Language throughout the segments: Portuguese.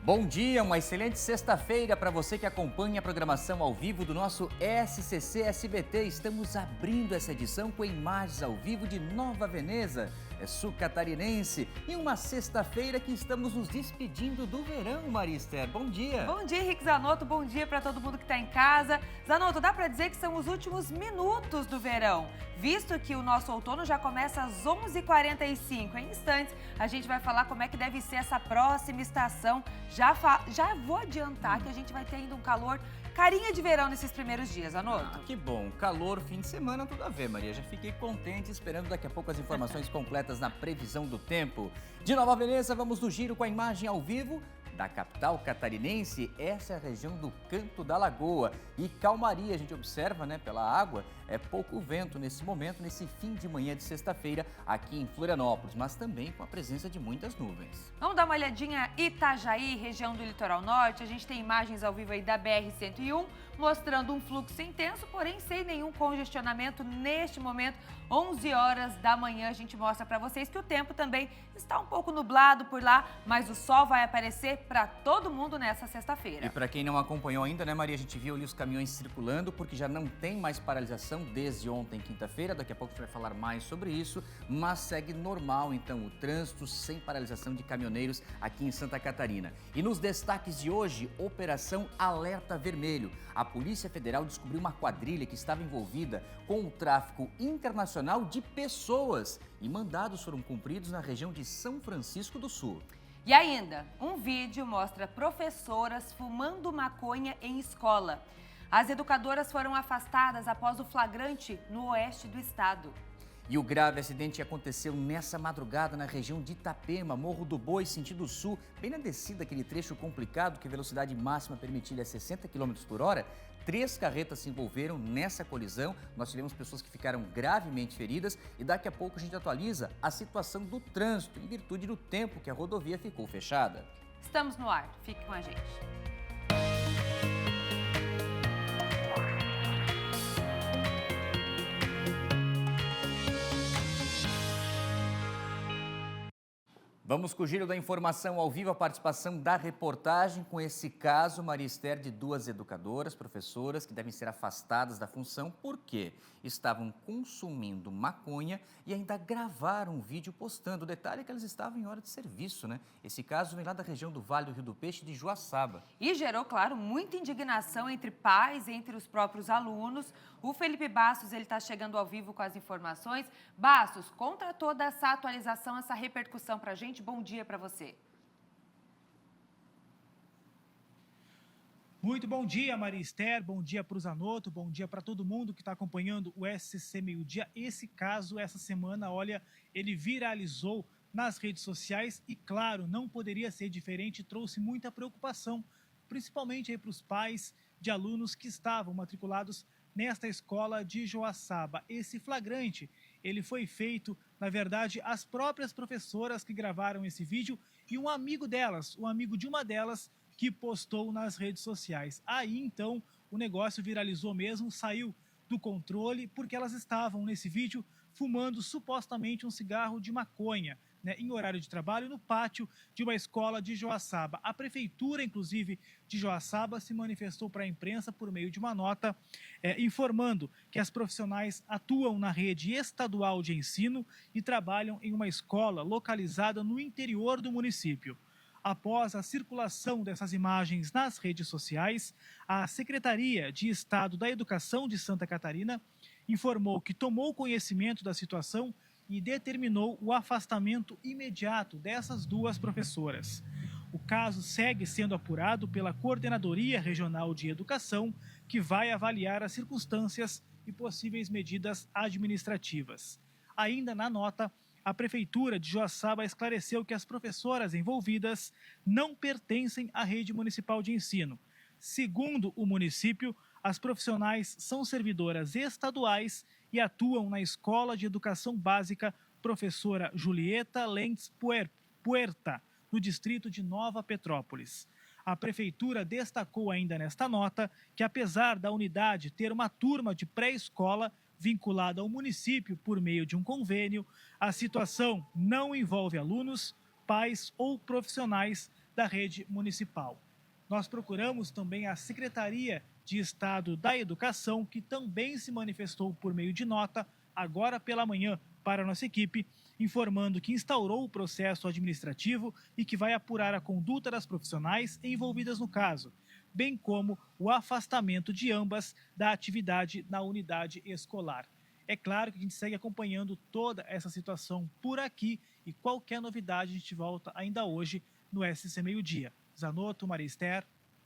Bom dia, uma excelente sexta-feira para você que acompanha a programação ao vivo do nosso SCC SBT. Estamos abrindo essa edição com imagens ao vivo de Nova Veneza, sul catarinense, e uma sexta-feira que estamos nos despedindo do verão, Marister. Bom dia. Bom dia, Henrique Zanotto. Bom dia para todo mundo que está em casa. Zanotto, dá para dizer que são os últimos minutos do verão, visto que o nosso outono já começa às 11h45. Em instantes, a gente vai falar como é que deve ser essa próxima estação. Já vou adiantar que a gente vai ter ainda um calor carinha de verão nesses primeiros dias, Zanotto. Que bom. Calor, fim de semana, tudo a ver, Maria. Já fiquei contente esperando daqui a pouco as informações completas na previsão do tempo. De Nova Veneza, vamos no giro com a imagem ao vivo da capital catarinense. Essa é a região do Canto da Lagoa. E calmaria, a gente observa, né, pela água, é pouco vento nesse momento, nesse fim de manhã de sexta-feira aqui em Florianópolis, mas também com a presença de muitas nuvens. Vamos dar uma olhadinha Itajaí, região do litoral norte. A gente tem imagens ao vivo aí da BR-101, mostrando um fluxo intenso, porém sem nenhum congestionamento neste momento. 11 horas da manhã, a gente mostra para vocês que o tempo também está um pouco nublado por lá, mas o sol vai aparecer para todo mundo nessa sexta-feira. E para quem não acompanhou ainda, né, Maria, a gente viu ali os caminhões circulando, porque já não tem mais paralisação desde ontem, quinta-feira. Daqui a pouco a gente vai falar mais sobre isso, mas segue normal, então, o trânsito sem paralisação de caminhoneiros aqui em Santa Catarina. E nos destaques de hoje, Operação Alerta Vermelho. A Polícia Federal descobriu uma quadrilha que estava envolvida com o tráfico internacional de pessoas e mandados foram cumpridos na região de São Francisco do Sul. E ainda, um vídeo mostra professoras fumando maconha em escola. As educadoras foram afastadas após o flagrante no oeste do estado. E o grave acidente aconteceu nessa madrugada na região de Itapema, Morro do Boi, sentido sul, bem na descida, aquele trecho complicado que a velocidade máxima permitida é 60 km por hora. 3 carretas se envolveram nessa colisão, nós tivemos pessoas que ficaram gravemente feridas e daqui a pouco a gente atualiza a situação do trânsito em virtude do tempo que a rodovia ficou fechada. Estamos no ar, fique com a gente. Vamos com o giro da informação ao vivo, a participação da reportagem com esse caso, Marister, de 2 educadoras, professoras, que devem ser afastadas da função porque estavam consumindo maconha e ainda gravaram um vídeo postando. O detalhe é que elas estavam em hora de serviço, né? Esse caso vem lá da região do Vale do Rio do Peixe, de Joaçaba. E gerou, claro, muita indignação entre pais, entre os próprios alunos. O Felipe Bastos, ele está chegando ao vivo com as informações. Bastos, conta toda essa atualização, essa repercussão para a gente. Bom dia para você. Muito bom dia, Maria Esther, bom dia para o Zanotto, bom dia para todo mundo que está acompanhando o SCC Meio Dia. Esse caso, essa semana, olha, ele viralizou nas redes sociais e, claro, não poderia ser diferente, trouxe muita preocupação, principalmente para os pais de alunos que estavam matriculados nesta escola de Joaçaba. Esse flagrante, ele foi feito, na verdade, as próprias professoras que gravaram esse vídeo e um amigo delas, um amigo de uma delas, que postou nas redes sociais. Aí, então, o negócio viralizou mesmo, saiu do controle, porque elas estavam, nesse vídeo, fumando supostamente um cigarro de maconha, né, em horário de trabalho, no pátio de uma escola de Joaçaba. A prefeitura, inclusive, de Joaçaba, se manifestou para a imprensa por meio de uma nota informando que as profissionais atuam na rede estadual de ensino e trabalham em uma escola localizada no interior do município. Após a circulação dessas imagens nas redes sociais, a Secretaria de Estado da Educação de Santa Catarina informou que tomou conhecimento da situação e determinou o afastamento imediato dessas 2 professoras. O caso segue sendo apurado pela Coordenadoria Regional de Educação, que vai avaliar as circunstâncias e possíveis medidas administrativas. Ainda na nota, a Prefeitura de Joaçaba esclareceu que as professoras envolvidas não pertencem à rede municipal de ensino. Segundo o município, as profissionais são servidoras estaduais e atuam na Escola de Educação Básica Professora Julieta Lentz Puerta, no distrito de Nova Petrópolis. A Prefeitura destacou ainda nesta nota que, apesar da unidade ter uma turma de pré-escola vinculada ao município por meio de um convênio, a situação não envolve alunos, pais ou profissionais da rede municipal. Nós procuramos também a Secretaria de Estado da Educação, que também se manifestou por meio de nota, agora pela manhã, para a nossa equipe, informando que instaurou o processo administrativo e que vai apurar a conduta das profissionais envolvidas no caso, bem como o afastamento de ambas da atividade na unidade escolar. É claro que a gente segue acompanhando toda essa situação por aqui e qualquer novidade a gente volta ainda hoje no SC Meio Dia. Zanotto, Maria Esther.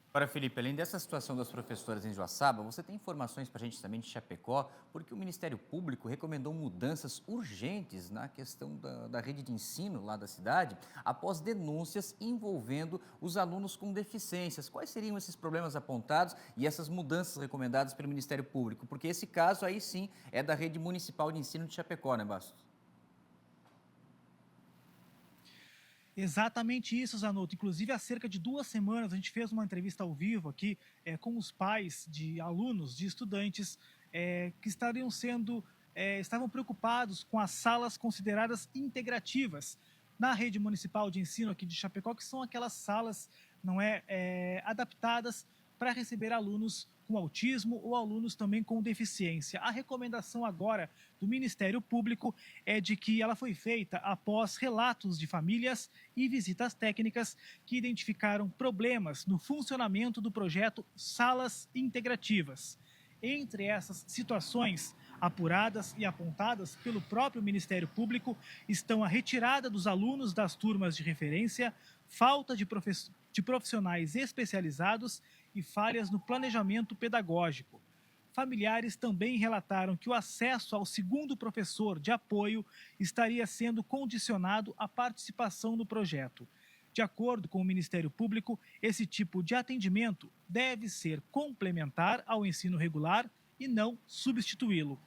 Agora, Felipe, além dessa situação das professoras em Joaçaba, você tem informações para a gente também de Chapecó, porque o Ministério Público recomendou mudanças urgentes na questão da rede de ensino lá da cidade, após denúncias envolvendo os alunos com deficiências. Quais seriam esses problemas apontados e essas mudanças recomendadas pelo Ministério Público? Porque esse caso aí sim é da rede municipal de ensino de Chapecó, né, Bastos? Exatamente isso, Zanotto. Inclusive, há cerca de 2 semanas, a gente fez uma entrevista ao vivo aqui com os pais de alunos, de estudantes que estavam preocupados com as salas consideradas integrativas na rede municipal de ensino aqui de Chapecó, que são aquelas salas adaptadas para receber alunos com autismo ou alunos também com deficiência. A recomendação agora do Ministério Público é de que ela foi feita após relatos de famílias e visitas técnicas que identificaram problemas no funcionamento do projeto Salas Integrativas. Entre essas situações apuradas e apontadas pelo próprio Ministério Público estão a retirada dos alunos das turmas de referência, falta de profissionais especializados e falhas no planejamento pedagógico. Familiares também relataram que o acesso ao segundo professor de apoio estaria sendo condicionado à participação no projeto. De acordo com o Ministério Público, esse tipo de atendimento deve ser complementar ao ensino regular e não substituí-lo.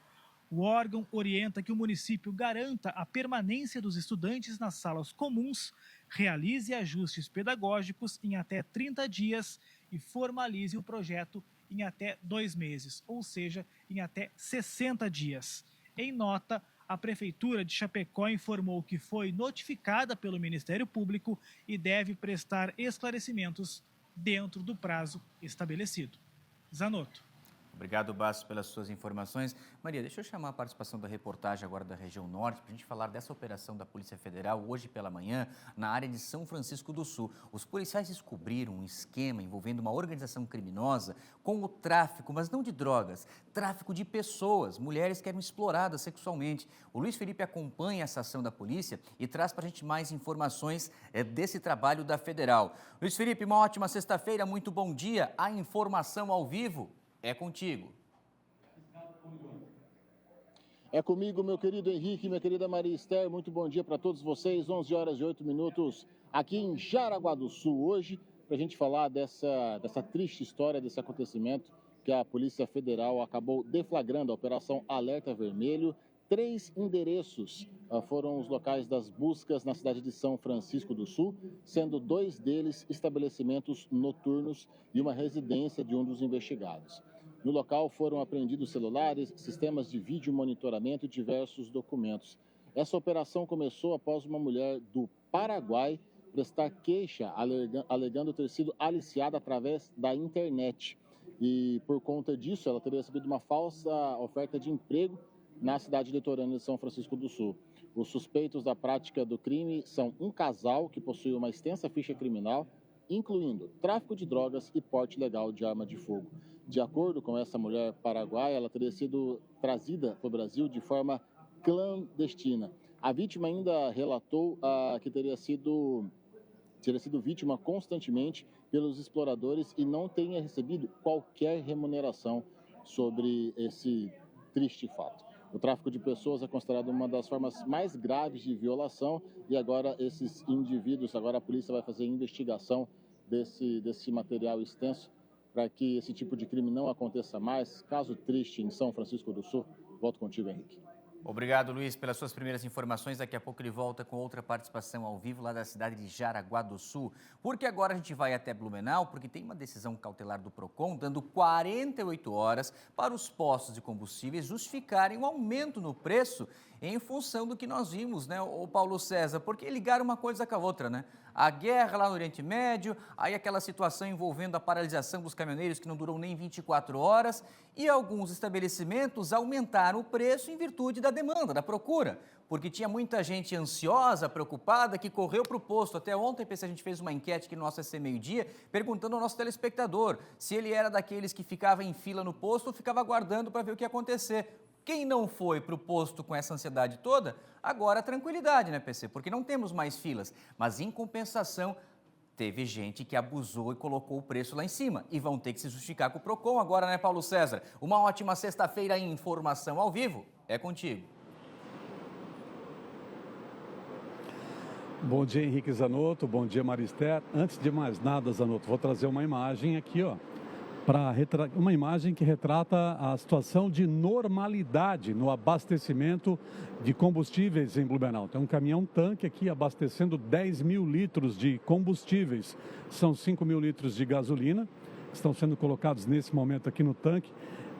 O órgão orienta que o município garanta a permanência dos estudantes nas salas comuns, realize ajustes pedagógicos em até 30 dias e formalize o projeto em até 2 meses, ou seja, em até 60 dias. Em nota, a Prefeitura de Chapecó informou que foi notificada pelo Ministério Público e deve prestar esclarecimentos dentro do prazo estabelecido. Zanotto. Obrigado, Bastos, pelas suas informações. Maria, deixa eu chamar a participação da reportagem agora da região norte para a gente falar dessa operação da Polícia Federal hoje pela manhã na área de São Francisco do Sul. Os policiais descobriram um esquema envolvendo uma organização criminosa com o tráfico, mas não de drogas, tráfico de pessoas, mulheres que eram exploradas sexualmente. O Luiz Felipe acompanha essa ação da polícia e traz para a gente mais informações desse trabalho da Federal. Luiz Felipe, uma ótima sexta-feira, muito bom dia. A informação ao vivo é contigo. É comigo, meu querido Henrique, minha querida Maria Esther. Muito bom dia para todos vocês. 11 horas e 8 minutos aqui em Jaraguá do Sul. Hoje, para a gente falar dessa triste história, desse acontecimento que a Polícia Federal acabou deflagrando, a Operação Alerta Vermelho. 3 endereços foram os locais das buscas na cidade de São Francisco do Sul, sendo 2 deles estabelecimentos noturnos e uma residência de um dos investigados. No local foram apreendidos celulares, sistemas de vídeo monitoramento e diversos documentos. Essa operação começou após uma mulher do Paraguai prestar queixa, alegando ter sido aliciada através da internet. E por conta disso, ela teria recebido uma falsa oferta de emprego na cidade litorânea de São Francisco do Sul. Os suspeitos da prática do crime são um casal que possui uma extensa ficha criminal, incluindo tráfico de drogas e porte ilegal de arma de fogo. De acordo com essa mulher paraguaia, ela teria sido trazida para o Brasil de forma clandestina. A vítima ainda relatou que teria sido vítima constantemente pelos exploradores e não tenha recebido qualquer remuneração sobre esse triste fato. O tráfico de pessoas é considerado uma das formas mais graves de violação e agora a polícia vai fazer investigação desse material extenso para que esse tipo de crime não aconteça mais. Caso triste em São Francisco do Sul. Volto contigo, Henrique. Obrigado, Luiz, pelas suas primeiras informações. Daqui a pouco ele volta com outra participação ao vivo lá da cidade de Jaraguá do Sul. Porque agora a gente vai até Blumenau, porque tem uma decisão cautelar do PROCON dando 48 horas para os postos de combustíveis justificarem o aumento no preço em função do que nós vimos, né, o Paulo César, porque ligaram uma coisa com a outra, né? A guerra lá no Oriente Médio, aí aquela situação envolvendo a paralisação dos caminhoneiros que não durou nem 24 horas e alguns estabelecimentos aumentaram o preço em virtude da demanda, da procura, porque tinha muita gente ansiosa, preocupada, que correu para o posto. Até ontem, a gente fez uma enquete aqui no nosso SC Meio Dia, perguntando ao nosso telespectador se ele era daqueles que ficava em fila no posto ou ficava aguardando para ver o que ia acontecer. Quem não foi para o posto com essa ansiedade toda, agora tranquilidade, né, PC? Porque não temos mais filas. Mas, em compensação, teve gente que abusou e colocou o preço lá em cima. E vão ter que se justificar com o PROCON agora, né, Paulo César? Uma ótima sexta-feira em Informação ao Vivo. É contigo. Bom dia, Henrique Zanotto. Bom dia, Marister. Antes de mais nada, Zanotto, vou trazer uma imagem aqui, ó. Uma imagem que retrata a situação de normalidade no abastecimento de combustíveis em Blumenau. Tem um caminhão-tanque aqui abastecendo 10 mil litros de combustíveis. São 5 mil litros de gasolina que estão sendo colocados nesse momento aqui no tanque,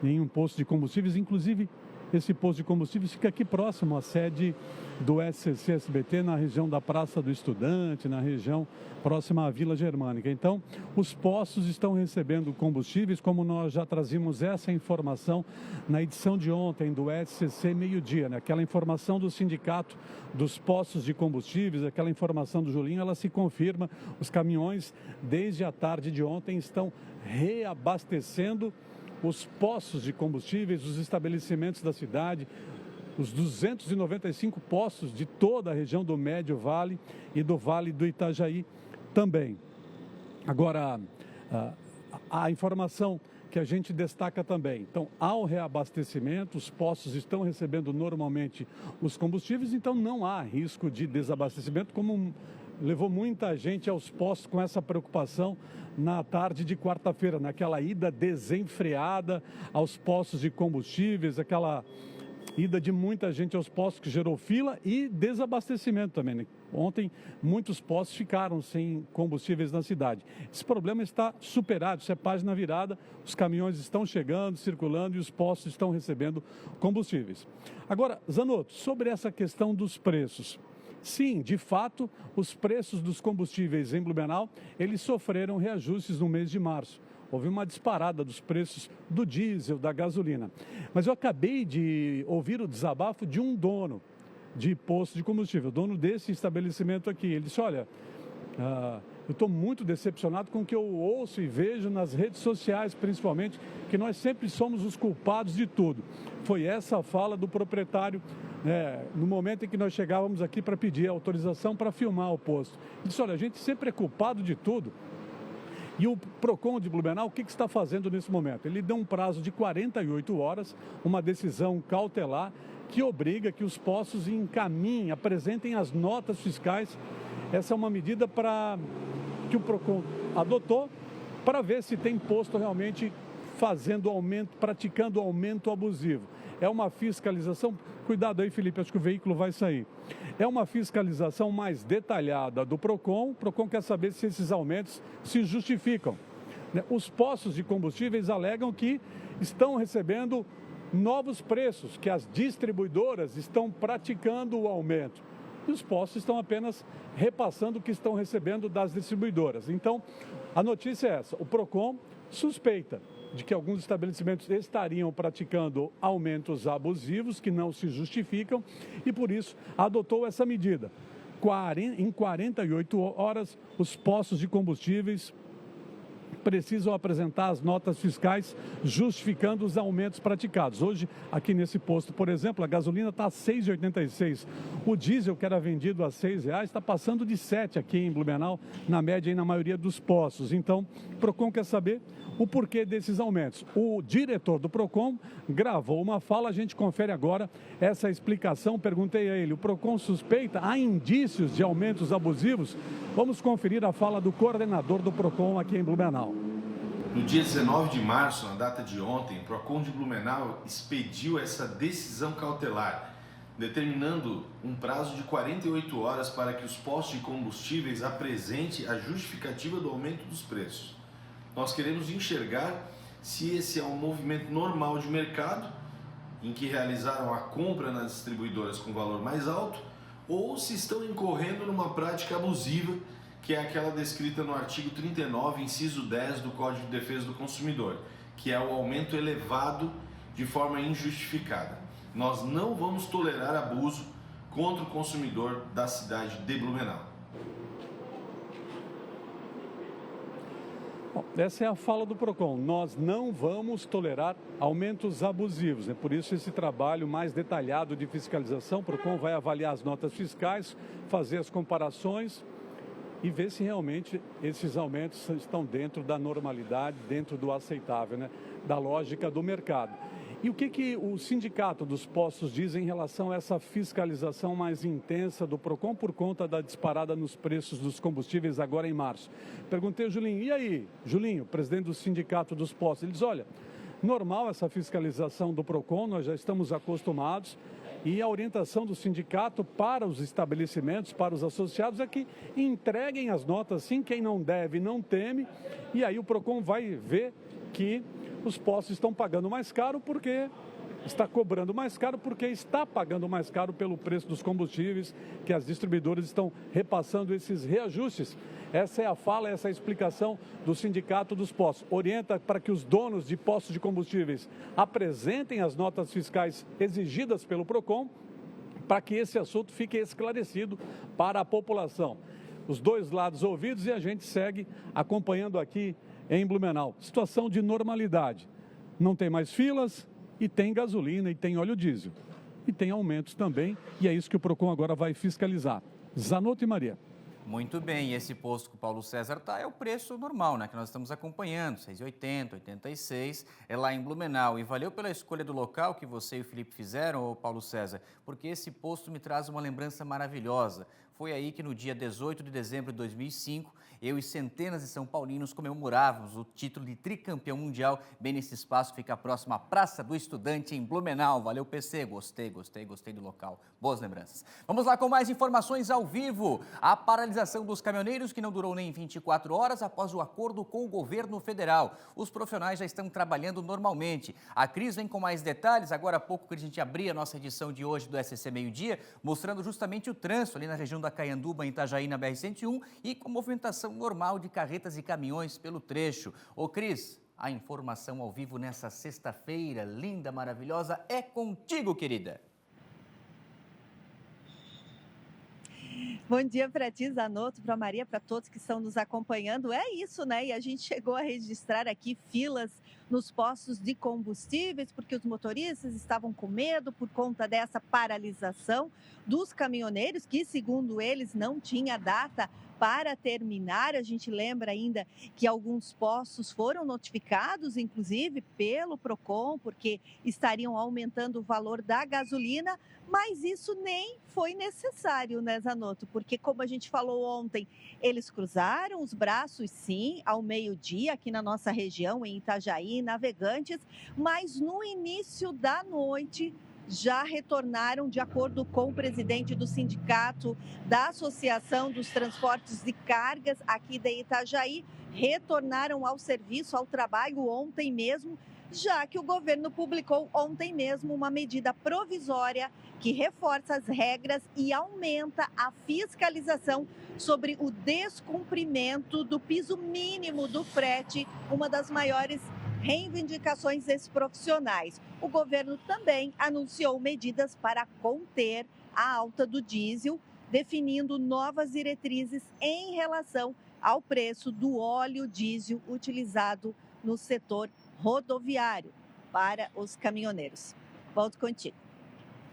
em um posto de combustíveis. Inclusive, esse posto de combustíveis fica aqui próximo à sede do SCC-SBT, na região da Praça do Estudante, na região próxima à Vila Germânica. Então, os postos estão recebendo combustíveis, como nós já trazíamos essa informação na edição de ontem do SCC Meio Dia, né? Aquela informação do sindicato dos postos de combustíveis, aquela informação do Julinho, ela se confirma. Os caminhões, desde a tarde de ontem, estão reabastecendo os postos de combustíveis, os estabelecimentos da cidade, os 295 postos de toda a região do Médio Vale e do Vale do Itajaí também. Agora, a informação que a gente destaca também. Então, ao reabastecimento, os postos estão recebendo normalmente os combustíveis, então não há risco de desabastecimento, como levou muita gente aos postos com essa preocupação na tarde de quarta-feira, naquela ida desenfreada aos postos de combustíveis, aquela ida de muita gente aos postos que gerou fila e desabastecimento também, né? Ontem, muitos postos ficaram sem combustíveis na cidade. Esse problema está superado, isso é página virada, os caminhões estão chegando, circulando e os postos estão recebendo combustíveis. Agora, Zanotto, sobre essa questão dos preços. Sim, de fato, os preços dos combustíveis em Blumenau, eles sofreram reajustes no mês de março. Houve uma disparada dos preços do diesel, da gasolina. Mas eu acabei de ouvir o desabafo de um dono de posto de combustível, dono desse estabelecimento aqui. Ele disse, olha, eu estou muito decepcionado com o que eu ouço e vejo nas redes sociais, principalmente, que nós sempre somos os culpados de tudo. Foi essa a fala do proprietário, no momento em que nós chegávamos aqui para pedir autorização para filmar o posto. Ele disse, olha, a gente sempre é culpado de tudo. E o PROCON de Blumenau, o que está fazendo nesse momento? Ele deu um prazo de 48 horas, uma decisão cautelar que obriga que os postos encaminhem, apresentem as notas fiscais. Essa é uma medida que o PROCON adotou para ver se tem posto realmente fazendo aumento, praticando aumento abusivo. É uma fiscalização, cuidado aí, Felipe, acho que o veículo vai sair. É uma fiscalização mais detalhada do PROCON. O PROCON quer saber se esses aumentos se justificam. Os postos de combustíveis alegam que estão recebendo novos preços, que as distribuidoras estão praticando o aumento. E os postos estão apenas repassando o que estão recebendo das distribuidoras. Então, a notícia é essa. O PROCON suspeita de que alguns estabelecimentos estariam praticando aumentos abusivos que não se justificam e, por isso, adotou essa medida. Em 48 horas, os postos de combustíveis precisam apresentar as notas fiscais justificando os aumentos praticados. Hoje, aqui nesse posto, por exemplo, a gasolina está a R$ 6,86. O diesel, que era vendido a R$ 6,00, está passando de R$ 7 aqui em Blumenau, na média e na maioria dos postos. Então, o PROCON quer saber o porquê desses aumentos. O diretor do PROCON gravou uma fala, a gente confere agora essa explicação. Perguntei a ele, o PROCON suspeita, há indícios de aumentos abusivos? Vamos conferir a fala do coordenador do PROCON aqui em Blumenau. No dia 19 de março, na data de ontem, o PROCON de Blumenau expediu essa decisão cautelar, determinando um prazo de 48 horas para que os postos de combustíveis apresentem a justificativa do aumento dos preços. Nós queremos enxergar se esse é um movimento normal de mercado em que realizaram a compra nas distribuidoras com valor mais alto ou se estão incorrendo numa prática abusiva, que é aquela descrita no artigo 39, inciso 10 do Código de Defesa do Consumidor, que é o aumento elevado de forma injustificada. Nós não vamos tolerar abuso contra o consumidor da cidade de Blumenau. Essa é a fala do PROCON. Nós não vamos tolerar aumentos abusivos. É por isso esse trabalho mais detalhado de fiscalização. O PROCON vai avaliar as notas fiscais, fazer as comparações e ver se realmente esses aumentos estão dentro da normalidade, dentro do aceitável, né? Da lógica do mercado. E o que o sindicato dos postos diz em relação a essa fiscalização mais intensa do PROCON por conta da disparada nos preços dos combustíveis agora em março? Perguntei ao Julinho, e aí, Julinho, presidente do sindicato dos postos? Ele diz, olha, normal essa fiscalização do PROCON, nós já estamos acostumados e a orientação do sindicato para os estabelecimentos, para os associados, é que entreguem as notas sim, quem não deve não teme, e aí o PROCON vai ver que os postos estão pagando mais caro porque está cobrando mais caro, porque está pagando mais caro pelo preço dos combustíveis, que as distribuidoras estão repassando esses reajustes. Essa é a fala, essa é a explicação do Sindicato dos Postos. Orienta para que os donos de postos de combustíveis apresentem as notas fiscais exigidas pelo PROCON, para que esse assunto fique esclarecido para a população. Os dois lados ouvidos e a gente segue acompanhando aqui em Blumenau. Situação de normalidade. Não tem mais filas e tem gasolina e tem óleo diesel. E tem aumentos também e é isso que o PROCON agora vai fiscalizar. Zanotto e Maria. Muito bem, e esse posto que o Paulo César está é o preço normal, né, que nós estamos acompanhando, 6,80, 86, é lá em Blumenau. E valeu pela escolha do local que você e o Felipe fizeram, Paulo César, porque esse posto me traz uma lembrança maravilhosa. Foi aí que no dia 18 de dezembro de 2005, eu e centenas de São Paulinos comemorávamos o título de tricampeão mundial. Bem nesse espaço, fica próximo à Praça do Estudante, em Blumenau. Valeu, PC, gostei do local. Boas lembranças. Vamos lá com mais informações ao vivo. A paralisação dos caminhoneiros, que não durou nem 24 horas após o acordo com o governo federal. Os profissionais já estão trabalhando normalmente. A Cris vem com mais detalhes. Agora há pouco que a gente abria a nossa edição de hoje do SCC Meio Dia, mostrando justamente o trânsito ali na região da Caianduba, em Itajaí, na BR-101, e com movimentação normal de carretas e caminhões pelo trecho. Ô Cris, a informação ao vivo nessa sexta-feira, linda, maravilhosa, é contigo, querida. Bom dia para ti, Zanotto, para Maria, para todos que estão nos acompanhando. É isso, né? E a gente chegou a registrar aqui filas nos postos de combustíveis, porque os motoristas estavam com medo por conta dessa paralisação dos caminhoneiros, que, segundo eles, não tinha data para terminar. A gente lembra ainda que alguns postos foram notificados, inclusive pelo PROCON, porque estariam aumentando o valor da gasolina, mas isso nem foi necessário, né, Zanotto? Porque, como a gente falou ontem, eles cruzaram os braços, sim, ao meio-dia, aqui na nossa região, em Itajaí, Navegantes, mas no início da noite já retornaram, de acordo com o presidente do sindicato da Associação dos Transportes de Cargas aqui de Itajaí, retornaram ao serviço, ao trabalho ontem mesmo, já que o governo publicou ontem mesmo uma medida provisória que reforça as regras e aumenta a fiscalização sobre o descumprimento do piso mínimo do frete, uma das maiores reivindicações desses profissionais. O governo também anunciou medidas para conter a alta do diesel, definindo novas diretrizes em relação ao preço do óleo diesel utilizado no setor rodoviário para os caminhoneiros. Volto contigo.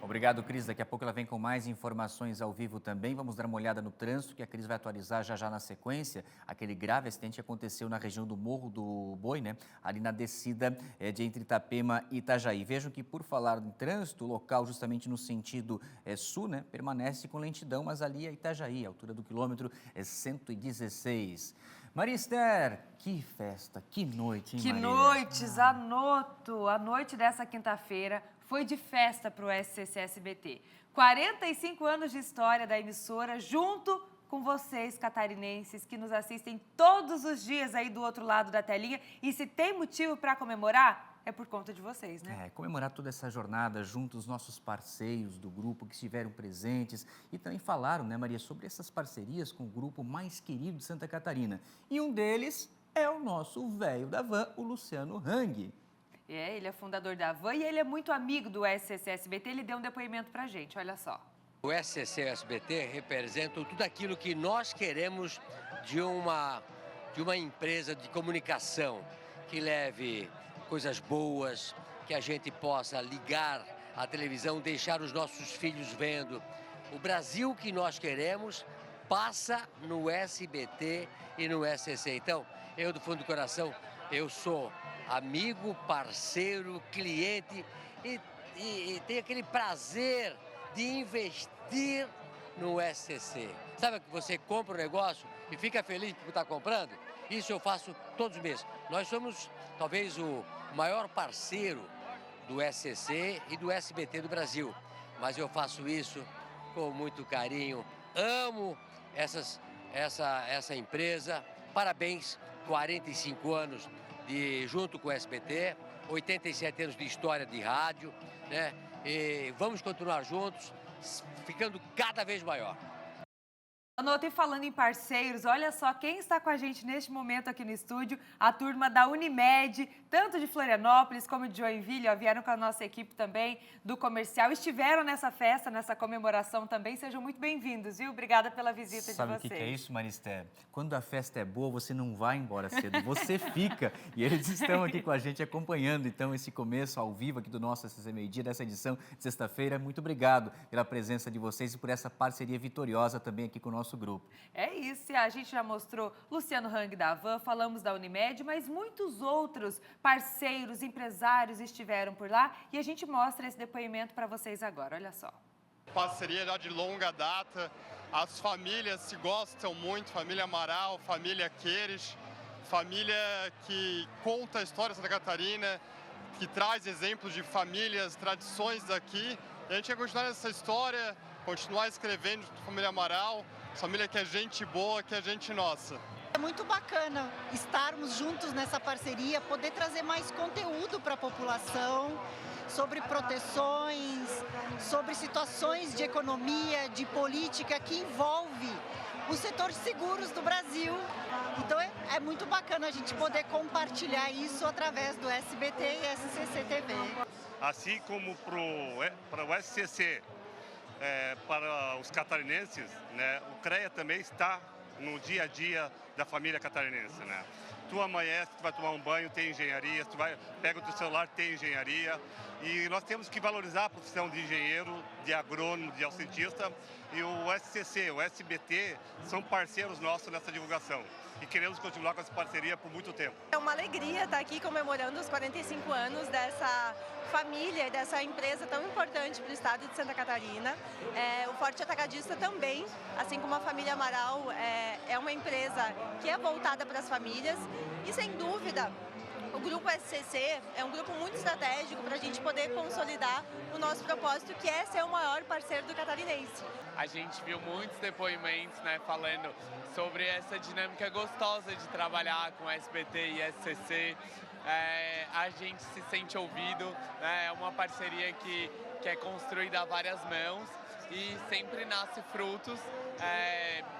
Obrigado, Cris. Daqui a pouco ela vem com mais informações ao vivo também. Vamos dar uma olhada no trânsito, que a Cris vai atualizar já na sequência. Aquele grave acidente aconteceu na região do Morro do Boi, né? Ali na descida de entre Itapema e Itajaí. Vejam que, por falar em trânsito, o local justamente no sentido sul, né? Permanece com lentidão, mas ali é Itajaí, a altura do quilômetro 116. Maria Esther, que festa, que noite, hein, Que Maria? noite, Zanotto! A noite dessa quinta-feira foi de festa para o SCC SBT. 45 anos de história da emissora, junto com vocês, catarinenses, que nos assistem todos os dias aí do outro lado da telinha. E se tem motivo para comemorar, é por conta de vocês, né? Comemorar toda essa jornada junto aos nossos parceiros do grupo que estiveram presentes e também falaram, né, Maria, sobre essas parcerias com o grupo mais querido de Santa Catarina. E um deles é o nosso velho da van, o Luciano Hang. Ele é fundador da van e ele é muito amigo do SCC-SBT, ele deu um depoimento pra gente, olha só. O SCC-SBT representa tudo aquilo que nós queremos de uma empresa de comunicação, que leve coisas boas, que a gente possa ligar a televisão, deixar os nossos filhos vendo. O Brasil que nós queremos passa no SBT e no SCC. Então, eu do fundo do coração, eu sou amigo, parceiro, cliente e tenho aquele prazer de investir no SCC. Sabe que você compra um negócio e fica feliz por estar comprando? Isso eu faço todos os meses. Nós somos talvez o maior parceiro do SCC e do SBT do Brasil, mas eu faço isso com muito carinho. Amo essa empresa. Parabéns, 45 anos junto com o SBT, 87 anos de história de rádio, né? E vamos continuar juntos, ficando cada vez maior. Zanotto, e falando em parceiros, olha só quem está com a gente neste momento aqui no estúdio, a turma da Unimed, tanto de Florianópolis como de Joinville, vieram com a nossa equipe também do comercial, estiveram nessa festa, nessa comemoração também, sejam muito bem-vindos, viu? Obrigada pela visita de vocês. Sabe o que é isso, Maristé? Quando a festa é boa, você não vai embora cedo, você fica. E eles estão aqui com a gente acompanhando, então, esse começo ao vivo aqui do nosso SCC Meio Dia, dessa edição de sexta-feira. Muito obrigado pela presença de vocês e por essa parceria vitoriosa também aqui com o nosso grupo. É isso, a gente já mostrou Luciano Hang da Van, falamos da Unimed, mas muitos outros parceiros, empresários estiveram por lá e a gente mostra esse depoimento para vocês agora, olha só. Parceria já de longa data, as famílias se gostam muito, família Amaral, família Queires, família que conta a história de Santa Catarina, que traz exemplos de famílias, tradições daqui. E a gente vai continuar essa história, continuar escrevendo de família Amaral, família que é gente boa, que é gente nossa. É muito bacana estarmos juntos nessa parceria, poder trazer mais conteúdo para a população sobre proteções, sobre situações de economia, de política que envolve o setor de seguros do Brasil. Então é muito bacana a gente poder compartilhar isso através do SBT e SCC TV. Assim como para o SCC, para os catarinenses, né, o CREA também está no dia a dia da família catarinense, né? Tu amanhece, tu vai tomar um banho, tem engenharia, pega o teu celular, tem engenharia. E nós temos que valorizar a profissão de engenheiro, de agrônomo, de cientista. E o SCC, o SBT, são parceiros nossos nessa divulgação. E queremos continuar com essa parceria por muito tempo. É uma alegria estar aqui comemorando os 45 anos dessa família, dessa empresa tão importante para o estado de Santa Catarina. O Forte Atacadista também, assim como a família Amaral, é uma empresa que é voltada para as famílias e, sem dúvida, o Grupo SCC é um grupo muito estratégico para a gente poder consolidar o nosso propósito, que é ser o maior parceiro do catarinense. A gente viu muitos depoimentos, né, falando sobre essa dinâmica gostosa de trabalhar com SBT e SCC. A gente se sente ouvido, né, é uma parceria que é construída a várias mãos e sempre nasce frutos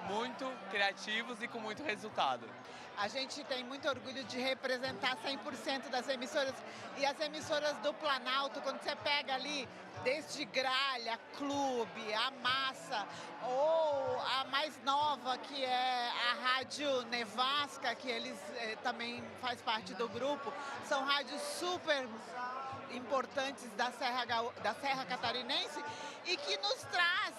muito criativos e com muito resultado. A gente tem muito orgulho de representar 100% das emissoras e as emissoras do Planalto, quando você pega ali desde Gralha, Clube, a Massa ou a mais nova que é a Rádio Nevasca, que eles também faz parte do grupo, são rádios super importantes da Serra Catarinense e que nos traz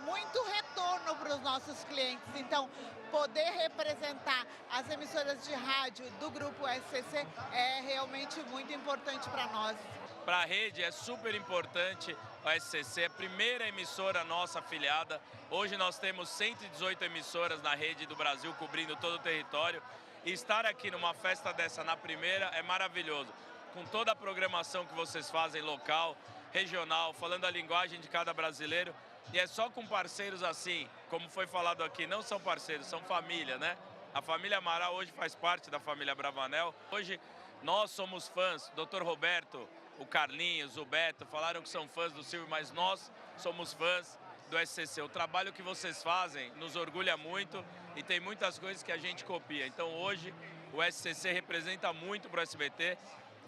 muito retorno para os nossos clientes. Então, poder representar as emissoras de rádio do Grupo SCC é realmente muito importante para nós. Para a rede é super importante o SCC, é a primeira emissora nossa afiliada. Hoje nós temos 118 emissoras na rede do Brasil, cobrindo todo o território. E estar aqui numa festa dessa na primeira é maravilhoso. Com toda a programação que vocês fazem local, regional, falando a linguagem de cada brasileiro. E é só com parceiros assim, como foi falado aqui, não são parceiros, são família, né? A família Amaral hoje faz parte da família Bravanel. Hoje Nós somos fãs, Dr. Roberto, o Carlinhos, o Beto, falaram que são fãs do Silvio, mas nós somos fãs do SCC. O trabalho que vocês fazem nos orgulha muito e tem muitas coisas que a gente copia. Então hoje o SCC representa muito para o SBT.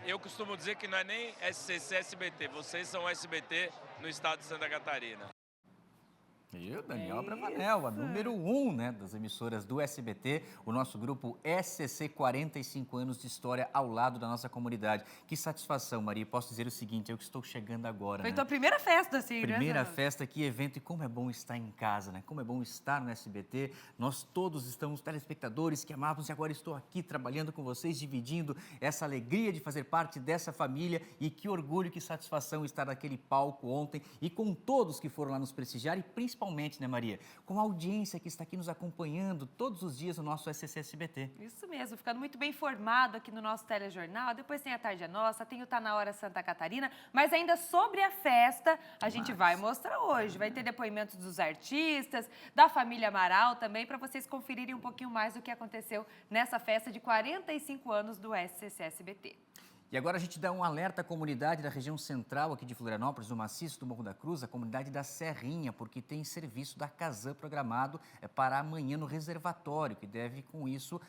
Eu costumo dizer que não é nem SCC, SBT. Vocês são SBT no estado de Santa Catarina. E o Daniel Bravanel, a número 1, né, das emissoras do SBT, o nosso grupo SCC, 45 anos de história ao lado da nossa comunidade. Que satisfação, Maria. Posso dizer o seguinte, eu que estou chegando agora, Foi né? tua primeira festa, assim, né? Primeira festa, que evento, e como é bom estar em casa, né? Como é bom estar no SBT. Nós todos estamos telespectadores que amávamos e agora estou aqui trabalhando com vocês, dividindo essa alegria de fazer parte dessa família e que orgulho, que satisfação estar naquele palco ontem e com todos que foram lá nos prestigiar e principalmente, né, Maria, com a audiência que está aqui nos acompanhando todos os dias no nosso SCC SBT. Isso mesmo, ficando muito bem informado aqui no nosso telejornal. Depois tem a Tarde é Nossa, tem o Tá Na Hora Santa Catarina, mas ainda sobre a festa, a gente vai mostrar hoje. Vai ter depoimentos dos artistas, da família Amaral também, para vocês conferirem um pouquinho mais do que aconteceu nessa festa de 45 anos do SCC SBT. E agora a gente dá um alerta à comunidade da região central aqui de Florianópolis, do Maciço do Morro da Cruz, a comunidade da Serrinha, porque tem serviço da Casan programado para amanhã no reservatório, que deve, com isso,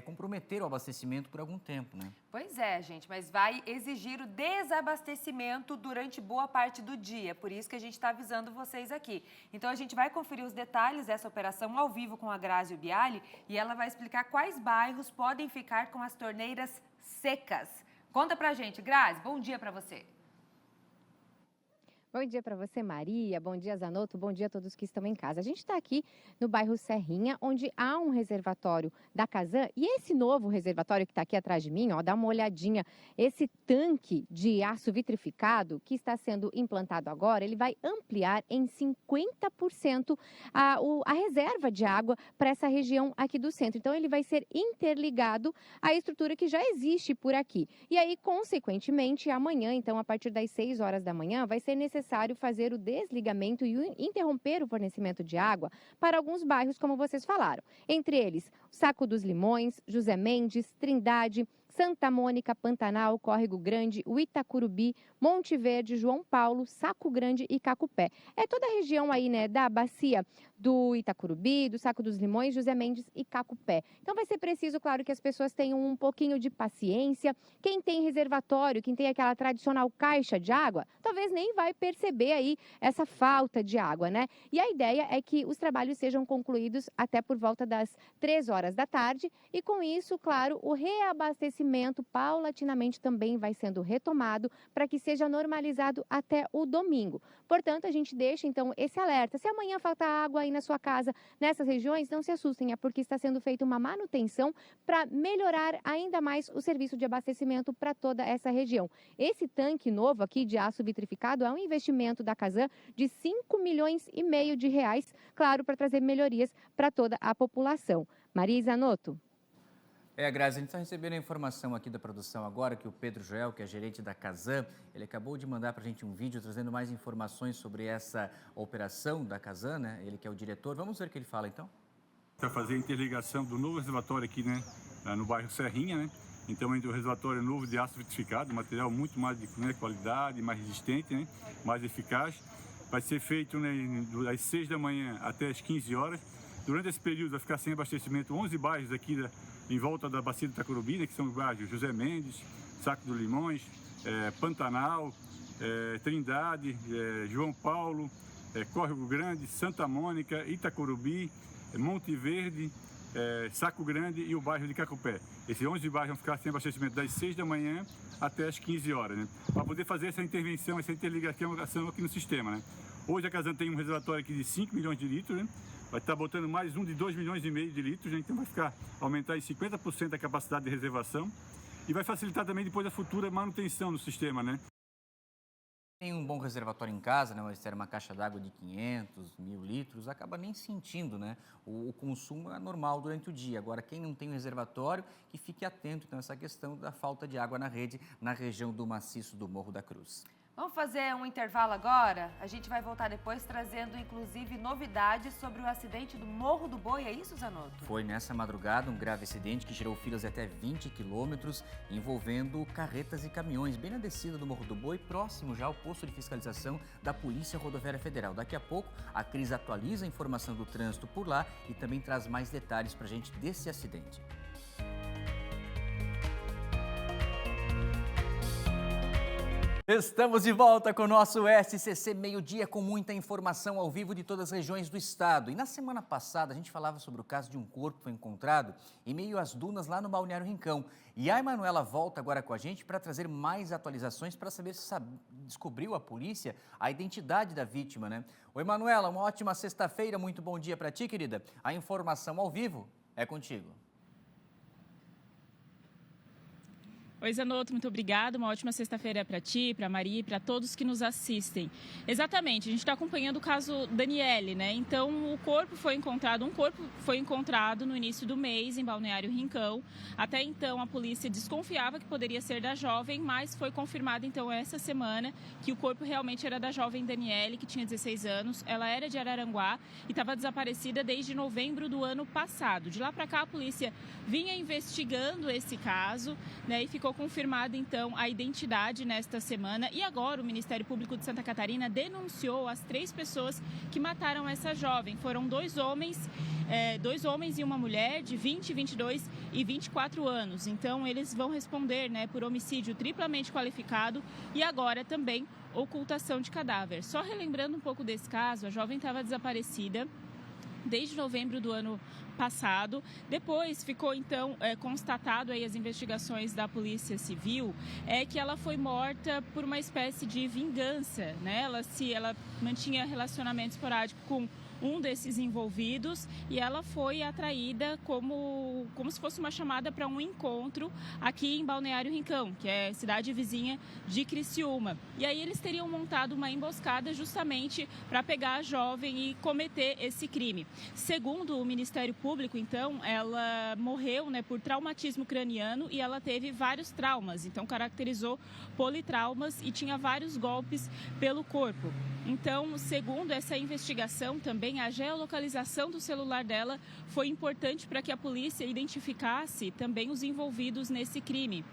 comprometer o abastecimento por algum tempo, né? Pois é, gente, mas vai exigir o desabastecimento durante boa parte do dia, por isso que a gente está avisando vocês aqui. Então a gente vai conferir os detalhes dessa operação ao vivo com a Grazi Bialy e ela vai explicar quais bairros podem ficar com as torneiras secas. Conta pra gente, Grazi, bom dia pra você. Bom dia para você, Maria. Bom dia, Zanotto. Bom dia a todos que estão em casa. A gente está aqui no bairro Serrinha, onde há um reservatório da Casan. E esse novo reservatório que está aqui atrás de mim, ó, dá uma olhadinha. Esse tanque de aço vitrificado que está sendo implantado agora, ele vai ampliar em 50% a reserva de água para essa região aqui do centro. Então, ele vai ser interligado à estrutura que já existe por aqui. E aí, consequentemente, amanhã, então, a partir das 6 horas da manhã, vai ser necessário fazer o desligamento e interromper o fornecimento de água para alguns bairros, como vocês falaram. Entre eles, Saco dos Limões, José Mendes, Trindade, Santa Mônica, Pantanal, Córrego Grande, Itacurubi, Monte Verde, João Paulo, Saco Grande e Cacupé. É toda a região aí, né, da bacia do Itacurubi, do Saco dos Limões, José Mendes e Cacupé. Então vai ser preciso, claro, que as pessoas tenham um pouquinho de paciência. Quem tem reservatório, quem tem aquela tradicional caixa de água, talvez nem vai perceber aí essa falta de água, né? E a ideia é que os trabalhos sejam concluídos até por volta das 3 horas da tarde e com isso, claro, o reabastecimento paulatinamente também vai sendo retomado para que seja normalizado até o domingo. Portanto, a gente deixa então esse alerta. Se amanhã faltar água aí na sua casa, nessas regiões, não se assustem, é porque está sendo feita uma manutenção para melhorar ainda mais o serviço de abastecimento para toda essa região. Esse tanque novo aqui de aço vitrificado é um investimento da Casan de 5,5 milhões de reais, claro, para trazer melhorias para toda a população. Maria Zanotto. Grazi, a gente está recebendo a informação aqui da produção agora que o Pedro Joel, que é gerente da Casan, ele acabou de mandar para a gente um vídeo trazendo mais informações sobre essa operação da Casan, né? Ele que é o diretor. Vamos ver o que ele fala, então? Para fazer a interligação do novo reservatório aqui, né, no bairro Serrinha, né? Então, entre o reservatório novo de aço vitrificado, material muito mais de qualidade, mais resistente, né, mais eficaz. Vai ser feito, né, das 6 da manhã até as 15 horas. Durante esse período vai ficar sem abastecimento 11 bairros aqui em volta da bacia do Itacurubi, né, que são os bairros José Mendes, Saco dos Limões, Pantanal, Trindade, João Paulo, Córrego Grande, Santa Mônica, Itacurubi, Monte Verde, Saco Grande e o bairro de Cacupé. Esses 11 bairros vão ficar sem abastecimento das 6 da manhã até as 15 horas, né, para poder fazer essa intervenção, essa interligação aqui no sistema, né. Hoje a Casan tem um reservatório aqui de 5 milhões de litros, né? Vai estar botando mais um de 2,5 milhões de litros, né? Então vai aumentar em 50% a capacidade de reservação e vai facilitar também depois a futura manutenção do sistema, né? Tem um bom reservatório em casa, né? Uma caixa d'água de 500, 1.000 litros, acaba nem sentindo, né? O consumo é normal durante o dia. Agora, quem não tem um reservatório, que fique atento então a essa questão da falta de água na rede, na região do Maciço do Morro da Cruz. Vamos fazer um intervalo agora? A gente vai voltar depois trazendo, inclusive, novidades sobre o acidente do Morro do Boi. É isso, Zanotto? Foi nessa madrugada um grave acidente que gerou filas de até 20 quilômetros, envolvendo carretas e caminhões, bem na descida do Morro do Boi, próximo já ao posto de fiscalização da Polícia Rodoviária Federal. Daqui a pouco, a Cris atualiza a informação do trânsito por lá e também traz mais detalhes para a gente desse acidente. Estamos de volta com o nosso SCC Meio-Dia, com muita informação ao vivo de todas as regiões do estado. E na semana passada a gente falava sobre o caso de um corpo que foi encontrado em meio às dunas lá no Balneário Rincão. E a Emanuela volta agora com a gente para trazer mais atualizações para saber se descobriu a polícia a identidade da vítima, né? Oi, Emanuela, uma ótima sexta-feira, muito bom dia para ti, querida. A informação ao vivo é contigo. Oi, Zanotto, muito obrigada. Uma ótima sexta-feira para ti, para a Maria e para todos que nos assistem. Exatamente, a gente está acompanhando o caso Daniele, né? Então, um corpo foi encontrado no início do mês em Balneário Rincão. Até então, a polícia desconfiava que poderia ser da jovem, mas foi confirmado, então, essa semana que o corpo realmente era da jovem Daniele, que tinha 16 anos. Ela era de Araranguá e estava desaparecida desde novembro do ano passado. De lá para cá, a polícia vinha investigando esse caso, né? E ficou confirmada, então, a identidade nesta semana. E agora o Ministério Público de Santa Catarina denunciou as 3 pessoas que mataram essa jovem. Foram 2 homens e uma mulher de 20, 22 e 24 anos. Então, eles vão responder, né, por homicídio triplamente qualificado e agora também ocultação de cadáver. Só relembrando um pouco desse caso, a jovem estava desaparecida desde novembro do ano passado. Depois ficou, então, constatado aí as investigações da Polícia Civil, que ela foi morta por uma espécie de vingança, né? Ela mantinha relacionamento esporádico com um desses envolvidos e ela foi atraída como se fosse uma chamada para um encontro aqui em Balneário Rincão, que é cidade vizinha de Criciúma. E aí eles teriam montado uma emboscada justamente para pegar a jovem e cometer esse crime. Segundo o Ministério Público, então, ela morreu, né, por traumatismo craniano e ela teve vários traumas, então caracterizou politraumas e tinha vários golpes pelo corpo. Então, segundo essa investigação também, a geolocalização do celular dela foi importante para que a polícia identificasse também os envolvidos nesse crime,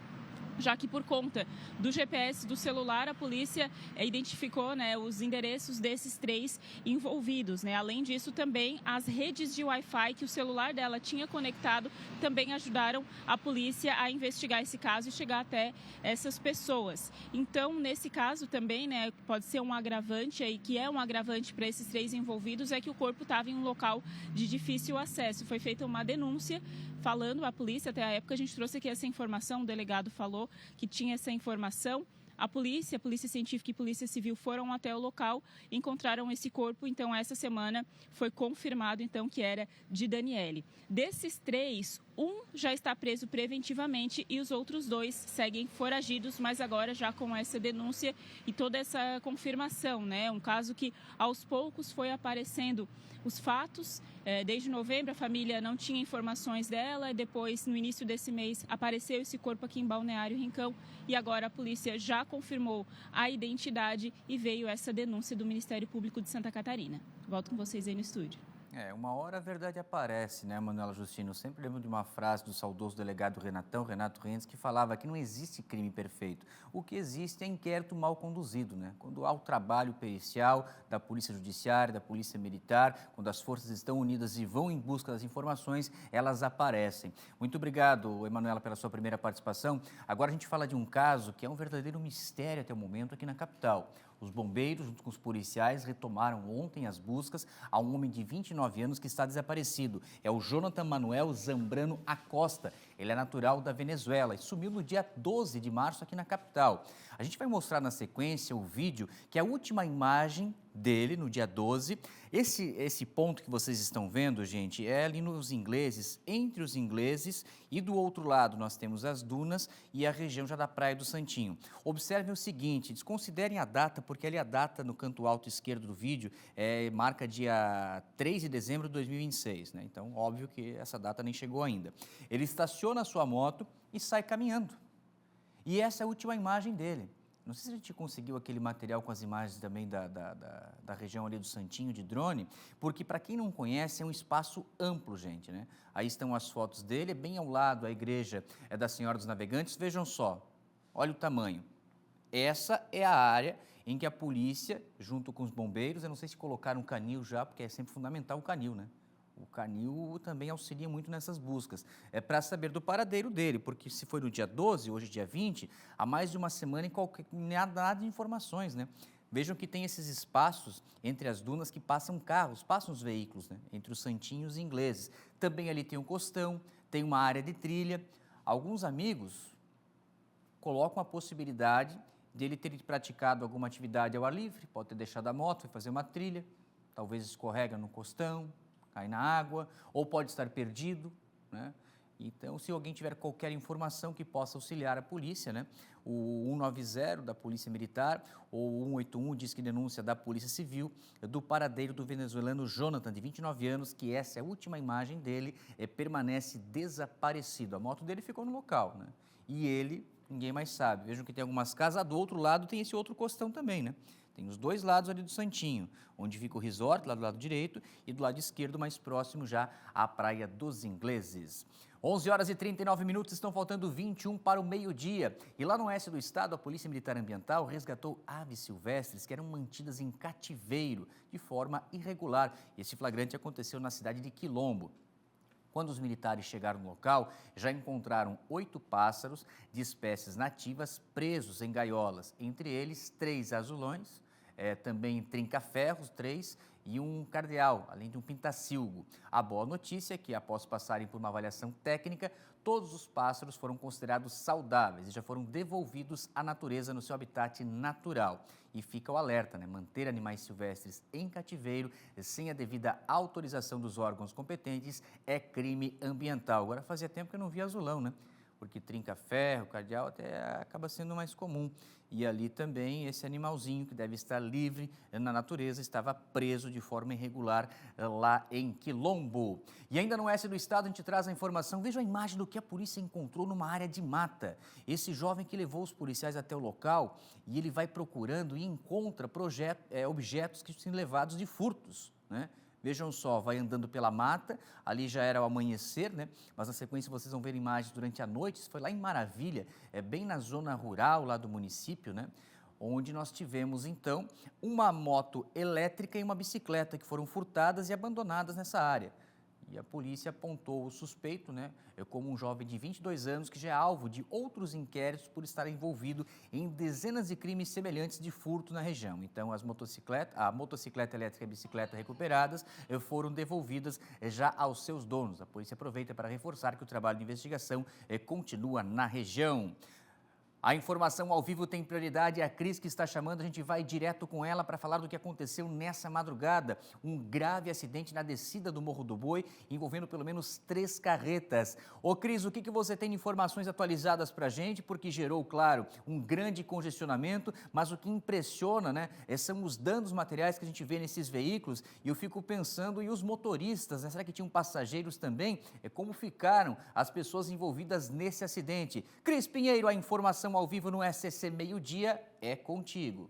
já que por conta do GPS do celular, a polícia identificou, né, os endereços desses 3 envolvidos, né? Além disso, também as redes de Wi-Fi que o celular dela tinha conectado também ajudaram a polícia a investigar esse caso e chegar até essas pessoas. Então, nesse caso também, né, pode ser um agravante aí, que é um agravante para esses 3 envolvidos, é que o corpo estava em um local de difícil acesso. Foi feita uma denúncia falando à polícia, até a época a gente trouxe aqui essa informação, o delegado falou que tinha essa informação. A Polícia Científica e Polícia Civil foram até o local, encontraram esse corpo, então essa semana foi confirmado então que era de Daniele. Desses 3, um já está preso preventivamente e os outros 2 seguem foragidos, mas agora já com essa denúncia e toda essa confirmação, né? Um caso que aos poucos foi aparecendo os fatos. Desde novembro a família não tinha informações dela, e depois no início desse mês apareceu esse corpo aqui em Balneário Rincão e agora a polícia já confirmou a identidade e veio essa denúncia do Ministério Público de Santa Catarina. Volto com vocês aí no estúdio. Uma hora a verdade aparece, né, Manuela Justino? Eu sempre lembro de uma frase do saudoso delegado Renato Rendes, que falava que não existe crime perfeito. O que existe é inquérito mal conduzido, né? Quando há o trabalho pericial da Polícia Judiciária, da Polícia Militar, quando as forças estão unidas e vão em busca das informações, elas aparecem. Muito obrigado, Emanuela, pela sua primeira participação. Agora a gente fala de um caso que é um verdadeiro mistério até o momento aqui na capital. Os bombeiros, junto com os policiais, retomaram ontem as buscas a um homem de 29 anos que está desaparecido. É o Jonathan Manuel Zambrano Acosta. Ele é natural da Venezuela e sumiu no dia 12 de março aqui na capital. A gente vai mostrar na sequência o vídeo, que é a última imagem dele no dia 12. Esse ponto que vocês estão vendo, gente, é ali nos ingleses, entre os ingleses, e do outro lado nós temos as dunas e a região já da Praia do Santinho. Observem o seguinte, desconsiderem a data, porque ali a data no canto alto esquerdo do vídeo marca dia 3 de dezembro de 2026, né? Então, óbvio que essa data nem chegou ainda. Ele estaciona a sua moto e sai caminhando. E essa é a última imagem dele. Não sei se a gente conseguiu aquele material com as imagens também da região ali do Santinho, de drone, porque para quem não conhece é um espaço amplo, gente, né? Aí estão as fotos dele, é bem ao lado a igreja da Senhora dos Navegantes. Vejam só, olha o tamanho. Essa é a área em que a polícia, junto com os bombeiros, eu não sei se colocaram um canil já, porque é sempre fundamental o canil, né? O canil também auxilia muito nessas buscas. É para saber do paradeiro dele, porque se foi no dia 12, hoje dia 20, há mais de uma semana nada de informações, né? Vejam que tem esses espaços entre as dunas que passam carros, passam os veículos, né? Entre os santinhos e ingleses. Também ali tem um costão, tem uma área de trilha. Alguns amigos colocam a possibilidade de ele ter praticado alguma atividade ao ar livre, pode ter deixado a moto, foi fazer uma trilha, talvez escorrega no costão, cai na água, ou pode estar perdido, né? Então, se alguém tiver qualquer informação que possa auxiliar a polícia, né? O 190 da Polícia Militar ou o 181 diz que denúncia da Polícia Civil do paradeiro do venezuelano Jonathan, de 29 anos, que essa é a última imagem dele, permanece desaparecido. A moto dele ficou no local, né? E ele, ninguém mais sabe. Vejam que tem algumas casas, do outro lado tem esse outro costão também, né? Tem os dois lados ali do Santinho, onde fica o resort, lá do lado direito, e do lado esquerdo, mais próximo já, a Praia dos Ingleses. 11 horas e 39 minutos, estão faltando 21 para o meio-dia. E lá no oeste do estado, a Polícia Militar Ambiental resgatou aves silvestres que eram mantidas em cativeiro de forma irregular. Esse flagrante aconteceu na cidade de Quilombo. Quando os militares chegaram no local, já encontraram 8 pássaros de espécies nativas presos em gaiolas, entre eles 3 azulões, também trinca-ferros, 3, e um cardeal, além de um pintacilgo. A boa notícia é que, após passarem por uma avaliação técnica, todos os pássaros foram considerados saudáveis e já foram devolvidos à natureza no seu habitat natural. E fica o alerta, né? Manter animais silvestres em cativeiro sem a devida autorização dos órgãos competentes é crime ambiental. Agora, fazia tempo que eu não via azulão, né? Porque trinca-ferro, cardeal até acaba sendo mais comum. E ali também esse animalzinho que deve estar livre na natureza estava preso de forma irregular lá em Quilombo. E ainda no oeste do estado a gente traz a informação, veja a imagem do que a polícia encontrou numa área de mata. Esse jovem que levou os policiais até o local e ele vai procurando e encontra objetos que são levados de furtos, né? Vejam só, vai andando pela mata, ali já era o amanhecer, né? Mas na sequência vocês vão ver imagens durante a noite. Isso foi lá em Maravilha, bem na zona rural lá do município, né? Onde nós tivemos então uma moto elétrica e uma bicicleta que foram furtadas e abandonadas nessa área. E a polícia apontou o suspeito, né, como um jovem de 22 anos que já é alvo de outros inquéritos por estar envolvido em dezenas de crimes semelhantes de furto na região. Então, a motocicleta elétrica e a bicicleta recuperadas foram devolvidas já aos seus donos. A polícia aproveita para reforçar que o trabalho de investigação continua na região. A informação ao vivo tem prioridade, a Cris que está chamando, a gente vai direto com ela para falar do que aconteceu nessa madrugada. Um grave acidente na descida do Morro do Boi, envolvendo pelo menos 3 carretas. Ô Cris, o que você tem de informações atualizadas para a gente? Porque gerou, claro, um grande congestionamento, mas o que impressiona, né, são os danos materiais que a gente vê nesses veículos. E eu fico pensando, e os motoristas, né? Será que tinham passageiros também? Como ficaram as pessoas envolvidas nesse acidente? Cris Pinheiro, a informação ao vivo no SCC Meio-Dia é contigo.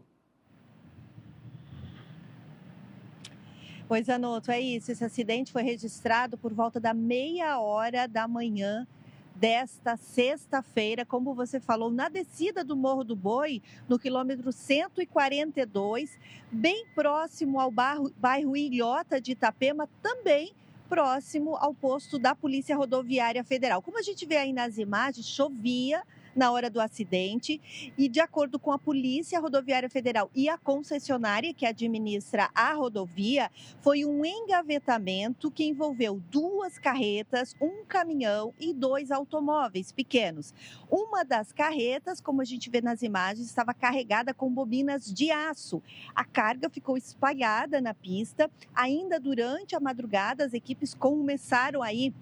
Pois, Zanotto, é isso. Esse acidente foi registrado por volta da 6h da manhã desta sexta-feira, como você falou, na descida do Morro do Boi, no quilômetro 142, bem próximo ao bairro Ilhota de Itapema, também próximo ao posto da Polícia Rodoviária Federal. Como a gente vê aí nas imagens, chovia na hora do acidente e, de acordo com a Polícia Rodoviária Federal e a concessionária que administra a rodovia, foi um engavetamento que envolveu 2 carretas, um caminhão e 2 automóveis pequenos. Uma das carretas, como a gente vê nas imagens, estava carregada com bobinas de aço. A carga ficou espalhada na pista. Ainda durante a madrugada, as equipes começaram aí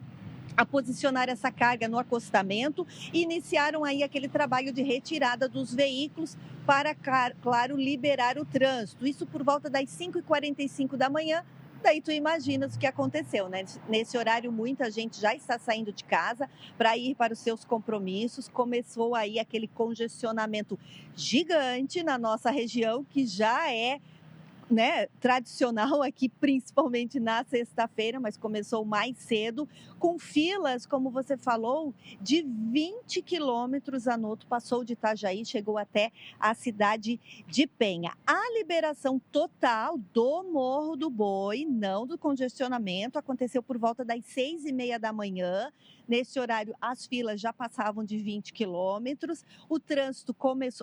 a posicionar essa carga no acostamento e iniciaram aí aquele trabalho de retirada dos veículos para, claro, liberar o trânsito. Isso por volta das 5h45 da manhã, Daí tu imaginas o que aconteceu, né? Nesse horário, muita gente já está saindo de casa para ir para os seus compromissos. Começou aí aquele congestionamento gigante na nossa região, que já é, né, tradicional aqui, principalmente na sexta-feira, mas começou mais cedo, com filas, como você falou, de 20 quilômetros. Anoto, passou de Itajaí, chegou até a cidade de Penha. A liberação total do Morro do Boi, não do congestionamento, aconteceu por volta das 6h30 da manhã. Nesse horário, as filas já passavam de 20 quilômetros. O trânsito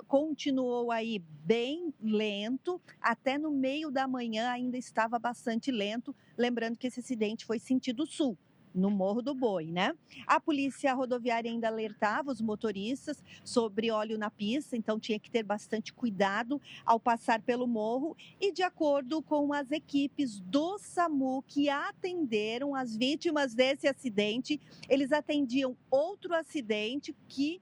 continuou aí bem lento. Até no meio da manhã ainda estava bastante lento. Lembrando que esse acidente foi sentido sul, no Morro do Boi, né? A polícia rodoviária ainda alertava os motoristas sobre óleo na pista, então tinha que ter bastante cuidado ao passar pelo morro. E de acordo com as equipes do SAMU que atenderam as vítimas desse acidente, eles atendiam outro acidente que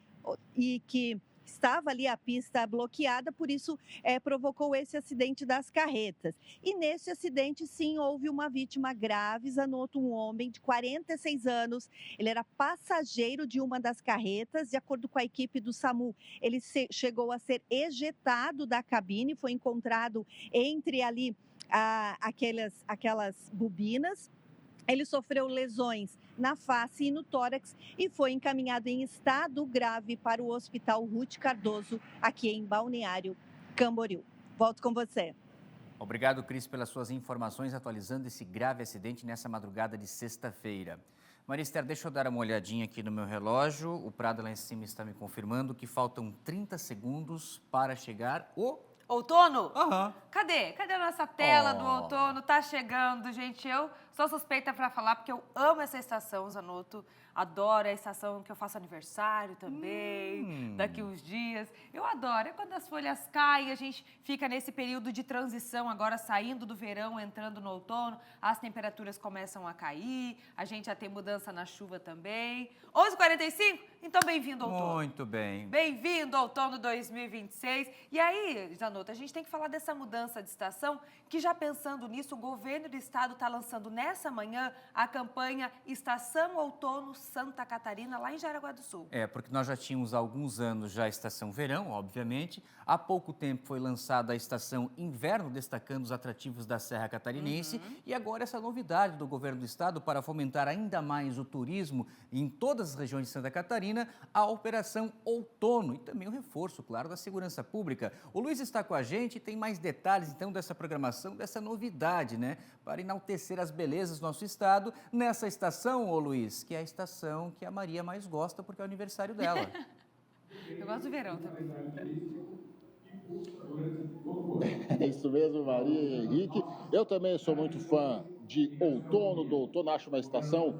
estava ali a pista bloqueada, por isso provocou esse acidente das carretas. E nesse acidente, sim, houve uma vítima grave. Anoto, um homem de 46 anos, ele era passageiro de uma das carretas. De acordo com a equipe do SAMU, ele chegou a ser ejetado da cabine, foi encontrado entre ali aquelas bobinas. Ele sofreu lesões na face e no tórax e foi encaminhado em estado grave para o Hospital Ruth Cardoso, aqui em Balneário Camboriú. Volto com você. Obrigado, Cris, pelas suas informações, atualizando esse grave acidente nessa madrugada de sexta-feira. Maria Esther, deixa eu dar uma olhadinha aqui no meu relógio. O Prado lá em cima está me confirmando que faltam 30 segundos para chegar o... Outono? Aham. Cadê? Cadê a nossa tela do outono? Tá chegando, gente. Eu sou suspeita para falar porque eu amo essa estação, Zanotto. Adoro a estação que eu faço aniversário também, daqui uns dias. Eu adoro. É quando as folhas caem, a gente fica nesse período de transição, agora saindo do verão, entrando no outono. As temperaturas começam a cair, a gente já tem mudança na chuva também. 11h45? Então, bem-vindo, outono. Muito bem. Bem-vindo, outono 2026. E aí, Zanotto, a gente tem que falar dessa mudança de estação, que já pensando nisso, o governo do estado está lançando nessa manhã a campanha Estação Outono Santa Catarina, lá em Jaraguá do Sul. Porque nós já tínhamos há alguns anos já a estação verão, obviamente. Há pouco tempo foi lançada a estação inverno, destacando os atrativos da Serra Catarinense. E agora essa novidade do governo do estado para fomentar ainda mais o turismo em todas as regiões de Santa Catarina, a Operação Outono e também o reforço, claro, da segurança pública. O Luiz está com a gente e tem mais detalhes, então, dessa programação, dessa novidade, né? Para enaltecer as belezas do nosso estado nessa estação, ô Luiz, que é a estação que a Maria mais gosta porque é o aniversário dela. Eu gosto do verão também. É isso mesmo, Maria e Henrique. Eu também sou muito fã de outono, do outono, acho uma estação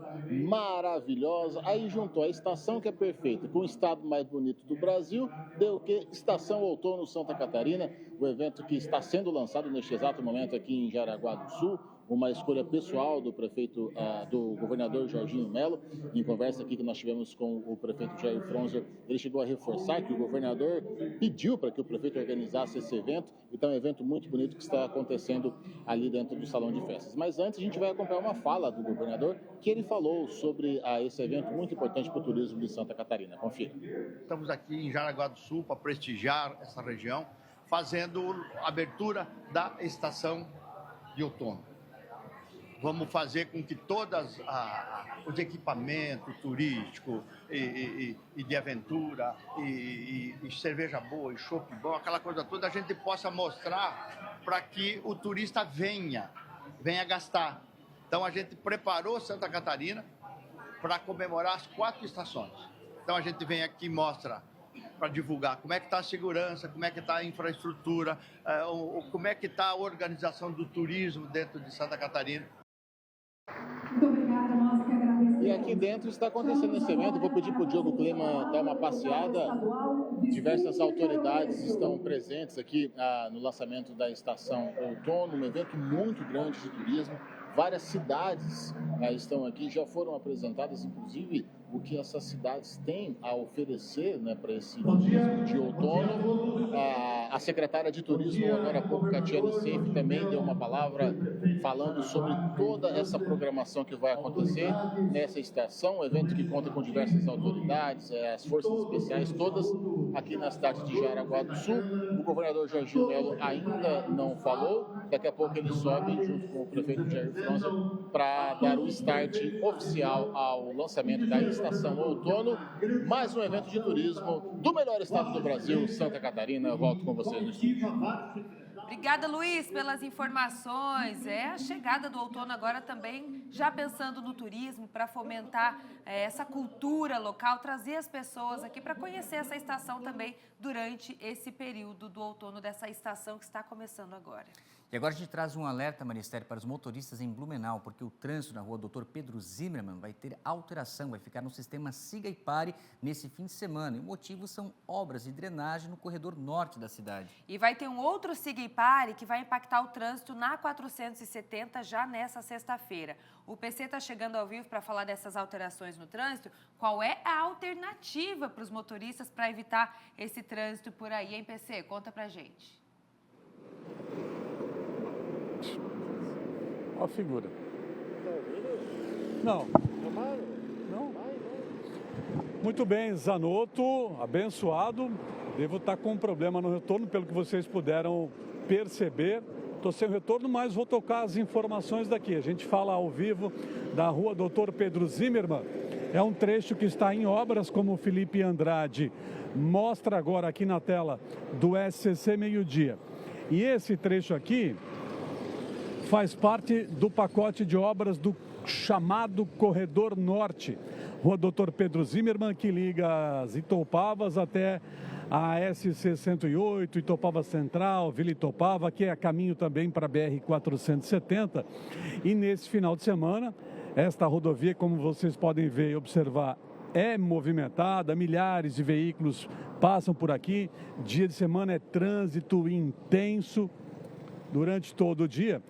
maravilhosa. Aí juntou a estação que é perfeita com o estado mais bonito do Brasil, deu o quê? Estação Outono Santa Catarina, o evento que está sendo lançado neste exato momento aqui em Jaraguá do Sul. Uma escolha pessoal do prefeito, do governador Jorginho Melo. Em conversa aqui que nós tivemos com o prefeito Jair Fronzer, ele chegou a reforçar que o governador pediu para que o prefeito organizasse esse evento. Então é um evento muito bonito que está acontecendo ali dentro do salão de festas. Mas antes a gente vai acompanhar uma fala do governador que ele falou sobre esse evento muito importante para o turismo de Santa Catarina. Confira. Estamos aqui em Jaraguá do Sul para prestigiar essa região, fazendo a abertura da estação de outono. Vamos fazer com que todos os equipamentos turísticos e de aventura, e cerveja boa, e chopp bom, aquela coisa toda, a gente possa mostrar para que o turista venha gastar. Então, a gente preparou Santa Catarina para comemorar as 4 estações. Então, a gente vem aqui e mostra para divulgar como é que está a segurança, como é que está a infraestrutura, como é que está a organização do turismo dentro de Santa Catarina. E aqui dentro está acontecendo esse evento. Vou pedir para o Diogo Clima dar uma passeada. Diversas autoridades estão presentes aqui no lançamento da Estação Outono, um evento muito grande de turismo. Várias cidades estão aqui, já foram apresentadas, inclusive o que essas cidades têm a oferecer, né, para esse turismo de outono. A secretária de Turismo, agora há pouco, Catiane Seif, também deu uma palavra falando sobre toda essa programação que vai acontecer nessa estação, um evento que conta com diversas autoridades, as forças especiais, todas aqui na cidade de Jaraguá do Sul. O governador Jorginho Melo ainda não falou, daqui a pouco ele sobe junto com o prefeito Jair Fronza para dar o start oficial ao lançamento da estação outono. Mais um evento de turismo do melhor estado do Brasil, Santa Catarina. Eu volto com vocês no estúdio. Obrigada, Luiz, pelas informações. A chegada do outono agora também já pensando no turismo, para fomentar essa cultura local, trazer as pessoas aqui para conhecer essa estação também durante esse período do outono, dessa estação que está começando agora. E agora a gente traz um alerta, Maristério, para os motoristas em Blumenau, porque o trânsito na rua Dr. Pedro Zimmermann vai ter alteração, vai ficar no sistema Siga e Pare nesse fim de semana. E o motivo são obras de drenagem no corredor norte da cidade. E vai ter um outro Siga e Pare que vai impactar o trânsito na 470 já nessa sexta-feira. O PC está chegando ao vivo para falar dessas alterações no trânsito. Qual é a alternativa para os motoristas para evitar esse trânsito por aí, hein, PC? Conta pra gente. Olha a figura. Não. Não. Muito bem, Zanotto, abençoado. Devo estar com um problema no retorno, pelo que vocês puderam perceber. Estou sem retorno, mas vou tocar as informações daqui. A gente fala ao vivo da rua Dr. Pedro Zimmermann. É um trecho que está em obras, como o Felipe Andrade mostra agora aqui na tela do SCC Meio-Dia. E esse trecho aqui faz parte do pacote de obras do chamado Corredor Norte, Rua Dr. Pedro Zimmermann, que liga as Itoupavas até a SC 108, Itoupava Central, Vila Itoupava, que é caminho também para a BR 470. E nesse final de semana, esta rodovia, como vocês podem ver e observar, é movimentada, milhares de veículos passam por aqui. Dia de semana é trânsito intenso durante todo o dia.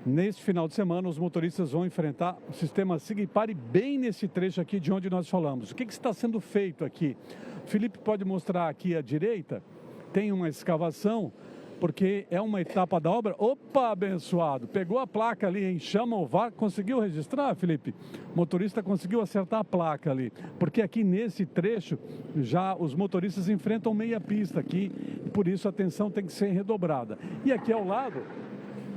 Nesse final de semana, os motoristas vão enfrentar o sistema Siga e Pare bem nesse trecho aqui de onde nós falamos. O que está sendo feito aqui? O Felipe pode mostrar aqui à direita, tem uma escavação, porque é uma etapa da obra. Opa, abençoado, pegou a placa ali, hein? Chama o VAR, conseguiu registrar, Felipe? O motorista conseguiu acertar a placa ali, porque aqui nesse trecho, já os motoristas enfrentam meia pista aqui, e por isso a atenção tem que ser redobrada. E aqui ao lado,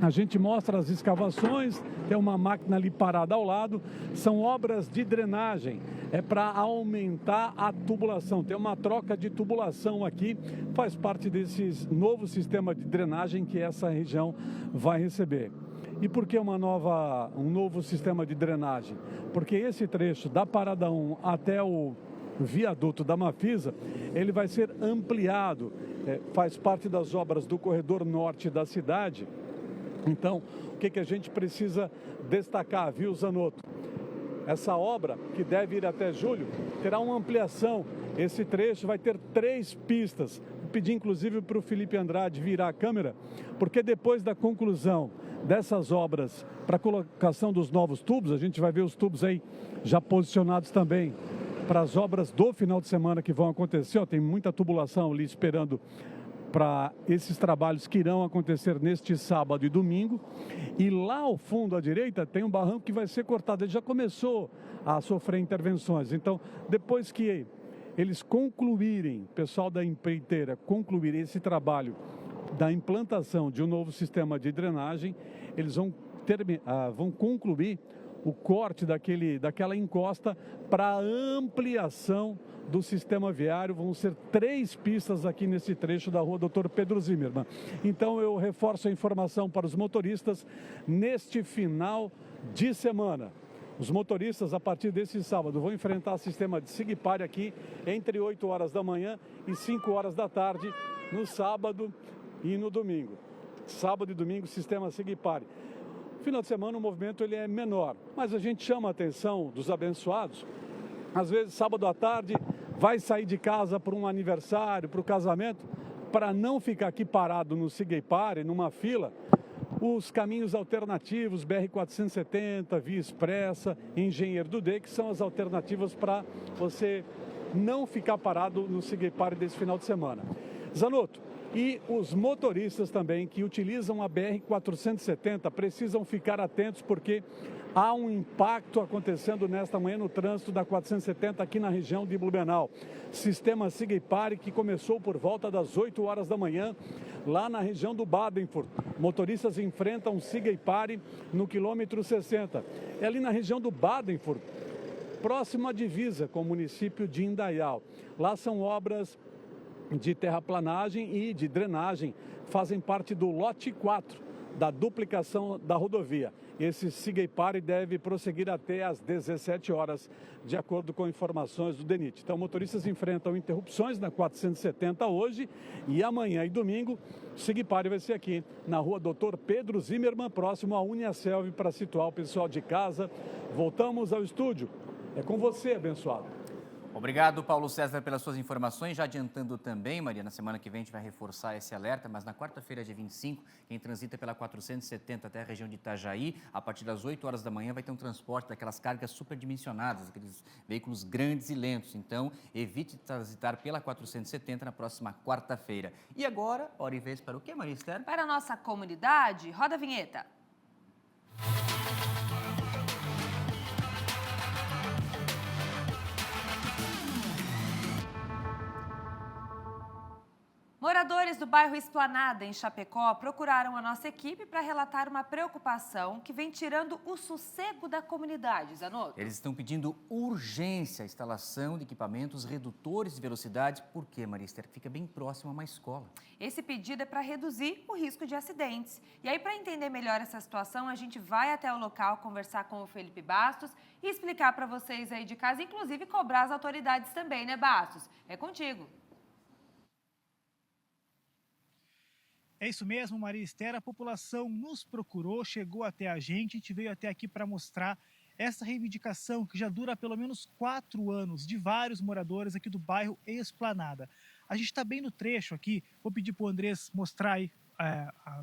a gente mostra as escavações, tem uma máquina ali parada ao lado, são obras de drenagem, é para aumentar a tubulação, tem uma troca de tubulação aqui, faz parte desse novo sistema de drenagem que essa região vai receber. E por que um novo sistema de drenagem? Porque esse trecho da Parada 1 até o viaduto da Mafisa, ele vai ser ampliado, faz parte das obras do corredor norte da cidade. Então, o que a gente precisa destacar, viu, Zanotto? Essa obra, que deve ir até julho, terá uma ampliação. Esse trecho vai ter 3 pistas. Vou pedir, inclusive, para o Felipe Andrade virar a câmera, porque depois da conclusão dessas obras para a colocação dos novos tubos, a gente vai ver os tubos aí já posicionados também para as obras do final de semana que vão acontecer. Ó, tem muita tubulação ali esperando para esses trabalhos que irão acontecer neste sábado e domingo. E lá ao fundo à direita tem um barranco que vai ser cortado. Ele já começou a sofrer intervenções. Então, depois que eles concluírem, o pessoal da empreiteira concluir esse trabalho da implantação de um novo sistema de drenagem, eles vão concluir o corte daquela encosta para ampliação do sistema viário. Vão ser 3 pistas aqui nesse trecho da rua Dr. Pedro Zimmermann. Então eu reforço a informação para os motoristas neste final de semana. Os motoristas, a partir desse sábado, vão enfrentar o sistema de Siga e Pare aqui entre 8 horas da manhã e 5 horas da tarde, no sábado e no domingo. Sábado e domingo, sistema Siga e Pare. Final de semana o movimento ele é menor, mas a gente chama a atenção dos abençoados. Às vezes, sábado à tarde, vai sair de casa para um aniversário, para o casamento, para não ficar aqui parado no Siga e Pare, numa fila. os caminhos alternativos, BR-470, Via Expressa, Engenheiro do D, que são as alternativas para você não ficar parado no Sigepar desse final de semana. Zanotto, e os motoristas também que utilizam a BR-470 precisam ficar atentos porque há um impacto acontecendo nesta manhã no trânsito da 470 aqui na região de Blumenau. Sistema Sigepar que começou por volta das 8 horas da manhã lá na região do Badenfurt. Motoristas enfrentam Sigepar no quilômetro 60. É ali na região do Badenfurt, próximo à divisa com o município de Indaial. Lá são obras de terraplanagem e de drenagem, fazem parte do lote 4 da duplicação da rodovia. Esse Sigepar deve prosseguir até às 17 horas, de acordo com informações do DENIT. Então, motoristas enfrentam interrupções na 470 hoje e amanhã e domingo. O Sigepar vai ser aqui na rua Dr. Pedro Zimmermann, próximo à Uniaselv, para situar o pessoal de casa. Voltamos ao estúdio. É com você, abençoado. Obrigado, Paulo César, pelas suas informações. Já adiantando também, Maria, na semana que vem a gente vai reforçar esse alerta, mas na quarta-feira, dia 25, quem transita pela 470 até a região de Itajaí, a partir das 8 horas da manhã vai ter um transporte daquelas cargas superdimensionadas, aqueles veículos grandes e lentos. Então, evite transitar pela 470 na próxima quarta-feira. E agora, hora e vez para o quê, Maria Esther? Para a nossa comunidade, roda a vinheta. Moradores do bairro Esplanada, em Chapecó, procuraram a nossa equipe para relatar uma preocupação que vem tirando o sossego da comunidade, Zanotto. Eles estão pedindo urgência a instalação de equipamentos redutores de velocidade, porque, Maria Esther, fica bem próximo a uma escola. Esse pedido é para reduzir o risco de acidentes. E aí, para entender melhor essa situação, a gente vai até o local conversar com o Felipe Bastos e explicar para vocês aí de casa, inclusive cobrar as autoridades também, né, Bastos? É contigo. É isso mesmo, Maria Esther, a população nos procurou, chegou até a gente veio até aqui para mostrar essa reivindicação que já dura pelo menos 4 anos de vários moradores aqui do bairro Esplanada. A gente está bem no trecho aqui, vou pedir para o Andrés mostrar aí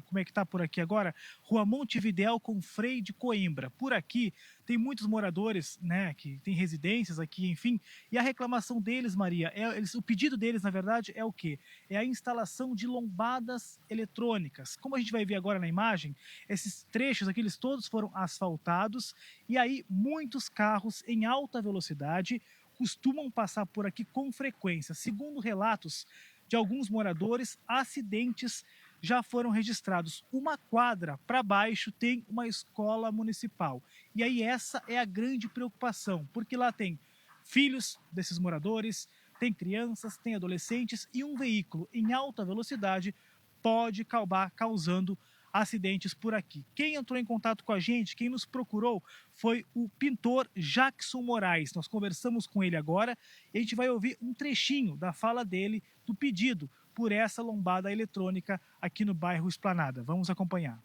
como é que está por aqui agora, Rua Montevidéu com Frei de Coimbra. Por aqui tem muitos moradores, né, que tem residências aqui, enfim, e a reclamação deles, Maria, o pedido deles, na verdade, é o quê? É a instalação de lombadas eletrônicas. Como a gente vai ver agora na imagem, esses trechos aqui, eles todos foram asfaltados e aí muitos carros em alta velocidade costumam passar por aqui com frequência. Segundo relatos de alguns moradores, acidentes já foram registrados. Uma quadra para baixo tem uma escola municipal. E aí essa é a grande preocupação, porque lá tem filhos desses moradores, tem crianças, tem adolescentes e um veículo em alta velocidade pode acabar causando acidentes por aqui. Quem entrou em contato com a gente, quem nos procurou, foi o pintor Jackson Moraes. Nós conversamos com ele agora e a gente vai ouvir um trechinho da fala dele, do pedido por essa lombada eletrônica aqui no bairro Esplanada. Vamos acompanhar.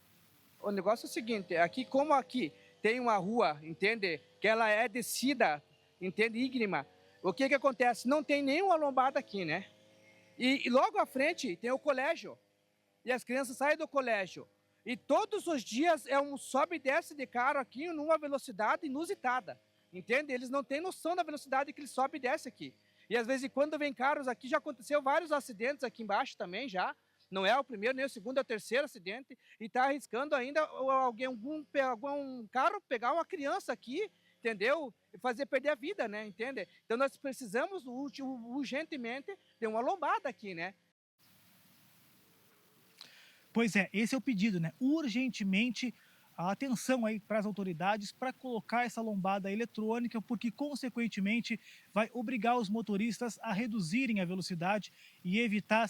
O negócio é o seguinte, aqui como aqui tem uma rua, entende, que ela é descida, entende, íngrema, o que acontece? Não tem nenhuma lombada aqui, né? E logo à frente tem o colégio, e as crianças saem do colégio, e todos os dias é um sobe e desce de carro aqui numa velocidade inusitada, entende? Eles não têm noção da velocidade que eles sobe e desce aqui. E às vezes quando vem carros aqui, já aconteceu vários acidentes aqui embaixo também já. Não é o primeiro, nem o segundo, é o terceiro acidente. E está arriscando ainda algum carro pegar uma criança aqui, entendeu? E fazer perder a vida, né? Entende? Então nós precisamos urgentemente de uma lombada aqui, né? Pois é, esse é o pedido, né? Urgentemente a atenção aí para as autoridades para colocar essa lombada eletrônica, porque consequentemente vai obrigar os motoristas a reduzirem a velocidade e evitar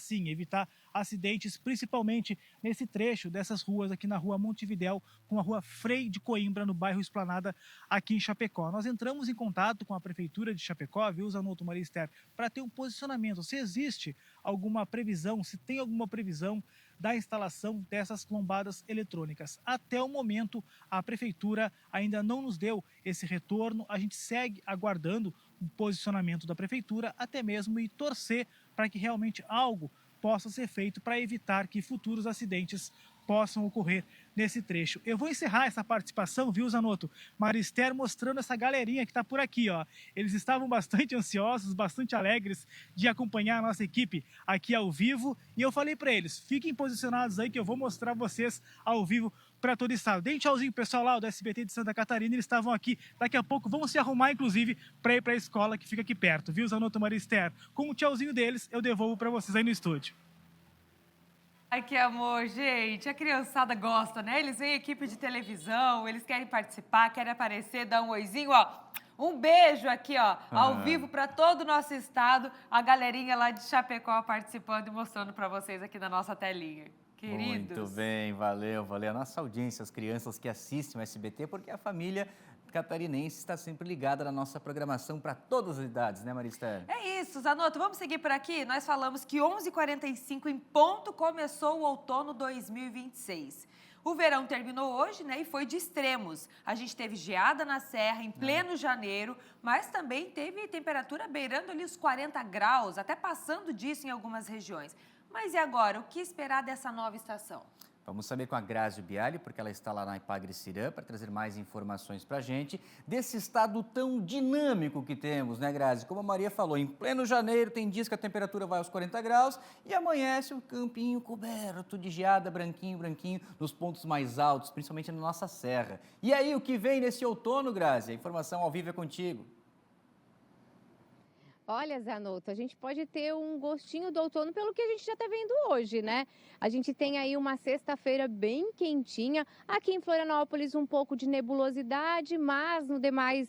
acidentes, principalmente nesse trecho dessas ruas aqui na rua Montevidéu com a rua Frei de Coimbra, no bairro Esplanada, aqui em Chapecó. Nós entramos em contato com a prefeitura de Chapecó, viu, Zanotto, Maria Esther, para ter um posicionamento, se existe alguma previsão, se tem alguma previsão da instalação dessas lombadas eletrônicas. Até o momento, a prefeitura ainda não nos deu esse retorno. A gente segue aguardando um posicionamento da prefeitura, até mesmo e torcer para que realmente algo possa ser feito para evitar que futuros acidentes possam ocorrer nesse trecho. Eu vou encerrar essa participação, viu, Zanotto? Marister mostrando essa galerinha que está por aqui, ó. Eles estavam bastante ansiosos, bastante alegres de acompanhar a nossa equipe aqui ao vivo. E eu falei para eles, fiquem posicionados aí que eu vou mostrar vocês ao vivo para todo o estado. Deem um tchauzinho pessoal lá do SBT de Santa Catarina, eles estavam aqui. Daqui a pouco vão se arrumar, inclusive, para ir para a escola que fica aqui perto, viu, Zanotto, Marister? Com o tchauzinho deles, eu devolvo para vocês aí no estúdio. Ai, que amor, gente. A criançada gosta, né? Eles veem equipe de televisão, eles querem participar, querem aparecer, dar um oizinho, ó. Um beijo aqui, ó, ao vivo para todo o nosso estado. A galerinha lá de Chapecó participando e mostrando para vocês aqui na nossa telinha. Queridos. Muito bem, valeu. A nossa audiência, as crianças que assistem o SBT, porque a família catarinense está sempre ligada na nossa programação para todas as idades, né, Marister? É isso, Zanotto. Vamos seguir por aqui? Nós falamos que 11h45 em ponto começou o outono 2026. O verão terminou hoje, né, e foi de extremos. A gente teve geada na serra em pleno janeiro, mas também teve temperatura beirando ali os 40 graus, até passando disso em algumas regiões. Mas e agora? O que esperar dessa nova estação? Vamos saber com a Grazi Bialy, porque ela está lá na Ipagre-Cirã, para trazer mais informações para a gente desse estado tão dinâmico que temos, né, Grazi? Como a Maria falou, em pleno janeiro tem dias que a temperatura vai aos 40 graus e amanhece o campinho coberto de geada, branquinho, nos pontos mais altos, principalmente na nossa serra. E aí, o que vem nesse outono, Grazi? A informação ao vivo é contigo. Olha, Zanotto, a gente pode ter um gostinho do outono pelo que a gente já está vendo hoje, né? A gente tem aí uma sexta-feira bem quentinha. Aqui em Florianópolis, um pouco de nebulosidade, mas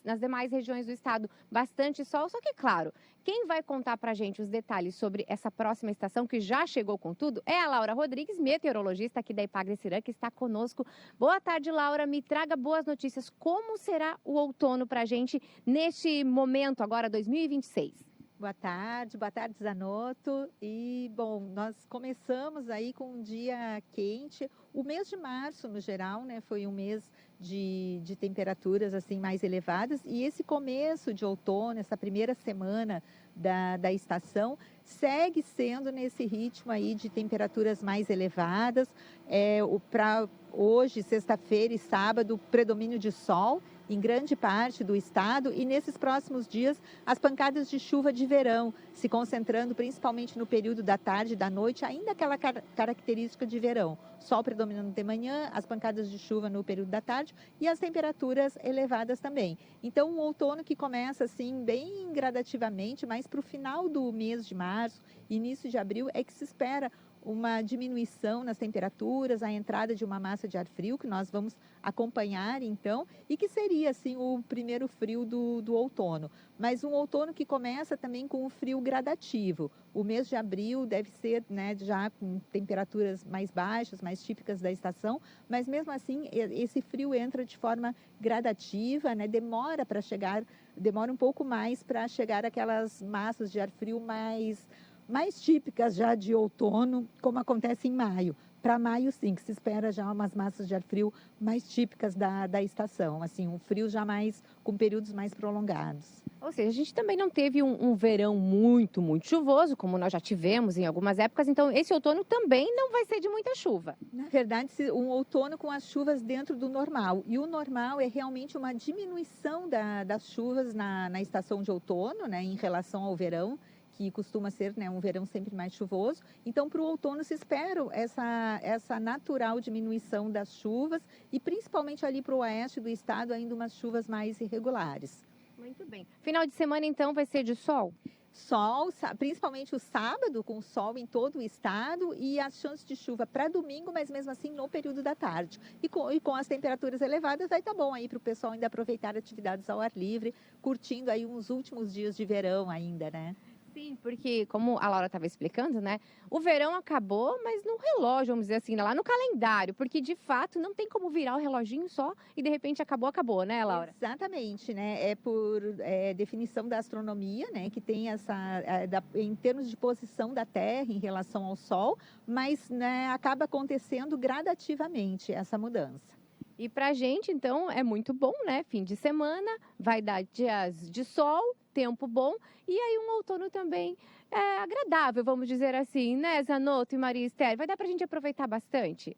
nas demais regiões do estado, bastante sol. Só que, claro, quem vai contar pra gente os detalhes sobre essa próxima estação, que já chegou com tudo, é a Laura Rodrigues, meteorologista aqui da Ipagre-Cirã, que está conosco. Boa tarde, Laura. Me traga boas notícias. Como será o outono pra gente neste momento, agora 2026? Boa tarde, Zanotto. E, bom, nós começamos aí com um dia quente. O mês de março, no geral, né, foi um mês de temperaturas assim mais elevadas. E esse começo de outono, essa primeira semana da estação, segue sendo nesse ritmo aí de temperaturas mais elevadas. Para hoje, sexta-feira e sábado, predomínio de sol em grande parte do estado, e nesses próximos dias as pancadas de chuva de verão, se concentrando principalmente no período da tarde e da noite, ainda aquela característica de verão. Sol predominando de manhã, as pancadas de chuva no período da tarde e as temperaturas elevadas também. Então, um outono que começa assim bem gradativamente, mas para o final do mês de março, início de abril, é que se espera uma diminuição nas temperaturas, a entrada de uma massa de ar frio, que nós vamos acompanhar então, e que seria assim o primeiro frio do outono. Mas um outono que começa também com um frio gradativo. O mês de abril deve ser, né, já com temperaturas mais baixas, mais típicas da estação, mas mesmo assim esse frio entra de forma gradativa, né, demora um pouco mais para chegar aquelas massas de ar frio mais típicas já de outono, como acontece em maio. Para maio, sim, que se espera já umas massas de ar frio mais típicas da estação, assim, um frio já com períodos mais prolongados. Ou seja, a gente também não teve um verão muito chuvoso, como nós já tivemos em algumas épocas, então esse outono também não vai ser de muita chuva. Na verdade, um outono com as chuvas dentro do normal, e o normal é realmente uma diminuição das chuvas na estação de outono, né, em relação ao verão, que costuma ser, né, um verão sempre mais chuvoso. Então, para o outono se espera essa natural diminuição das chuvas e principalmente ali para o oeste do estado ainda umas chuvas mais irregulares. Muito bem. Final de semana, então, vai ser de sol? Sol, principalmente o sábado, com sol em todo o estado, e as chances de chuva para domingo, mas mesmo assim no período da tarde. E com as temperaturas elevadas, vai estar bom aí para o pessoal ainda aproveitar atividades ao ar livre, curtindo aí uns últimos dias de verão ainda, né? Sim, porque como a Laura estava explicando, né? O verão acabou, mas no relógio, vamos dizer assim, lá no calendário, porque de fato não tem como virar o reloginho só e de repente acabou, né, Laura? Exatamente, né? É por definição da astronomia, né? Que tem em termos de posição da Terra em relação ao Sol, mas, né, acaba acontecendo gradativamente essa mudança. E pra gente, então, é muito bom, né? Fim de semana, vai dar dias de sol, tempo bom, e aí um outono também agradável, vamos dizer assim, né, Zanotto e Maria Esther? Vai dar pra gente aproveitar bastante?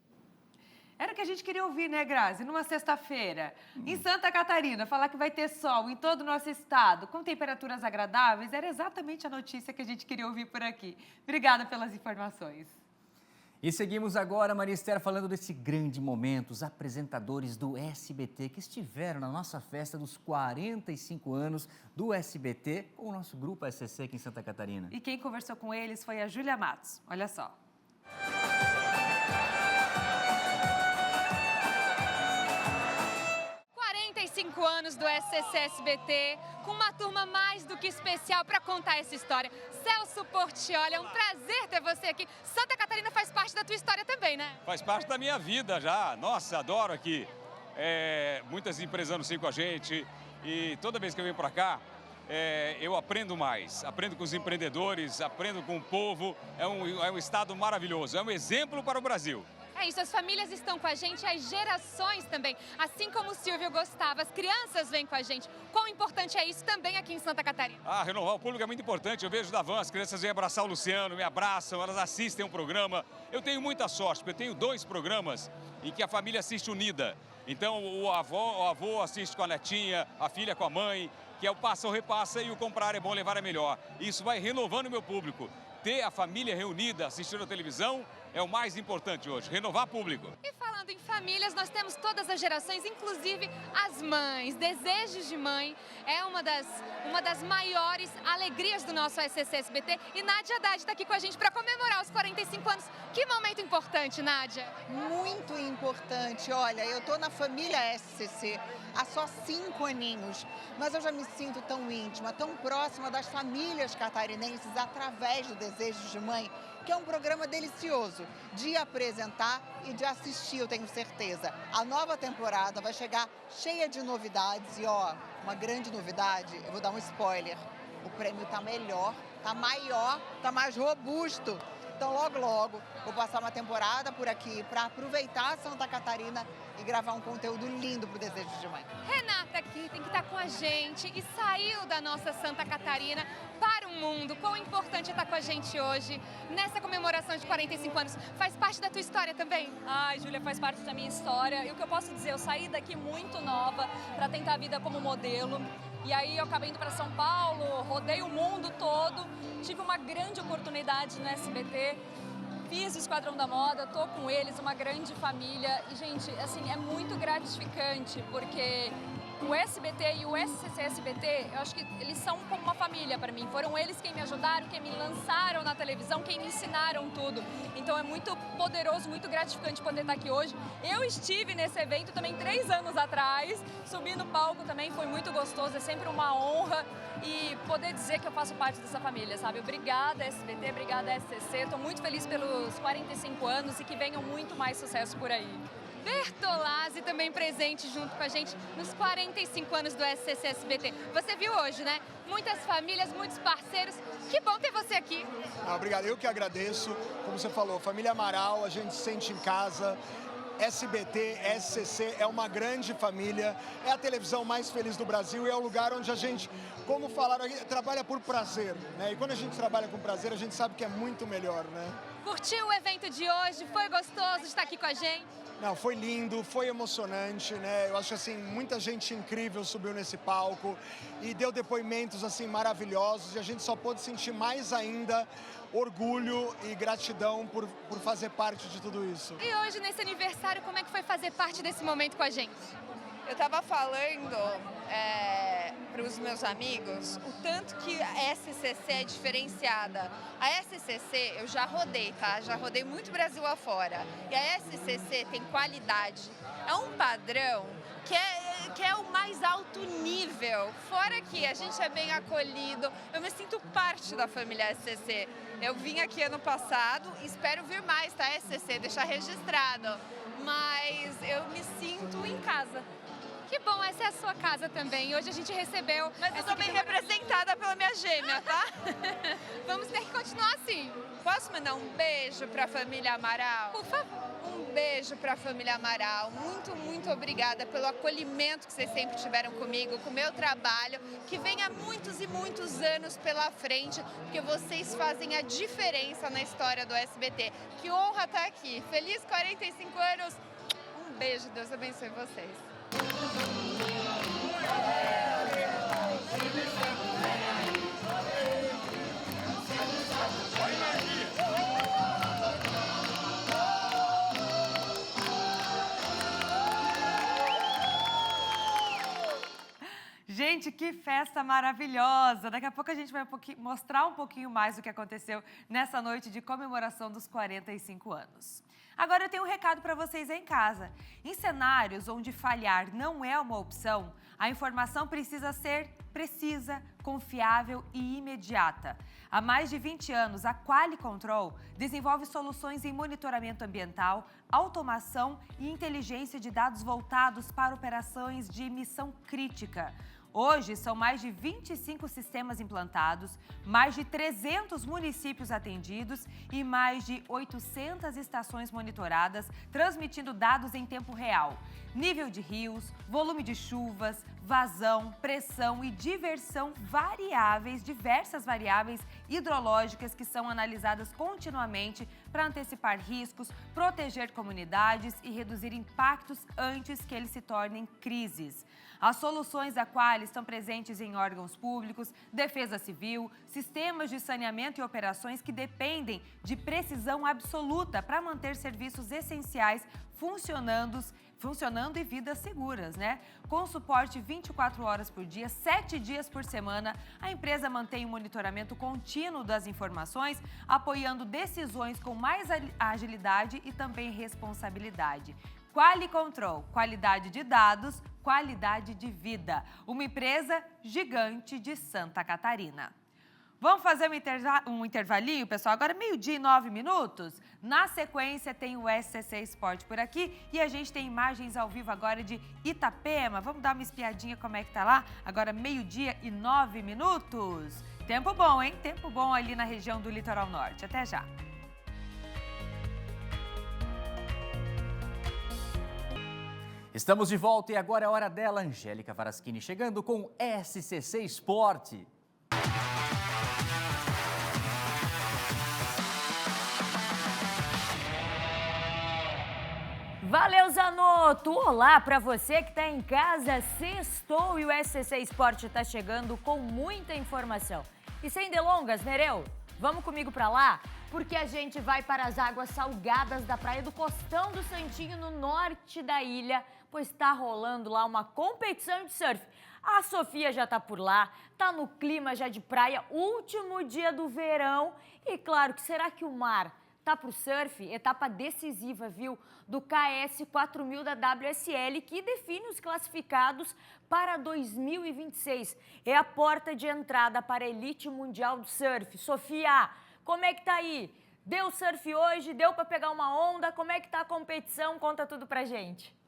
Era o que a gente queria ouvir, né, Grazi? Numa sexta-feira, em Santa Catarina, falar que vai ter sol em todo o nosso estado, com temperaturas agradáveis, era exatamente a notícia que a gente queria ouvir por aqui. Obrigada pelas informações. E seguimos agora, Maria Esther, falando desse grande momento, os apresentadores do SBT que estiveram na nossa festa dos 45 anos do SBT com o nosso grupo SCC aqui em Santa Catarina. E quem conversou com eles foi a Júlia Matos. Olha só. 45 anos do SCC SBT, com uma turma mais do que especial para contar essa história. Celso Portiolli, é um prazer ter você aqui. Santa Catarina faz parte da tua história também, né? Faz parte da minha vida já. Nossa, adoro aqui. Muitas empresas anunciam com a gente e toda vez que eu venho para cá, eu aprendo mais. Aprendo com os empreendedores, aprendo com o povo. É um estado maravilhoso, é um exemplo para o Brasil. É isso, as famílias estão com a gente, as gerações também. Assim como o Silvio gostava, as crianças vêm com a gente. Quão importante é isso também aqui em Santa Catarina? Renovar o público é muito importante. Eu vejo da van, as crianças vêm abraçar o Luciano, me abraçam, elas assistem um programa. Eu tenho muita sorte, porque eu tenho 2 programas em que a família assiste unida. Então, o avô assiste com a netinha, a filha com a mãe, que é o passa ou repassa e o comprar é bom, levar é melhor. Isso vai renovando o meu público. Ter a família reunida assistindo a televisão é o mais importante hoje, renovar público. E falando em famílias, nós temos todas as gerações, inclusive as mães. Desejos de mãe é uma das maiores alegrias do nosso SCC SBT. E Nádia Haddad está aqui com a gente para comemorar os 45 anos. Que momento importante, Nádia? Muito importante. Olha, eu tô na família SCC há só 5 aninhos, mas eu já me sinto tão íntima, tão próxima das famílias catarinenses através do Desejos de Mãe, que é um programa delicioso de apresentar e de assistir, eu tenho certeza. A nova temporada vai chegar cheia de novidades e, uma grande novidade, eu vou dar um spoiler, o prêmio tá melhor, tá maior, tá mais robusto. Então, logo, logo, vou passar uma temporada por aqui para aproveitar Santa Catarina e gravar um conteúdo lindo pro Desejos de Mãe. Renata aqui tem que estar com a gente e saiu da nossa Santa Catarina para o mundo. Quão importante estar com a gente hoje nessa comemoração de 45 anos. Faz parte da tua história também? Ai, Júlia, faz parte da minha história. E o que eu posso dizer, eu saí daqui muito nova para tentar a vida como modelo. E aí eu acabei indo para São Paulo, rodei o mundo todo, tive uma grande oportunidade no SBT, fiz o Esquadrão da Moda, tô com eles, uma grande família. E, gente, assim, é muito gratificante, porque o SBT e o SCC SBT, eu acho que eles são como uma família para mim. Foram eles quem me ajudaram, quem me lançaram na televisão, quem me ensinaram tudo. Então é muito poderoso, muito gratificante poder estar aqui hoje. Eu estive nesse evento também 3 anos atrás, subi no palco também, foi muito gostoso, é sempre uma honra. E poder dizer que eu faço parte dessa família, sabe? Obrigada, SBT, obrigada, SCC. Estou muito feliz pelos 45 anos e que venham muito mais sucesso por aí. Bertolazzi também presente junto com a gente nos 45 anos do SCC SBT. Você viu hoje, né? Muitas famílias, muitos parceiros. Que bom ter você aqui. Obrigado, eu que agradeço. Como você falou, família Amaral, a gente se sente em casa. SBT, SCC é uma grande família, é a televisão mais feliz do Brasil e é o lugar onde a gente, como falaram aqui, trabalha por prazer, né? E quando a gente trabalha com prazer, a gente sabe que é muito melhor, né? Curtiu o evento de hoje? Foi gostoso estar aqui com a gente? Não, foi lindo, foi emocionante, né? Eu acho assim, muita gente incrível subiu nesse palco e deu depoimentos assim maravilhosos e a gente só pôde sentir mais ainda orgulho e gratidão por fazer parte de tudo isso. E hoje, nesse aniversário, como é que foi fazer parte desse momento com a gente? Eu estava falando para os meus amigos o tanto que a SCC é diferenciada. A SCC eu já rodei, tá? Já rodei muito Brasil afora. E a SCC tem qualidade. É um padrão que é o mais alto nível. Fora que a gente é bem acolhido. Eu me sinto parte da família SCC. Eu vim aqui ano passado, espero vir mais, tá, SCC? Deixar registrado. Mas eu me sinto em casa. Que bom, essa é a sua casa também. Hoje a gente recebeu... Mas eu tô bem representada pela minha gêmea, tá? Vamos ter que continuar assim. Posso mandar um beijo pra família Amaral? Por favor. Um beijo pra família Amaral. Muito, muito obrigada pelo acolhimento que vocês sempre tiveram comigo, com o meu trabalho, que venha muitos e muitos anos pela frente, porque vocês fazem a diferença na história do SBT. Que honra estar aqui. Feliz 45 anos. Beijo, Deus abençoe vocês. Gente, que festa maravilhosa! Daqui a pouco a gente vai mostrar um pouquinho mais do que aconteceu nessa noite de comemoração dos 45 anos. Agora eu tenho um recado para vocês aí em casa. Em cenários onde falhar não é uma opção, a informação precisa ser precisa, confiável e imediata. Há mais de 20 anos, a Quali Control desenvolve soluções em monitoramento ambiental, automação e inteligência de dados voltados para operações de missão crítica. Hoje, são mais de 25 sistemas implantados, mais de 300 municípios atendidos e mais de 800 estações monitoradas, transmitindo dados em tempo real. Nível de rios, volume de chuvas, vazão, pressão e diversas variáveis hidrológicas que são analisadas continuamente para antecipar riscos, proteger comunidades e reduzir impactos antes que eles se tornem crises. As soluções da Quali estão presentes em órgãos públicos, defesa civil, sistemas de saneamento e operações que dependem de precisão absoluta para manter serviços essenciais funcionando e vidas seguras, né? Com suporte 24 horas por dia, 7 dias por semana, a empresa mantém o monitoramento contínuo das informações, apoiando decisões com mais agilidade e também responsabilidade. Quali Control, qualidade de dados, qualidade de vida. Uma empresa gigante de Santa Catarina. Vamos fazer um intervalinho, pessoal? Agora 12:09. Na sequência tem o SCC Sport por aqui e a gente tem imagens ao vivo agora de Itapema. Vamos dar uma espiadinha como é que tá lá? Agora 12:09. Tempo bom, hein? Tempo bom ali na região do Litoral Norte. Até já. Estamos de volta e agora é a hora dela, Angélica Varaschini, chegando com SCC Sport. Valeu, Zanotto! Olá para você que está em casa, sextou e o SCC Sport está chegando com muita informação. E sem delongas, Nereu, vamos comigo para lá? Porque a gente vai para as águas salgadas da praia do Costão do Santinho, no norte da ilha, pois está rolando lá uma competição de surf. A Sofia já está por lá, está no clima já de praia, último dia do verão. E claro, que será que o mar tá pro surf? Etapa decisiva, viu? Do KS 4000 da WSL, que define os classificados para 2026. É a porta de entrada para a elite mundial do surf. Sofia, como é que tá aí? Deu surf hoje? Deu para pegar uma onda? Como é que tá a competição? Conta tudo pra gente.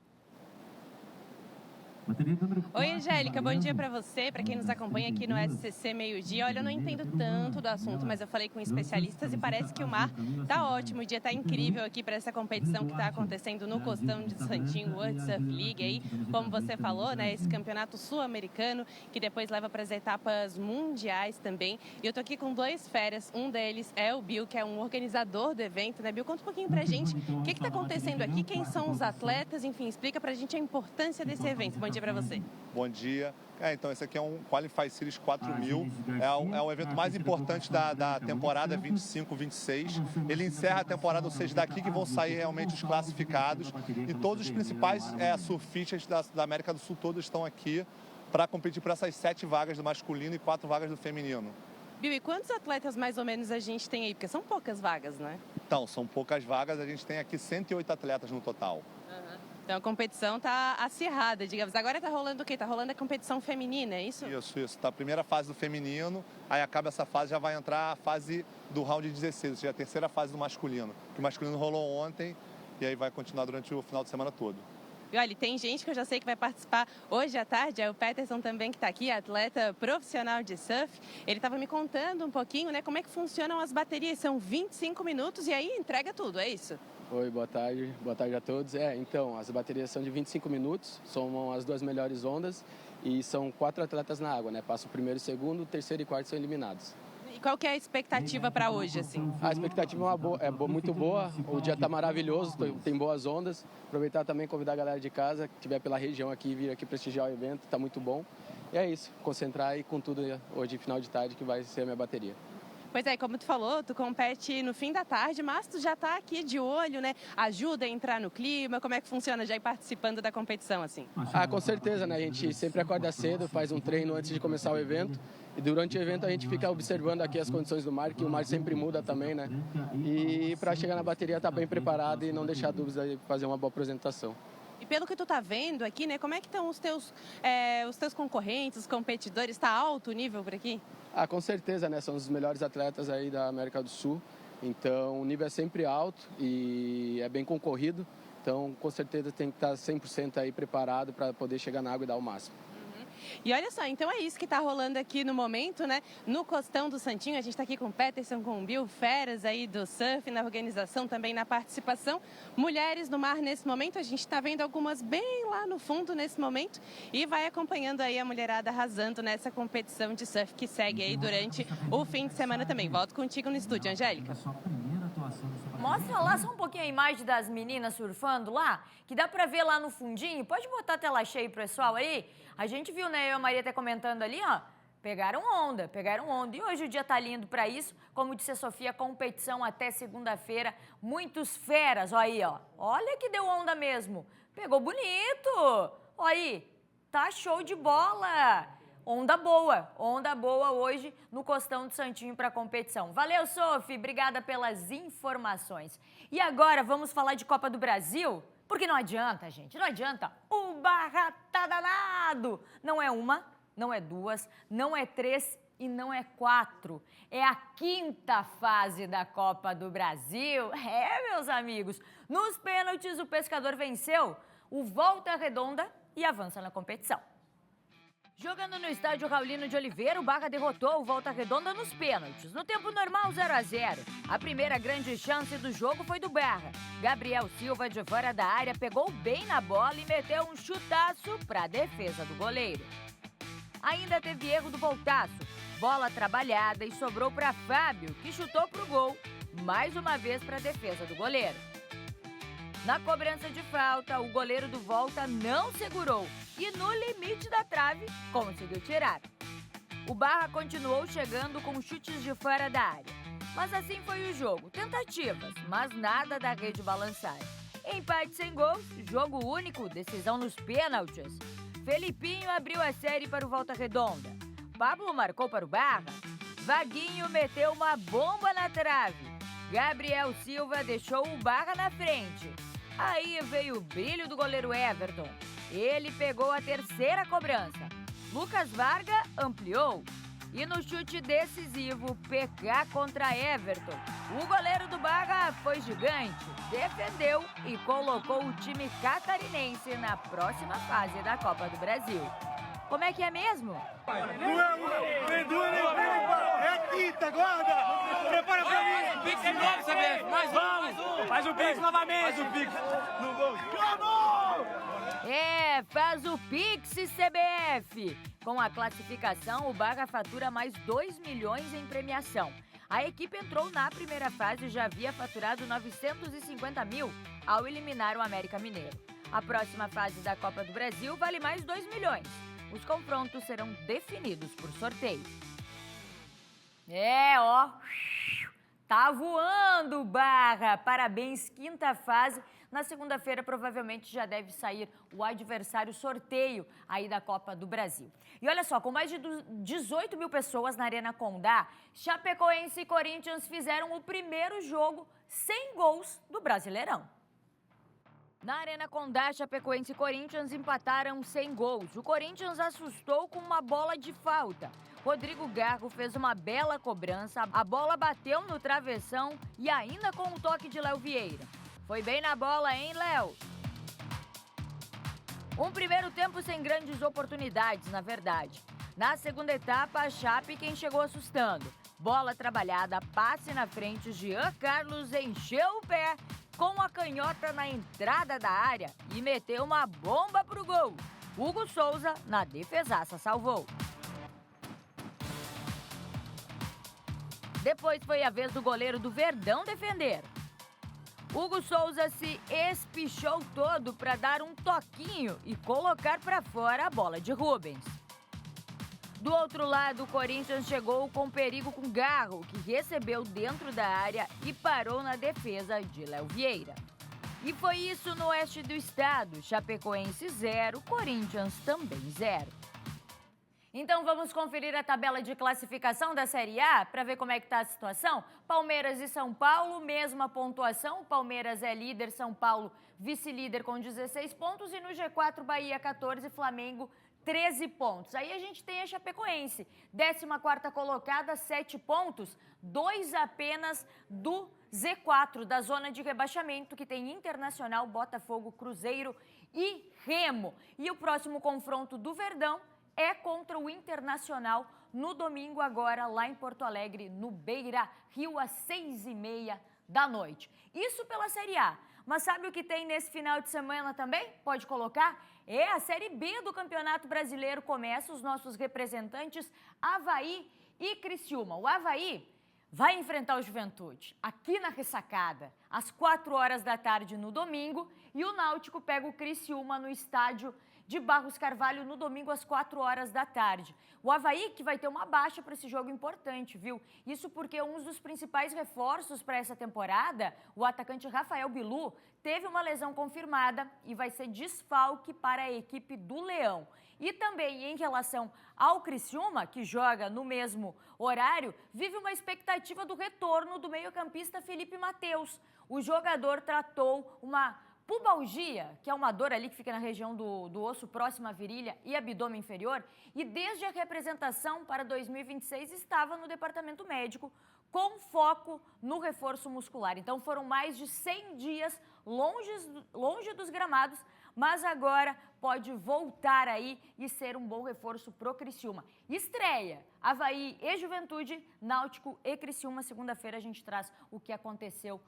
Oi, Angélica, bom dia para você, para quem nos acompanha aqui no SCC Meio-Dia. Olha, eu não entendo tanto do assunto, mas eu falei com especialistas e parece que o mar tá ótimo, o dia tá incrível aqui para essa competição que tá acontecendo no Costão de Santinho, World Surf League aí, como você falou, né, esse campeonato sul-americano que depois leva para as etapas mundiais também. E eu tô aqui com dois feras, um deles é o Bill, que é um organizador do evento, né, Bill? Conta um pouquinho pra gente o que tá acontecendo aqui, quem são os atletas, enfim, explica pra gente a importância desse evento. Bom dia para você. Bom dia. Então, esse aqui é um Qualify Series 4000. É o evento mais importante da temporada 25-26. Ele encerra a temporada, ou seja, daqui que vão sair realmente os classificados. E todos os principais surfistas da América do Sul todos estão aqui para competir por essas 7 vagas do masculino e 4 vagas do feminino. Bill, e quantos atletas mais ou menos a gente tem aí? Porque são poucas vagas, né? Então, são poucas vagas. A gente tem aqui 108 atletas no total. Então a competição tá acirrada, digamos. Agora tá rolando o quê? Tá rolando a competição feminina, é isso? Isso. Tá a primeira fase do feminino, aí acaba essa fase, já vai entrar a fase do round 16, ou seja, a terceira fase do masculino. Que o masculino rolou ontem e aí vai continuar durante o final de semana todo. E olha, tem gente que eu já sei que vai participar hoje à tarde, é o Peterson também que está aqui, atleta profissional de surf. Ele estava me contando um pouquinho, né, como é que funcionam as baterias. São 25 minutos e aí entrega tudo, é isso? Oi, boa tarde a todos. Então, as baterias são de 25 minutos, somam as 2 melhores ondas e são 4 atletas na água, né? Passa o primeiro, segundo, terceiro e quarto são eliminados. E qual que é a expectativa para hoje, assim? A expectativa muito boa, o dia está maravilhoso, tem boas ondas. Aproveitar também, convidar a galera de casa, que estiver pela região aqui, vir aqui prestigiar o evento, está muito bom. E é isso, concentrar aí com tudo hoje, final de tarde, que vai ser a minha bateria. Pois é, como tu falou, tu compete no fim da tarde, mas tu já tá aqui de olho, né? Ajuda a entrar no clima, como é que funciona já ir participando da competição, assim? Com certeza, né? A gente sempre acorda cedo, faz um treino antes de começar o evento. E durante o evento a gente fica observando aqui as condições do mar, que o mar sempre muda também, né? E para chegar na bateria tá bem preparado e não deixar dúvidas de fazer uma boa apresentação. E pelo que tu tá vendo aqui, né? Como é que estão os teus concorrentes, os competidores? Tá alto o nível por aqui? Com certeza, né? São os melhores atletas aí da América do Sul. Então, o nível é sempre alto e é bem concorrido. Então, com certeza, tem que estar 100% aí preparado para poder chegar na água e dar o máximo. E olha só, então é isso que está rolando aqui no momento, né? No Costão do Santinho, a gente está aqui com o Peterson, com o Bill, feras aí do surf, na organização, também na participação. Mulheres no mar nesse momento, a gente está vendo algumas bem lá no fundo nesse momento e vai acompanhando aí a mulherada arrasando nessa competição de surf que segue aí durante o fim de semana também. Volto contigo no estúdio, Angélica. Mostra lá só um pouquinho a imagem das meninas surfando lá, que dá pra ver lá no fundinho. Pode botar a tela cheia, pessoal, aí. A gente viu, né, eu e a Maria até comentando ali, ó. Pegaram onda. E hoje o dia tá lindo pra isso. Como disse a Sofia, competição até segunda-feira. Muitos feras, ó aí, ó. Olha que deu onda mesmo. Pegou bonito. Ó aí, tá show de bola. Onda boa hoje no Costão do Santinho para a competição. Valeu, Sofi, obrigada pelas informações. E agora vamos falar de Copa do Brasil? Porque não adianta, gente, não adianta. O Barra tá danado. Não é uma, não é duas, não é três e não é quatro. É a quinta fase da Copa do Brasil. Meus amigos, nos pênaltis o Pescador venceu o Volta Redonda e avança na competição. Jogando no estádio Raulino de Oliveira, o Barra derrotou o Volta Redonda nos pênaltis. No tempo normal, 0-0. A primeira grande chance do jogo foi do Barra. Gabriel Silva, de fora da área, pegou bem na bola e meteu um chutaço para a defesa do goleiro. Ainda teve erro do Voltaço. Bola trabalhada e sobrou para Fábio, que chutou para o gol. Mais uma vez para a defesa do goleiro. Na cobrança de falta, o goleiro do Volta não segurou e no limite da trave conseguiu tirar. O Barra continuou chegando com chutes de fora da área. Mas assim foi o jogo. Tentativas, mas nada da rede balançar. Empate sem gols, jogo único, decisão nos pênaltis. Felipinho abriu a série para o Volta Redonda. Pablo marcou para o Barra. Vaguinho meteu uma bomba na trave. Gabriel Silva deixou o Barra na frente. Aí veio o brilho do goleiro Everton. Ele pegou a terceira cobrança. Lucas Varga ampliou. E no chute decisivo, PK contra Everton. O goleiro do Barra foi gigante, defendeu e colocou o time catarinense na próxima fase da Copa do Brasil. Como é que é mesmo? É quinta, guarda! Prepara pra mim! Pix de novo, CBF! Mais um! Faz o Pix novamente! Faz o Pix! No gol! Faz o Pix, CBF! Com a classificação, o Barra fatura mais 2 milhões em premiação. A equipe entrou na primeira fase e já havia faturado 950 mil ao eliminar o América Mineiro. A próxima fase da Copa do Brasil vale mais 2 milhões. Os confrontos serão definidos por sorteio. Tá voando o Barra. Parabéns, quinta fase. Na segunda-feira, provavelmente, já deve sair o adversário sorteio aí da Copa do Brasil. E olha só, com mais de 18 mil pessoas na Arena Condá, Chapecoense e Corinthians fizeram o primeiro jogo sem gols do Brasileirão. Na Arena Condá, Chapecoense e Corinthians empataram sem gols. O Corinthians assustou com uma bola de falta. Rodrigo Garro fez uma bela cobrança, a bola bateu no travessão e ainda com um toque de Léo Vieira. Foi bem na bola, hein, Léo? Um primeiro tempo sem grandes oportunidades, na verdade. Na segunda etapa, a Chape quem chegou assustando. Bola trabalhada, passe na frente, Jean Carlos encheu o pé com a canhota na entrada da área e meteu uma bomba pro gol. Hugo Souza, na defesaça, salvou. Depois foi a vez do goleiro do Verdão defender. Hugo Souza se espichou todo para dar um toquinho e colocar para fora a bola de Rubens. Do outro lado, o Corinthians chegou com perigo com Garro, que recebeu dentro da área e parou na defesa de Léo Vieira. E foi isso no oeste do estado. Chapecoense 0, Corinthians também 0. Então vamos conferir a tabela de classificação da Série A para ver como é que está a situação. Palmeiras e São Paulo, mesma pontuação. O Palmeiras é líder, São Paulo vice-líder com 16 pontos. E no G4, Bahia 14, Flamengo 13 pontos. Aí a gente tem a Chapecoense, 14ª colocada, 7 pontos, 2 apenas do Z4, da zona de rebaixamento, que tem Internacional, Botafogo, Cruzeiro e Remo. E o próximo confronto do Verdão é contra o Internacional no domingo agora, lá em Porto Alegre, no Beira Rio, às 6h30 da noite. Isso pela Série A. Mas sabe o que tem nesse final de semana também? Pode colocar? É a Série B do Campeonato Brasileiro. Começa os nossos representantes Avaí e Criciúma. O Avaí vai enfrentar o Juventude aqui na Ressacada, às 4h no domingo. E o Náutico pega o Criciúma no estádio de Barros Carvalho no domingo às 4h. O Avaí que vai ter uma baixa para esse jogo importante, viu? Isso porque um dos principais reforços para essa temporada, o atacante Rafael Bilu, teve uma lesão confirmada e vai ser desfalque para a equipe do Leão. E também em relação ao Criciúma, que joga no mesmo horário, vive uma expectativa do retorno do meio-campista Felipe Mateus. O jogador tratou uma pubalgia, que é uma dor ali que fica na região do osso próximo à virilha e abdômen inferior, e desde a representação para 2026 estava no departamento médico com foco no reforço muscular. Então foram mais de 100 dias longe dos gramados, mas agora pode voltar aí e ser um bom reforço pro Criciúma. Estreia, Avaí e Juventude, Náutico e Criciúma. Segunda-feira a gente traz o que aconteceu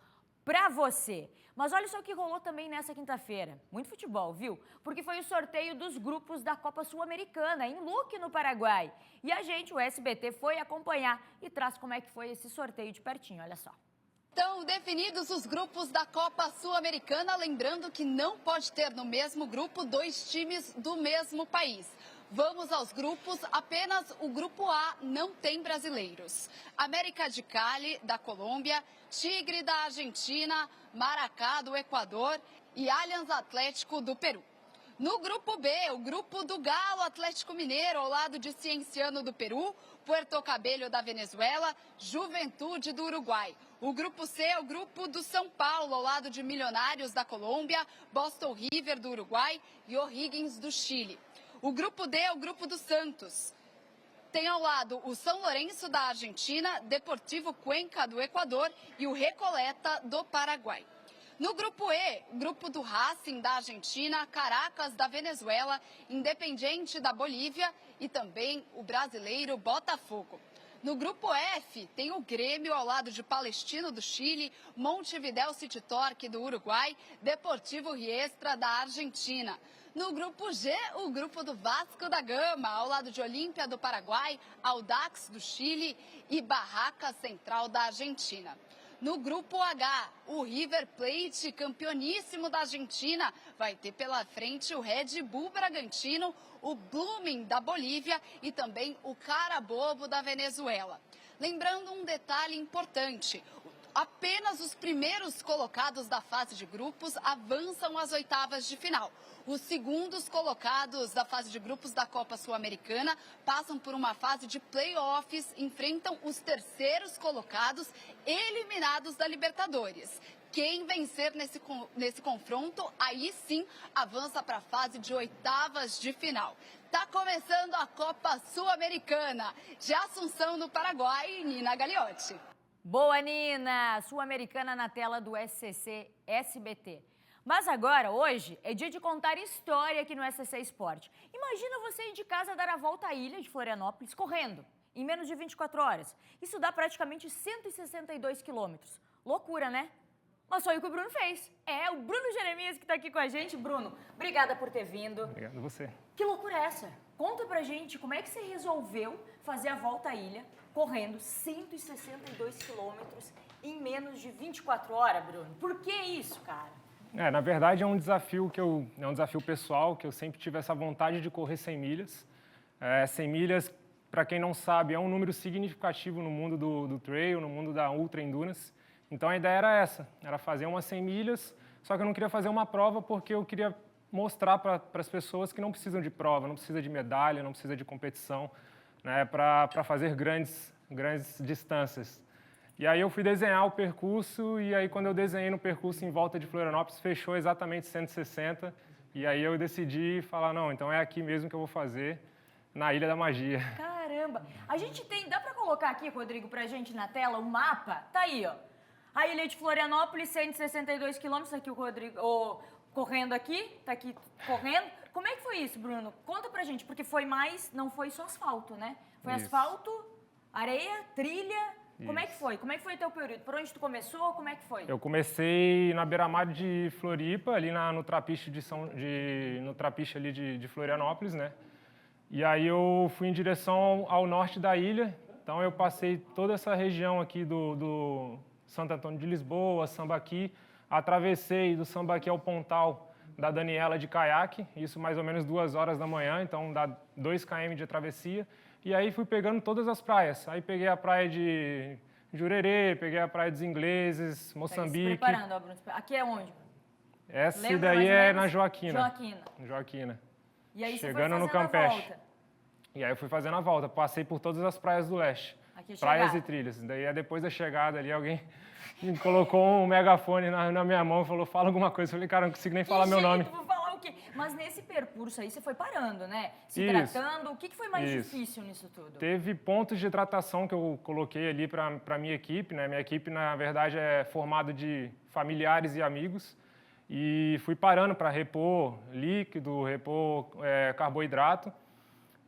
pra você. Mas olha só o que rolou também nessa quinta-feira. Muito futebol, viu? Porque foi o sorteio dos grupos da Copa Sul-Americana, em Luque, no Paraguai. E a gente, o SBT, foi acompanhar e traz como é que foi esse sorteio de pertinho, olha só. Estão definidos os grupos da Copa Sul-Americana, lembrando que não pode ter no mesmo grupo 2 times do mesmo país. Vamos aos grupos, apenas o grupo A não tem brasileiros. América de Cali, da Colômbia, Tigre, da Argentina, Maracá, do Equador e Allianz Atlético, do Peru. No grupo B, o grupo do Galo Atlético Mineiro, ao lado de Cienciano, do Peru, Puerto Cabello, da Venezuela, Juventude, do Uruguai. O grupo C é o grupo do São Paulo, ao lado de Milionários, da Colômbia, Boston River, do Uruguai e O'Higgins, do Chile. O grupo D é o grupo do Santos. Tem ao lado o São Lourenço, da Argentina, Deportivo Cuenca, do Equador e o Recoleta, do Paraguai. No grupo E, o grupo do Racing, da Argentina, Caracas, da Venezuela, Independiente, da Bolívia e também o brasileiro Botafogo. No grupo F, tem o Grêmio ao lado de Palestino, do Chile, Montevidéu City Torque, do Uruguai, Deportivo Riestra, da Argentina. No grupo G, o grupo do Vasco da Gama, ao lado de Olímpia, do Paraguai, Audax, do Chile e Barraca Central, da Argentina. No grupo H, o River Plate, campeoníssimo da Argentina, vai ter pela frente o Red Bull Bragantino, o Blooming, da Bolívia e também o Carabobo, da Venezuela. Lembrando um detalhe importante: apenas os primeiros colocados da fase de grupos avançam às oitavas de final. Os segundos colocados da fase de grupos da Copa Sul-Americana passam por uma fase de playoffs, enfrentam os terceiros colocados eliminados da Libertadores. Quem vencer nesse confronto, aí sim avança para a fase de oitavas de final. Tá começando a Copa Sul-Americana. De Assunção, no Paraguai, Nina Gagliotti. Boa, Nina! Sul-Americana na tela do SCC SBT. Mas agora, hoje, é dia de contar história aqui no SCC Esporte. Imagina você ir de casa dar a volta à ilha de Florianópolis correndo, em menos de 24 horas. Isso dá praticamente 162 quilômetros. Loucura, né? Mas foi o que o Bruno fez. É, o Bruno Jeremias que está aqui com a gente. Bruno, obrigada por ter vindo. Obrigado a você. Que loucura é essa? Conta pra gente como é que você resolveu fazer a volta à ilha correndo 162 quilômetros em menos de 24 horas, Bruno. Por que isso, cara? Na verdade é um desafio é um desafio pessoal, que eu sempre tive essa vontade de correr 100 milhas. 100 milhas, para quem não sabe, é um número significativo no mundo do trail, no mundo da ultra endurance. Então a ideia era essa, era fazer umas 100 milhas, só que eu não queria fazer uma prova porque eu queria mostrar para as pessoas que não precisam de prova, não precisa de medalha, não precisa de competição, né, para fazer grandes distâncias. E aí eu fui desenhar o percurso, e aí quando eu desenhei no percurso em volta de Florianópolis, fechou exatamente 160, e aí eu decidi falar, não, então é aqui mesmo que eu vou fazer, na Ilha da Magia. Caramba! A gente tem, dá pra colocar aqui, Rodrigo, pra gente na tela, o mapa? Tá aí, ó. A Ilha de Florianópolis, 162 quilômetros, aqui o Rodrigo correndo aqui, tá aqui correndo. Como é que foi isso, Bruno? Conta pra gente, porque foi mais, não foi só asfalto, né? Foi Isso. asfalto, areia, trilha. Como é que Isso. foi? Como é que foi o teu período? Por onde tu começou? Como é que foi? Eu comecei na beira-mar de Floripa, ali no trapiche ali de Florianópolis, né? E aí eu fui em direção ao norte da ilha, então eu passei toda essa região aqui do Santo Antônio de Lisboa, Sambaqui, atravessei do Sambaqui ao Pontal da Daniela de caiaque, isso mais ou menos 2 horas da manhã, então dá 2 km de travessia, e aí fui pegando todas as praias. Aí peguei a praia de Jurerê, peguei a praia dos Ingleses, Moçambique. Tá se preparando, ó, Bruno. Aqui é onde? Essa Lembra daí mais ou é menos? na Joaquina. Joaquina. E aí Chegando você no foi fazendo Campeche. a volta. E aí eu fui fazendo a volta, passei por todas as praias do leste. Aqui é praias chegada. e trilhas. Daí depois da chegada ali, alguém me colocou um megafone na minha mão e falou, fala alguma coisa. Eu falei, cara, não consigo nem falar meu nome. Vou falar o quê? Mas nesse percurso aí você foi parando, né? Se Isso. tratando. O que foi mais Isso. difícil nisso tudo? Teve pontos de hidratação que eu coloquei ali para minha equipe, né? Minha equipe, na verdade, é formada de familiares e amigos. E fui parando para repor líquido, repor carboidrato.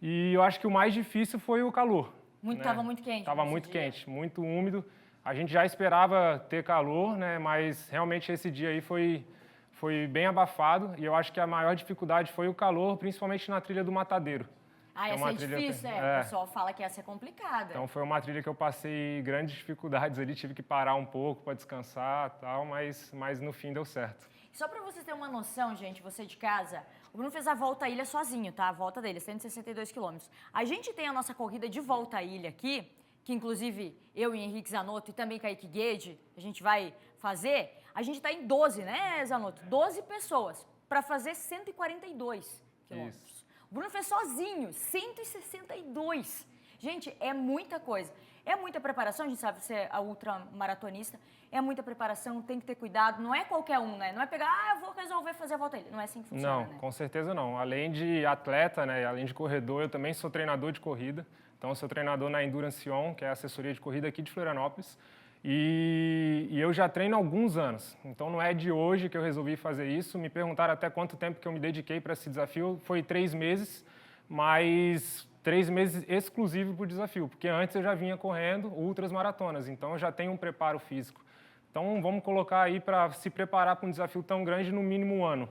E eu acho que o mais difícil foi o calor. Tava muito quente. Tava nesse muito dia. quente, muito úmido. A gente já esperava ter calor, né? Mas realmente esse dia aí foi bem abafado. E eu acho que a maior dificuldade foi o calor, principalmente na trilha do Matadeiro. Ah, É essa uma é trilha difícil, que- O é. pessoal fala que essa é complicada. Então foi uma trilha que eu passei grandes dificuldades ali, tive que parar um pouco para descansar e tal, mas no fim deu certo. Só pra vocês terem uma noção, gente, você de casa, o Bruno fez a volta à ilha sozinho, tá? A volta dele, 162 quilômetros. A gente tem a nossa corrida de volta à ilha aqui, que inclusive eu e Henrique Zanotto e também Kaique Guede, a gente vai fazer. A gente tá em 12, né, Zanotto? 12 pessoas para fazer 142 quilômetros. O Bruno fez sozinho, 162. Gente, é muita coisa. É muita preparação, a gente sabe, você é a ultramaratonista, é muita preparação, tem que ter cuidado, não é qualquer um, né? Não é pegar, eu vou resolver fazer a volta aí. Não é assim que funciona, Não, né? com certeza não. Além de atleta, né, além de corredor, eu também sou treinador de corrida. Então, eu sou treinador na Endurance On, que é a assessoria de corrida aqui de Florianópolis. E eu já treino há alguns anos. Então, não é de hoje que eu resolvi fazer isso. Me perguntaram até quanto tempo que eu me dediquei para esse desafio. Foi 3 meses, mas 3 meses exclusivo para o desafio, porque antes eu já vinha correndo ultras maratonas, então eu já tenho um preparo físico. Então, vamos colocar aí para se preparar para um desafio tão grande, no mínimo 1 ano.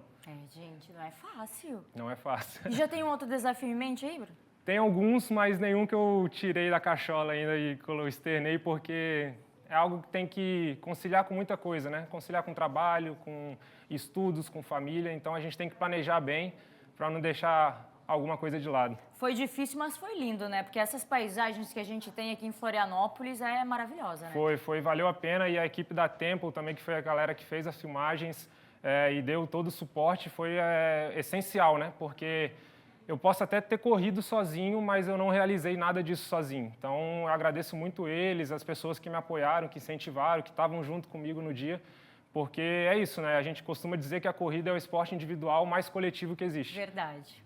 Gente, não é fácil. Não é fácil. E já tem um outro desafio em mente aí, Bruno? Tem alguns, mas nenhum que eu tirei da cachola ainda e externei, porque é algo que tem que conciliar com muita coisa, né? Conciliar com trabalho, com estudos, com família. Então, a gente tem que planejar bem para não deixar alguma coisa de lado. Foi difícil, mas foi lindo, né? Porque essas paisagens que a gente tem aqui em Florianópolis é maravilhosa, né? Valeu a pena. E a equipe da Temple também, que foi a galera que fez as filmagens e deu todo o suporte, foi essencial, né? Porque eu posso até ter corrido sozinho, mas eu não realizei nada disso sozinho. Então, eu agradeço muito eles, as pessoas que me apoiaram, que incentivaram, que estavam junto comigo no dia. Porque é isso, né? A gente costuma dizer que a corrida é o esporte individual mais coletivo que existe. Verdade.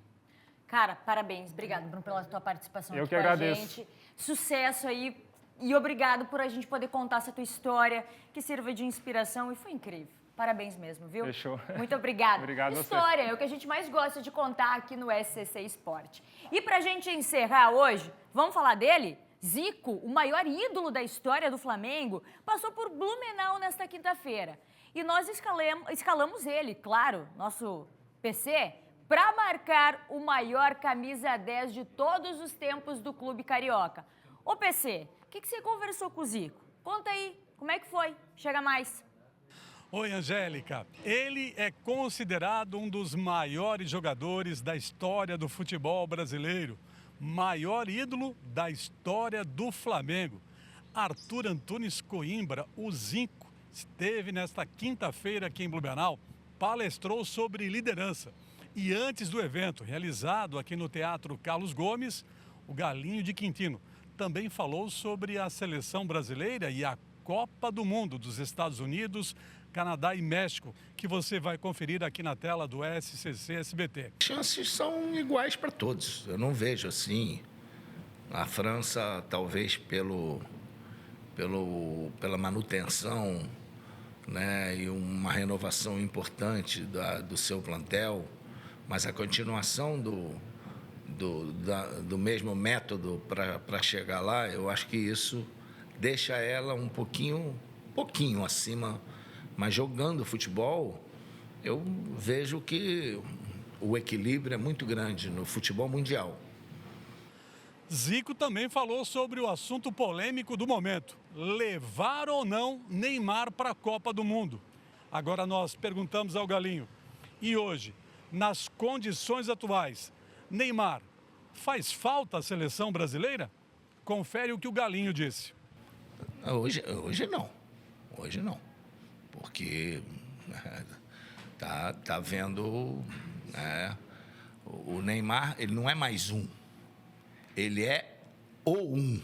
Cara, parabéns. Obrigado, Bruno, pela tua participação Eu aqui que com agradeço. a gente. Sucesso aí e obrigado por a gente poder contar essa tua história, que sirva de inspiração e foi incrível. Parabéns mesmo, viu? Fechou. Muito obrigada. Obrigado a você. História é o que a gente mais gosta de contar aqui no SCC Esporte. E pra gente encerrar hoje, vamos falar dele? Zico, o maior ídolo da história do Flamengo, passou por Blumenau nesta quinta-feira. E nós escalamos ele, claro, nosso PC, para marcar o maior camisa 10 de todos os tempos do clube carioca. Ô PC, o que você conversou com o Zico? Conta aí, como é que foi? Chega mais. Oi, Angélica. Ele é considerado um dos maiores jogadores da história do futebol brasileiro. Maior ídolo da história do Flamengo. Arthur Antunes Coimbra, o Zico, esteve nesta quinta-feira aqui em Blumenau, palestrou sobre liderança. E antes do evento, realizado aqui no Teatro Carlos Gomes, o Galinho de Quintino também falou sobre a seleção brasileira e a Copa do Mundo dos Estados Unidos, Canadá e México, que você vai conferir aqui na tela do SCC SBT. Chances são iguais para todos. Eu não vejo assim. A França, talvez pela manutenção, né, e uma renovação importante do seu plantel, mas a continuação do mesmo método para chegar lá, eu acho que isso deixa ela um pouquinho acima. Mas jogando futebol, eu vejo que o equilíbrio é muito grande no futebol mundial. Zico também falou sobre o assunto polêmico do momento: levar ou não Neymar para a Copa do Mundo. Agora nós perguntamos ao Galinho: e hoje, nas condições atuais, Neymar faz falta à seleção brasileira? Confere o que o Galinho disse. Hoje não. Hoje não. Porque tá vendo, né, o Neymar, ele não é mais um. Ele é o um.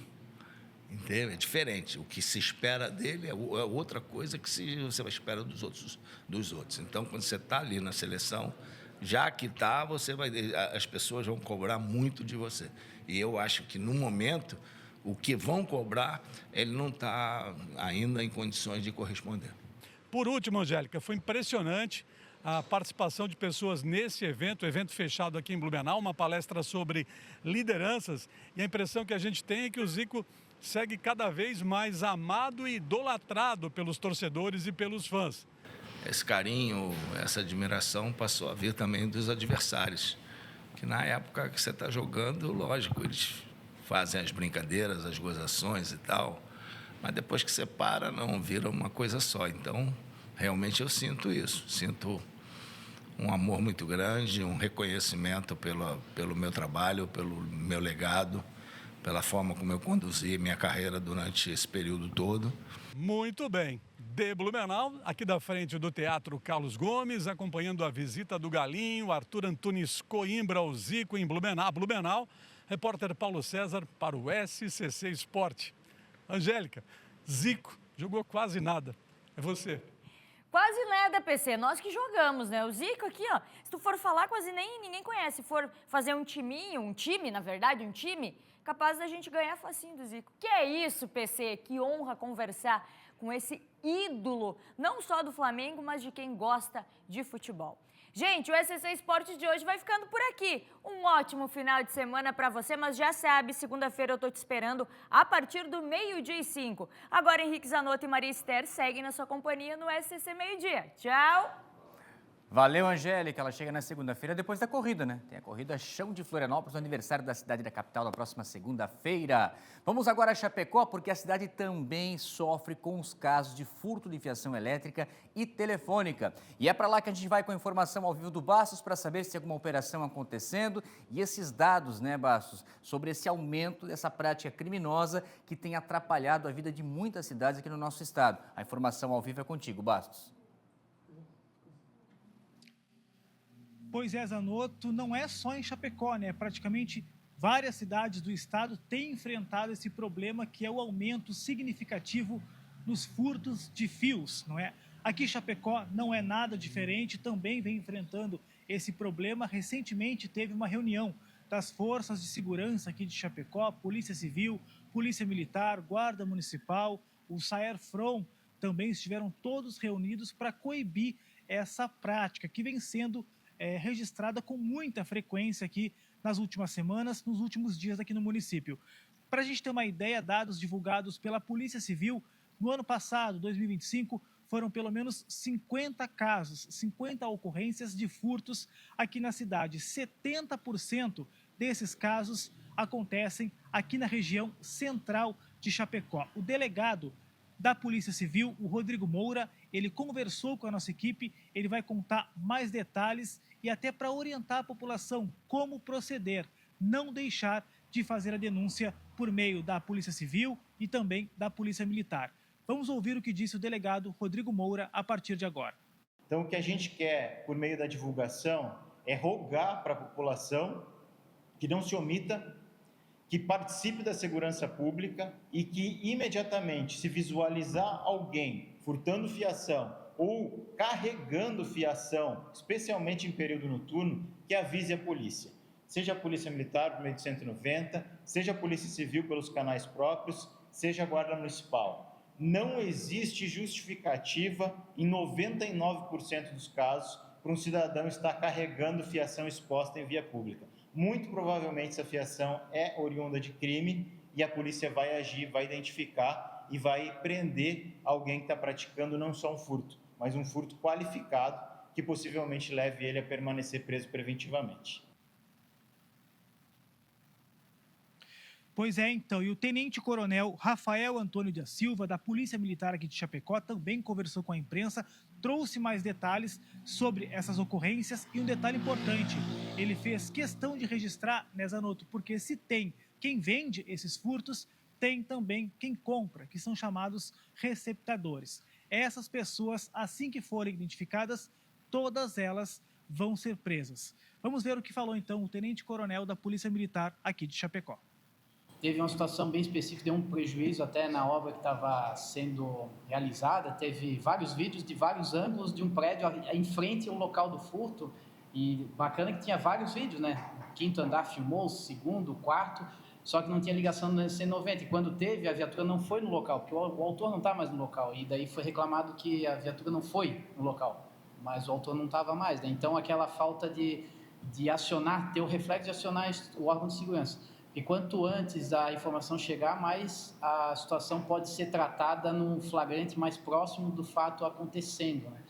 Entende? É diferente. O que se espera dele é outra coisa que você espera dos outros. Então, quando você está ali na seleção, já que está, as pessoas vão cobrar muito de você. E eu acho que, no momento, o que vão cobrar, ele não está ainda em condições de corresponder. Por último, Angélica, foi impressionante a participação de pessoas nesse evento fechado aqui em Blumenau, uma palestra sobre lideranças. E a impressão que a gente tem é que o Zico segue cada vez mais amado e idolatrado pelos torcedores e pelos fãs. Esse carinho, essa admiração passou a vir também dos adversários, que na época que você está jogando, lógico, eles fazem as brincadeiras, as gozações e tal, mas depois que você para, não, vira uma coisa só. Então, realmente eu sinto isso, sinto um amor muito grande, um reconhecimento pelo meu trabalho, pelo meu legado, pela forma como eu conduzi minha carreira durante esse período todo. Muito bem. De Blumenau, aqui da frente do Teatro Carlos Gomes, acompanhando a visita do Galinho, Arthur Antunes Coimbra ao Zico em Blumenau, repórter Paulo César para o SCC Esporte. Angélica, Zico jogou quase nada. É você. Quase nada, PC. Nós que jogamos, né? O Zico aqui, ó, se tu for falar, quase ninguém conhece. Se for fazer um time, capaz da gente ganhar facinho do Zico. Que é isso, PC? Que honra conversar com esse ídolo, não só do Flamengo, mas de quem gosta de futebol. Gente, o SCC Esporte de hoje vai ficando por aqui. Um ótimo final de semana para você, mas já sabe, segunda-feira eu tô te esperando a partir do 12:05. Agora Henrique Zanotto e Maria Esther seguem na sua companhia no SCC Meio-Dia. Tchau! Valeu, Angélica. Ela chega na segunda-feira depois da corrida, né? Tem a corrida Chão de Florianópolis, no aniversário da cidade da capital, na próxima segunda-feira. Vamos agora a Chapecó, porque a cidade também sofre com os casos de furto de fiação elétrica e telefônica. E é para lá que a gente vai com a informação ao vivo do Bastos para saber se tem alguma operação acontecendo e esses dados, né, Bastos, sobre esse aumento dessa prática criminosa que tem atrapalhado a vida de muitas cidades aqui no nosso estado. A informação ao vivo é contigo, Bastos. Pois é, Zanotto, não é só em Chapecó, né? Praticamente várias cidades do estado têm enfrentado esse problema, que é o aumento significativo nos furtos de fios, não é? Aqui em Chapecó não é nada diferente, também vem enfrentando esse problema. Recentemente teve uma reunião das forças de segurança aqui de Chapecó, Polícia Civil, Polícia Militar, Guarda Municipal, o Saer-From, também estiveram todos reunidos para coibir essa prática que vem sendo registrada com muita frequência aqui nas últimas semanas, nos últimos dias aqui no município. Para a gente ter uma ideia, dados divulgados pela Polícia Civil, no ano passado, 2025, foram pelo menos 50 casos, 50 ocorrências de furtos aqui na cidade. 70% desses casos acontecem aqui na região central de Chapecó. O delegado da Polícia Civil, o Rodrigo Moura, ele conversou com a nossa equipe, ele vai contar mais detalhes e até para orientar a população como proceder, não deixar de fazer a denúncia por meio da Polícia Civil e também da Polícia Militar. Vamos ouvir o que disse o delegado Rodrigo Moura a partir de agora. Então, o que a gente quer, por meio da divulgação, é rogar para a população que não se omita, que participe da segurança pública e que, imediatamente, se visualizar alguém furtando fiação ou carregando fiação, especialmente em período noturno, que avise a polícia. Seja a Polícia Militar, por meio de 190, seja a Polícia Civil pelos canais próprios, seja a Guarda Municipal. Não existe justificativa, em 99% dos casos, para um cidadão estar carregando fiação exposta em via pública. Muito provavelmente essa fiação é oriunda de crime e a polícia vai agir, vai identificar e vai prender alguém que está praticando não só um furto, mas um furto qualificado que possivelmente leve ele a permanecer preso preventivamente. Pois é, então, e o tenente-coronel Rafael Antônio da Silva, da Polícia Militar aqui de Chapecó, também conversou com a imprensa, trouxe mais detalhes sobre essas ocorrências e um detalhe importante, ele fez questão de registrar, né, Zanotto, porque se tem quem vende esses furtos, tem também quem compra, que são chamados receptadores. Essas pessoas, assim que forem identificadas, todas elas vão ser presas. Vamos ver o que falou, então, o tenente-coronel da Polícia Militar aqui de Chapecó. Teve uma situação bem específica, deu um prejuízo até na obra que estava sendo realizada. Teve vários vídeos de vários ângulos de um prédio em frente ao local do furto. E bacana que tinha vários vídeos, né? O quinto andar filmou, o segundo, o quarto, só que não tinha ligação no 190. E quando teve, a viatura não foi no local, porque o autor não está mais no local. E daí foi reclamado que a viatura não foi no local, mas o autor não estava mais, né? Então, aquela falta de acionar, ter o reflexo de acionar o órgão de segurança. E quanto antes a informação chegar, mais a situação pode ser tratada num flagrante mais próximo do fato acontecendo, né?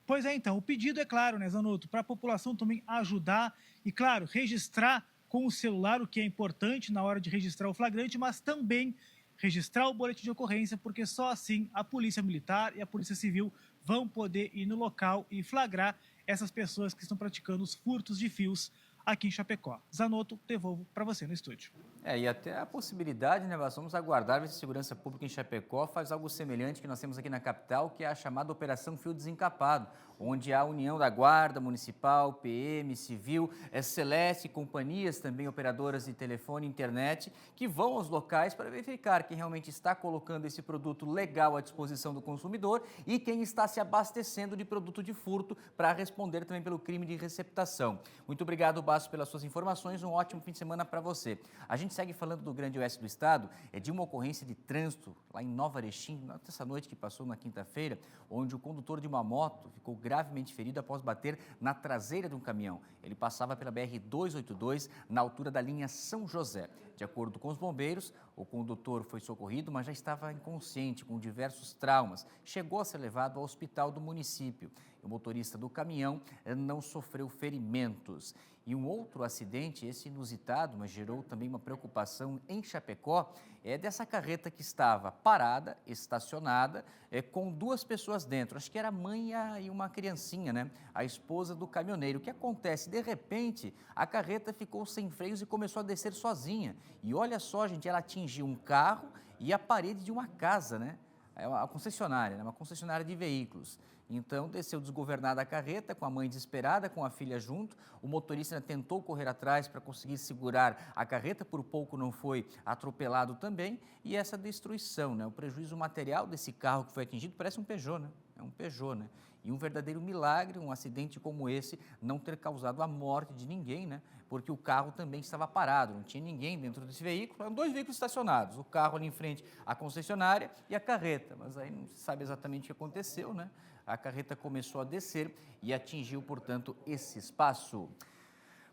Pois é, então, o pedido é claro, né, Zanotto, para a população também ajudar e, claro, registrar com o celular, o que é importante na hora de registrar o flagrante, mas também registrar o boletim de ocorrência, porque só assim a Polícia Militar e a Polícia Civil vão poder ir no local e flagrar essas pessoas que estão praticando os furtos de fios aqui em Chapecó. Zanotto, devolvo para você no estúdio. E até a possibilidade, né, nós vamos aguardar ver se a Segurança Pública em Chapecó faz algo semelhante que nós temos aqui na capital, que é a chamada Operação Fio Desencapado, onde há a união da Guarda Municipal, PM, Civil, Celeste, companhias também operadoras de telefone e internet, que vão aos locais para verificar quem realmente está colocando esse produto legal à disposição do consumidor e quem está se abastecendo de produto de furto para responder também pelo crime de receptação. Muito obrigado, Basso, pelas suas informações, um ótimo fim de semana para você. A gente segue falando do Grande Oeste do Estado, de uma ocorrência de trânsito lá em Nova Erechim, essa noite que passou na quinta-feira, onde o condutor de uma moto ficou gravemente ferido após bater na traseira de um caminhão. Ele passava pela BR-282 na altura da linha São José. De acordo com os bombeiros, o condutor foi socorrido, mas já estava inconsciente, com diversos traumas. Chegou a ser levado ao hospital do município. O motorista do caminhão não sofreu ferimentos. E um outro acidente, esse inusitado, mas gerou também uma preocupação em Chapecó, é dessa carreta que estava parada, estacionada, com duas pessoas dentro. Acho que era a mãe e uma criancinha, né? A esposa do caminhoneiro. O que acontece? De repente, a carreta ficou sem freios e começou a descer sozinha. E olha só, gente, ela atingiu um carro e a parede de uma casa, né? É uma concessionária, né? Uma concessionária de veículos. Então, desceu desgovernada a carreta, com a mãe desesperada, com a filha junto. O motorista tentou correr atrás para conseguir segurar a carreta, por pouco não foi atropelado também. E essa destruição, né? O prejuízo material desse carro que foi atingido parece um Peugeot, né? É um Peugeot, né? E um verdadeiro milagre, um acidente como esse, não ter causado a morte de ninguém, né? Porque o carro também estava parado, não tinha ninguém dentro desse veículo, eram dois veículos estacionados, o carro ali em frente à concessionária e a carreta, mas aí não se sabe exatamente o que aconteceu, né? A carreta começou a descer e atingiu, portanto, esse espaço.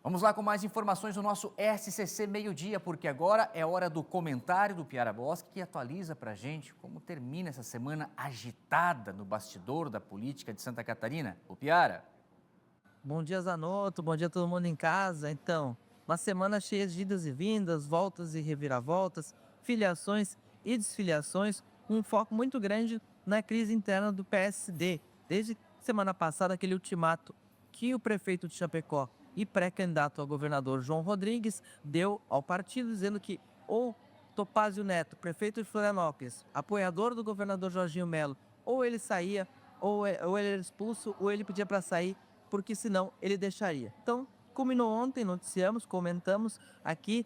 Vamos lá com mais informações do nosso SCC Meio-Dia, porque agora é hora do comentário do Piara Boschi, que atualiza pra gente como termina essa semana agitada no bastidor da política de Santa Catarina. O Piara. Bom dia, Zanotto. Bom dia a todo mundo em casa. Então, uma semana cheia de idas e vindas, voltas e reviravoltas, filiações e desfiliações, um foco muito grande na crise interna do PSD. Desde semana passada, aquele ultimato que o prefeito de Chapecó e pré-candidato a governador João Rodrigues deu ao partido, dizendo que ou Topázio Neto, prefeito de Florianópolis, apoiador do governador Jorginho Melo, ou ele saía, ou ele era expulso, ou ele pedia para sair, porque senão ele deixaria. Então, culminou ontem, noticiamos, comentamos aqui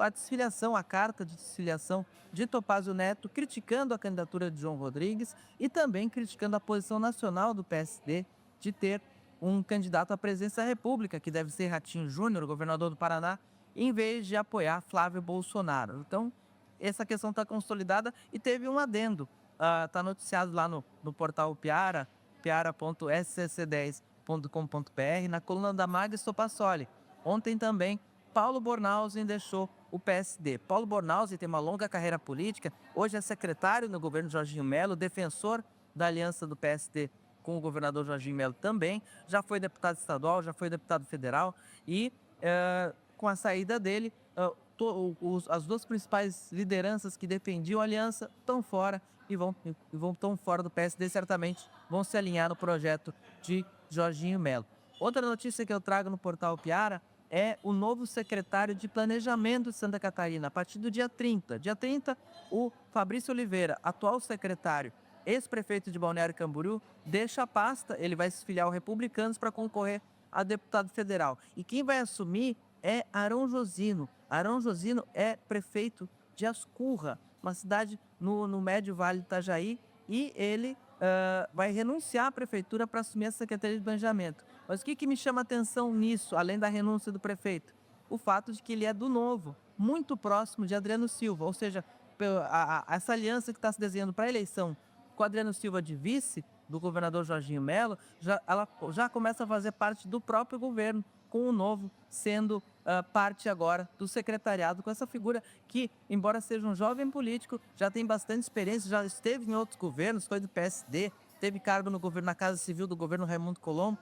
a desfiliação, a carta de desfiliação de Topázio Neto, criticando a candidatura de João Rodrigues e também criticando a posição nacional do PSD de ter um candidato à presidência da República, que deve ser Ratinho Júnior, governador do Paraná, em vez de apoiar Flávio Bolsonaro. Então, essa questão está consolidada e teve um adendo. Está noticiado lá no portal Piara, piara.scc10.com.br, na coluna da Magda Stopassoli. Ontem também, Paulo Bornhausen deixou o PSD. Paulo Bornhausen tem uma longa carreira política, hoje é secretário no governo Jorginho Melo, defensor da aliança do PSD com o governador Jorginho Melo também, já foi deputado estadual, já foi deputado federal e com a saída dele, as duas principais lideranças que defendiam a aliança estão fora e estão fora do PSD, certamente vão se alinhar no projeto de Jorginho Melo. Outra notícia que eu trago no portal Piara é o novo secretário de Planejamento de Santa Catarina, a partir do dia 30. Dia 30, o Fabrício Oliveira, atual secretário, ex-prefeito de Balneário Camboriú, deixa a pasta, ele vai se filiar ao Republicanos para concorrer a deputado federal. E quem vai assumir é Arão Josino. Arão Josino é prefeito de Ascurra, uma cidade no Médio Vale do Itajaí, e ele vai renunciar à prefeitura para assumir a Secretaria de Planejamento. Mas o que me chama a atenção nisso, além da renúncia do prefeito? O fato de que ele é do Novo, muito próximo de Adriano Silva, ou seja, essa aliança que está se desenhando para a eleição com Adriano Silva de vice do governador Jorginho Melo, ela já começa a fazer parte do próprio governo, com o Novo sendo parte agora do secretariado, com essa figura que, embora seja um jovem político, já tem bastante experiência, já esteve em outros governos, foi do PSD, teve cargo no governo, na Casa Civil do governo Raimundo Colombo,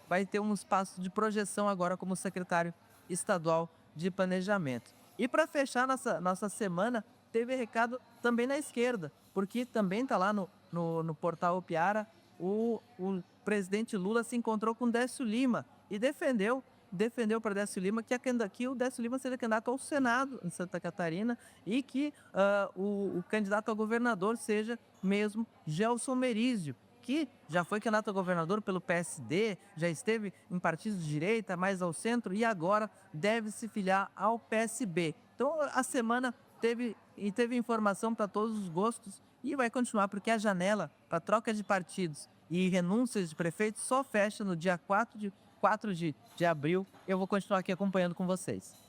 vai ter um espaço de projeção agora como secretário estadual de Planejamento. E para fechar nossa semana, teve recado também na esquerda, porque também está lá no portal Piara, o presidente Lula se encontrou com Décio Lima e defendeu para Décio Lima que o Décio Lima seja candidato ao Senado em Santa Catarina e que o candidato a governador seja mesmo Gelson Merizio, que já foi candidato a governador pelo PSD, já esteve em partidos de direita, mais ao centro, e agora deve se filiar ao PSB. Então, a semana teve informação para todos os gostos e vai continuar, porque a janela para troca de partidos e renúncias de prefeitos só fecha no dia 4 de abril. Eu vou continuar aqui acompanhando com vocês.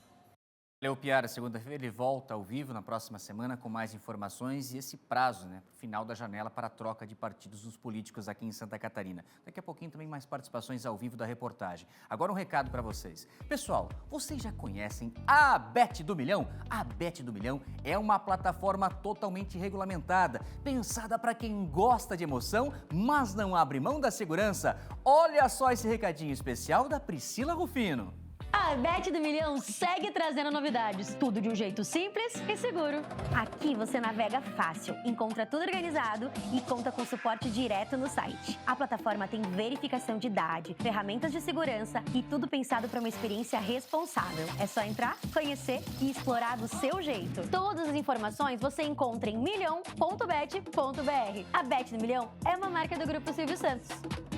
Valeu, Piara. Segunda-feira ele volta ao vivo na próxima semana com mais informações e esse prazo, para o final da janela para a troca de partidos dos políticos aqui em Santa Catarina. Daqui a pouquinho também mais participações ao vivo da reportagem. Agora um recado para vocês. Pessoal, vocês já conhecem a Bet do Milhão? A Bet do Milhão é uma plataforma totalmente regulamentada, pensada para quem gosta de emoção, mas não abre mão da segurança. Olha só esse recadinho especial da Priscila Rufino. A Bet do Milhão segue trazendo novidades, tudo de um jeito simples e seguro. Aqui você navega fácil, encontra tudo organizado e conta com suporte direto no site. A plataforma tem verificação de idade, ferramentas de segurança e tudo pensado para uma experiência responsável. É só entrar, conhecer e explorar do seu jeito. Todas as informações você encontra em milhão.bet.br. A Bet do Milhão é uma marca do Grupo Silvio Santos.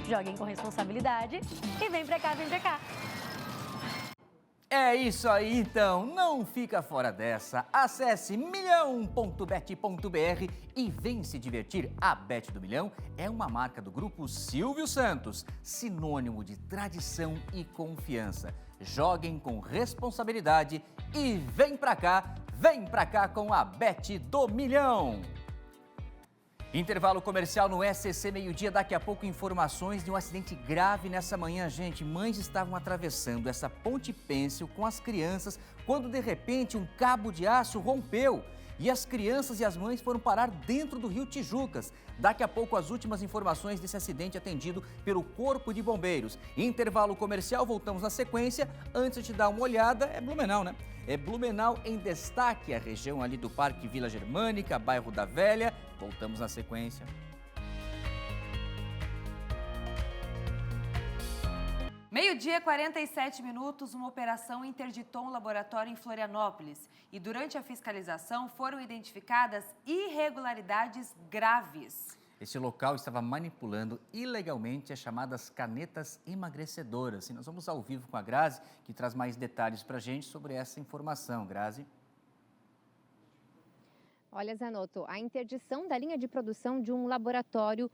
Joguem com responsabilidade e vem pra cá, vem pra cá. É isso aí, então, não fica fora dessa. Acesse milhão.bet.br e vem se divertir. A Bet do Milhão é uma marca do Grupo Silvio Santos, sinônimo de tradição e confiança. Joguem com responsabilidade e vem pra cá com a Bet do Milhão. Intervalo comercial no SCC Meio-Dia. Daqui a pouco informações de um acidente grave nessa manhã, gente. Mães estavam atravessando essa ponte pêncil com as crianças quando, de repente, um cabo de aço rompeu. E as crianças e as mães foram parar dentro do rio Tijucas. Daqui a pouco, as últimas informações desse acidente atendido pelo Corpo de Bombeiros. Intervalo comercial, voltamos na sequência. Antes de dar uma olhada, é Blumenau, né? É Blumenau em destaque, a região ali do Parque Vila Germânica, bairro da Velha. Voltamos na sequência. Meio-dia, 47 minutos, uma operação interditou um laboratório em Florianópolis. E durante a fiscalização foram identificadas irregularidades graves. Esse local estava manipulando ilegalmente as chamadas canetas emagrecedoras. E nós vamos ao vivo com a Grazi, que traz mais detalhes para a gente sobre essa informação. Grazi. Olha, Zanotto, a interdição da linha de produção de um laboratório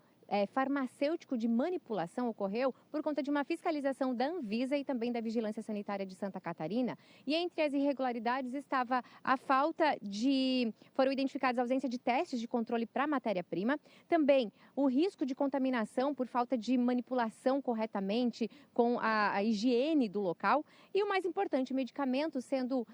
farmacêutico de manipulação ocorreu por conta de uma fiscalização da Anvisa e também da Vigilância Sanitária de Santa Catarina. E entre as irregularidades estava a falta de... Foram identificadas a ausência de testes de controle para matéria-prima, também o risco de contaminação por falta de manipulação corretamente com a higiene do local e o mais importante, medicamentos sendo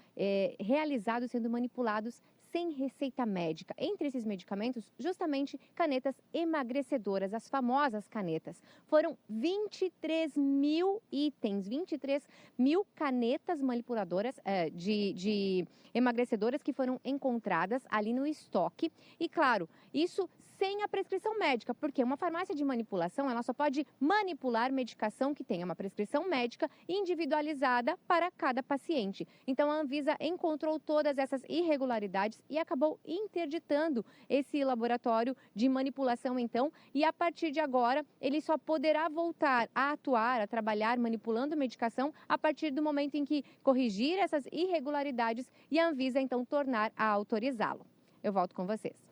realizados, sendo manipulados sem receita médica. Entre esses medicamentos, justamente canetas emagrecedoras, as famosas canetas. Foram 23 mil itens, 23 mil canetas manipuladoras de emagrecedoras que foram encontradas ali no estoque. E claro, isso sem a prescrição médica, porque uma farmácia de manipulação, ela só pode manipular medicação que tenha uma prescrição médica individualizada para cada paciente. Então, a Anvisa encontrou todas essas irregularidades e acabou interditando esse laboratório de manipulação, então, e a partir de agora, ele só poderá voltar a atuar, a trabalhar manipulando medicação a partir do momento em que corrigir essas irregularidades e a Anvisa, então, tornar a autorizá-lo. Eu volto com vocês.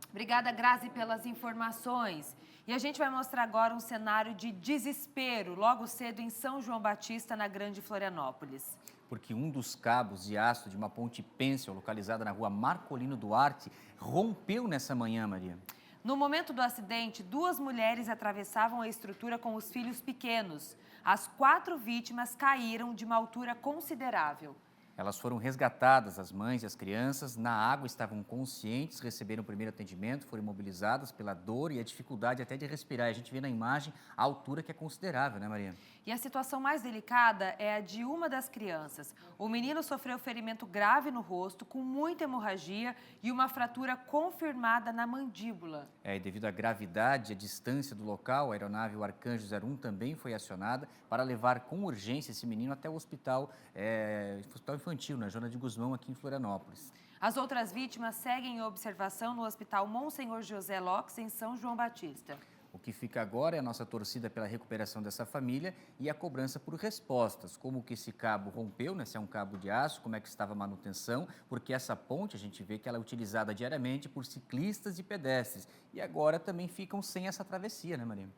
Obrigada, Grazi, pelas informações. E a gente vai mostrar agora um cenário de desespero, logo cedo em São João Batista, na Grande Florianópolis. Porque um dos cabos de aço de uma ponte pêncil localizada na rua Marcolino Duarte rompeu nessa manhã, Maria. No momento do acidente, 2 mulheres atravessavam a estrutura com os filhos pequenos. As 4 vítimas caíram de uma altura considerável. Elas foram resgatadas, as mães e as crianças, na água, estavam conscientes, receberam o primeiro atendimento, foram imobilizadas pela dor e a dificuldade até de respirar. A gente vê na imagem a altura que é considerável, né, Maria? E a situação mais delicada é a de uma das crianças. O menino sofreu ferimento grave no rosto, com muita hemorragia e uma fratura confirmada na mandíbula. E devido à gravidade e à distância do local, a aeronave o Arcanjo 01 também foi acionada para levar com urgência esse menino até o hospital infantil, na Joana de Guzmão, aqui em Florianópolis. As outras vítimas seguem em observação no Hospital Monsenhor José Lopes, em São João Batista. O que fica agora é a nossa torcida pela recuperação dessa família e a cobrança por respostas, como que esse cabo rompeu, né? Se é um cabo de aço, como é que estava a manutenção, porque essa ponte, a gente vê que ela é utilizada diariamente por ciclistas e pedestres. E agora também ficam sem essa travessia, né, Maria?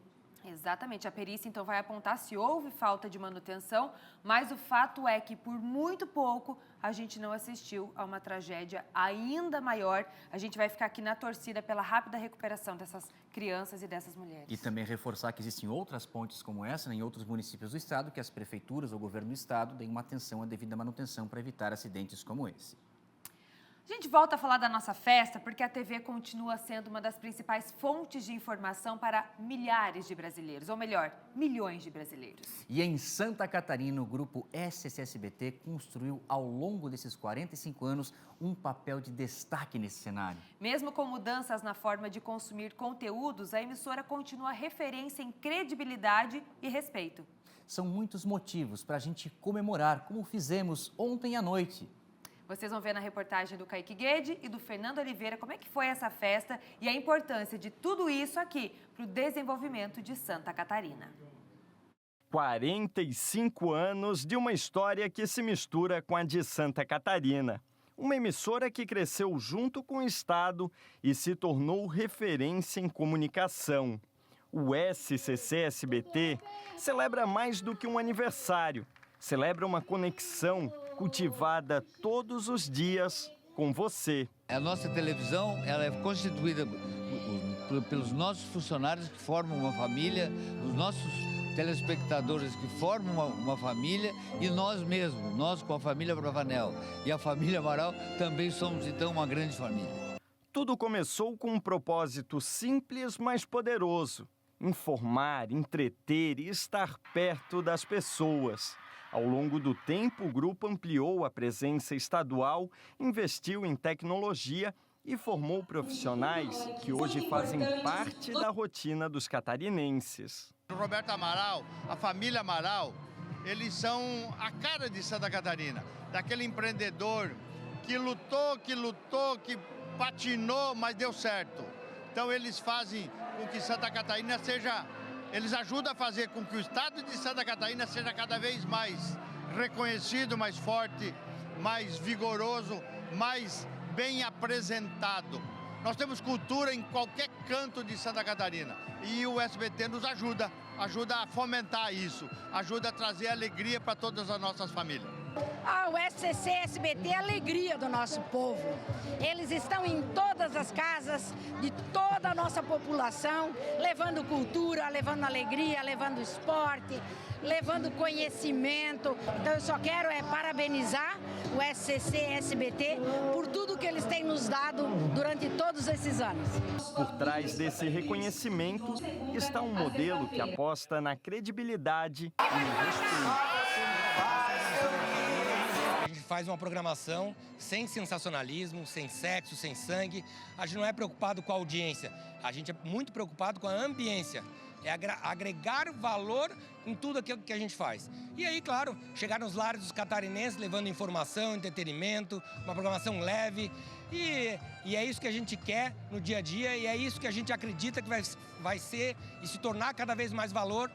Exatamente, a perícia então vai apontar se houve falta de manutenção, mas o fato é que por muito pouco a gente não assistiu a uma tragédia ainda maior. A gente vai ficar aqui na torcida pela rápida recuperação dessas crianças e dessas mulheres. E também reforçar que existem outras pontes como essa, né, em outros municípios do estado, que as prefeituras ou o governo do estado deem uma atenção à devida manutenção para evitar acidentes como esse. A gente volta a falar da nossa festa porque a TV continua sendo uma das principais fontes de informação para milhares de brasileiros, ou melhor, milhões de brasileiros. E em Santa Catarina, o grupo SCC-SBT construiu ao longo desses 45 anos um papel de destaque nesse cenário. Mesmo com mudanças na forma de consumir conteúdos, a emissora continua referência em credibilidade e respeito. São muitos motivos para a gente comemorar, como fizemos ontem à noite. Vocês vão ver na reportagem do Kaique Guede e do Fernando Oliveira como é que foi essa festa e a importância de tudo isso aqui para o desenvolvimento de Santa Catarina. 45 anos de uma história que se mistura com a de Santa Catarina. Uma emissora que cresceu junto com o Estado e se tornou referência em comunicação. O SCC-SBT celebra mais do que um aniversário. Celebra uma conexão cultivada todos os dias com você. A nossa televisão ela é constituída pelos nossos funcionários que formam uma família, os nossos telespectadores que formam uma família e nós mesmos, nós com a família Bravanel e a família Amaral também somos então uma grande família. Tudo começou com um propósito simples, mas poderoso: informar, entreter e estar perto das pessoas. Ao longo do tempo, o grupo ampliou a presença estadual, investiu em tecnologia e formou profissionais que hoje fazem parte da rotina dos catarinenses. O Roberto Amaral, a família Amaral, eles são a cara de Santa Catarina, daquele empreendedor que lutou, que patinou, mas deu certo. Então eles fazem com que Santa Catarina seja, eles ajudam a fazer com que o estado de Santa Catarina seja cada vez mais reconhecido, mais forte, mais vigoroso, mais bem apresentado. Nós temos cultura em qualquer canto de Santa Catarina e o SBT nos ajuda a fomentar isso, ajuda a trazer alegria para todas as nossas famílias. O SCC SBT é a alegria do nosso povo. Eles estão em todas as casas de toda a nossa população, levando cultura, levando alegria, levando esporte, levando conhecimento. Então eu só quero parabenizar o SCC SBT por tudo que eles têm nos dado durante todos esses anos. Por trás desse reconhecimento está um modelo que aposta na credibilidade e no respeito. A gente faz uma programação sem sensacionalismo, sem sexo, sem sangue. A gente não é preocupado com a audiência, a gente é muito preocupado com a ambiência. É agregar valor em tudo aquilo que a gente faz. E aí, claro, chegar nos lares dos catarinenses levando informação, entretenimento, uma programação leve. E é isso que a gente quer no dia a dia e é isso que a gente acredita que vai ser e se tornar cada vez mais valor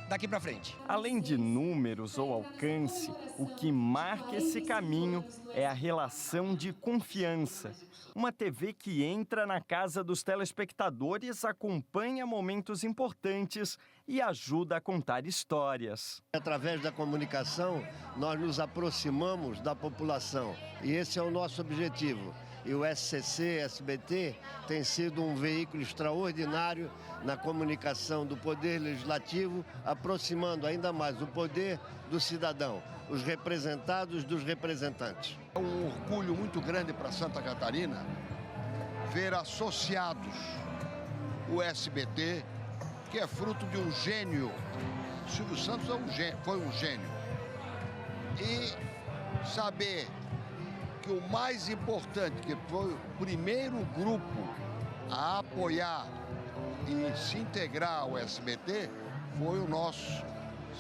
daqui para frente. Além de números ou alcance, o que marca esse caminho é a relação de confiança. Uma TV que entra na casa dos telespectadores, acompanha momentos importantes e ajuda a contar histórias. Através da comunicação, nós nos aproximamos da população e esse é o nosso objetivo. E o SCC SBT tem sido um veículo extraordinário na comunicação do Poder Legislativo, aproximando ainda mais o poder do cidadão, os representados dos representantes. É um orgulho muito grande para Santa Catarina ver associados o SBT, que é fruto de um gênio. Silvio Santos foi um gênio. E saber que o mais importante, que foi o primeiro grupo a apoiar e se integrar ao SBT, foi o nosso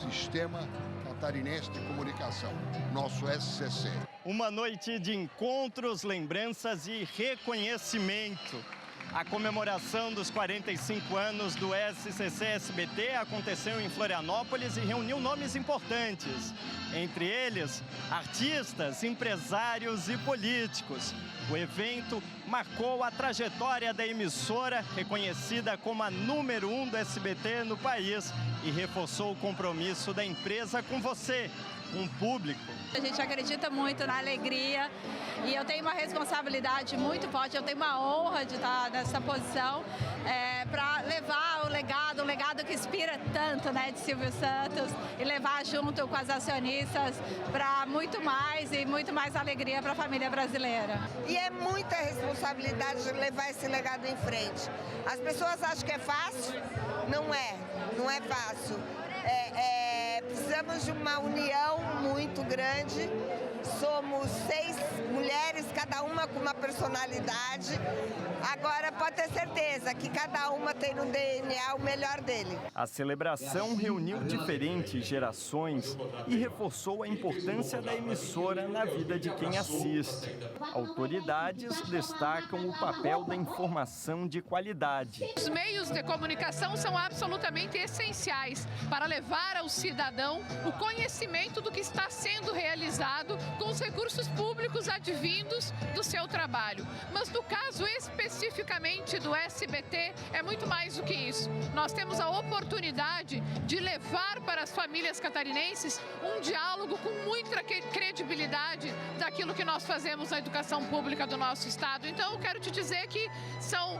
Sistema Catarinense de Comunicação, nosso SCC. Uma noite de encontros, lembranças e reconhecimento. A comemoração dos 45 anos do SCC-SBT aconteceu em Florianópolis e reuniu nomes importantes. Entre eles, artistas, empresários e políticos. O evento marcou a trajetória da emissora, reconhecida como a número 1 do SBT no país, e reforçou o compromisso da empresa com você, com o público. A gente acredita muito na alegria e eu tenho uma responsabilidade muito forte, eu tenho uma honra de estar nessa posição para levar o legado que inspira tanto, né, de Silvio Santos, e levar junto com as acionistas para muito mais alegria para a família brasileira. E é muita responsabilidade de levar esse legado em frente. As pessoas acham que é fácil? Não é fácil. Precisamos de uma união muito grande. Somos 6 mulheres, cada uma com uma personalidade. Agora pode ter certeza que cada uma tem no DNA o melhor dele. A celebração reuniu diferentes gerações e reforçou a importância da emissora na vida de quem assiste. Autoridades destacam o papel da informação de qualidade. Os meios de comunicação são absolutamente essenciais para levar ao cidadão o conhecimento do que está sendo realizado com os recursos públicos advindos do seu trabalho. Mas no caso especificamente do SBT, é muito mais do que isso. Nós temos a oportunidade de levar para as famílias catarinenses um diálogo com muita credibilidade daquilo que nós fazemos na educação pública do nosso estado. Então, eu quero te dizer que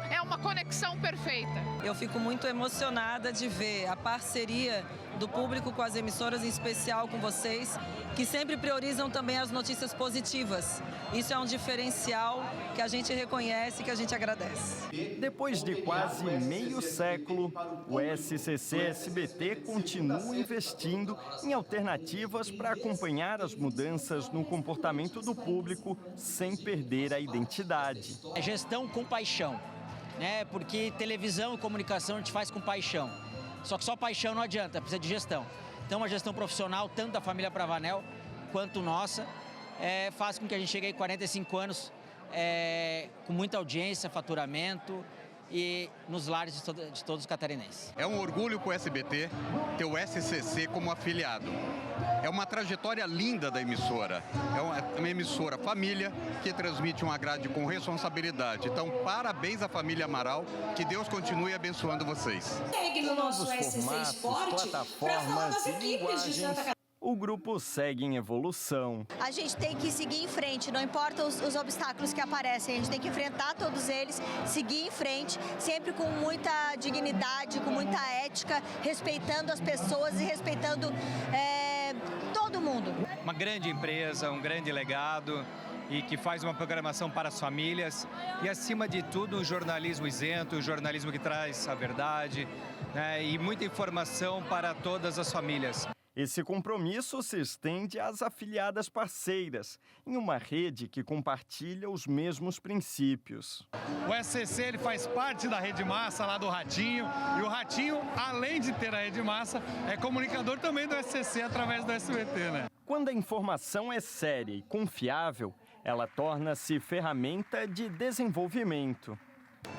é uma conexão perfeita. Eu fico muito emocionada de ver a parceria do público com as emissoras, em especial com vocês, que sempre priorizam também as notícias positivas. Isso é um diferencial que a gente reconhece e que a gente agradece. Depois de quase meio século, o SCC-SBT continua investindo em alternativas para acompanhar as mudanças no comportamento do público sem perder a identidade. É gestão com paixão, né? Porque televisão e comunicação a gente faz com paixão. Só que só paixão não adianta, precisa de gestão. Então, uma gestão profissional, tanto da família Bravanel quanto nossa, faz com que a gente chegue aí 45 anos com muita audiência, faturamento e nos lares de todos os catarinenses. É um orgulho para o SBT ter o SCC como afiliado. É uma trajetória linda da emissora. É uma emissora família que transmite uma grade com responsabilidade. Então, parabéns à família Amaral. Que Deus continue abençoando vocês. Segue no nosso SCC Esporte, plataformas e linguagens. O grupo segue em evolução. A gente tem que seguir em frente, não importa os obstáculos que aparecem, a gente tem que enfrentar todos eles, seguir em frente, sempre com muita dignidade, com muita ética, respeitando as pessoas e respeitando todo mundo. Uma grande empresa, um grande legado e que faz uma programação para as famílias e, acima de tudo, um jornalismo isento, um jornalismo que traz a verdade, né, e muita informação para todas as famílias. Esse compromisso se estende às afiliadas parceiras, em uma rede que compartilha os mesmos princípios. O SCC ele faz parte da Rede Massa, lá do Ratinho, e o Ratinho, além de ter a Rede Massa, é comunicador também do SCC através do SBT, né? Quando a informação é séria e confiável, ela torna-se ferramenta de desenvolvimento.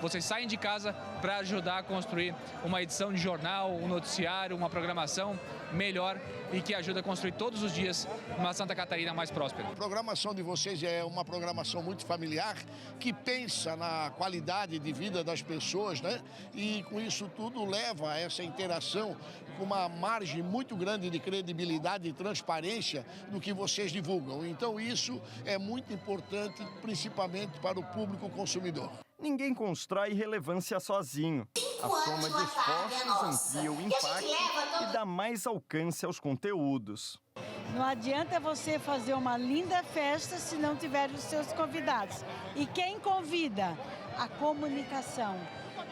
Vocês saem de casa para ajudar a construir uma edição de jornal, um noticiário, uma programação melhor e que ajuda a construir todos os dias uma Santa Catarina mais próspera. A programação de vocês é uma programação muito familiar, que pensa na qualidade de vida das pessoas, né? E com isso tudo leva a essa interação com uma margem muito grande de credibilidade e transparência do que vocês divulgam. Então isso é muito importante, principalmente para o público consumidor. Ninguém constrói relevância sozinho. A soma de esforços amplia o impacto e dá mais alcance aos conteúdos. Não adianta você fazer uma linda festa se não tiver os seus convidados. E quem convida? A comunicação.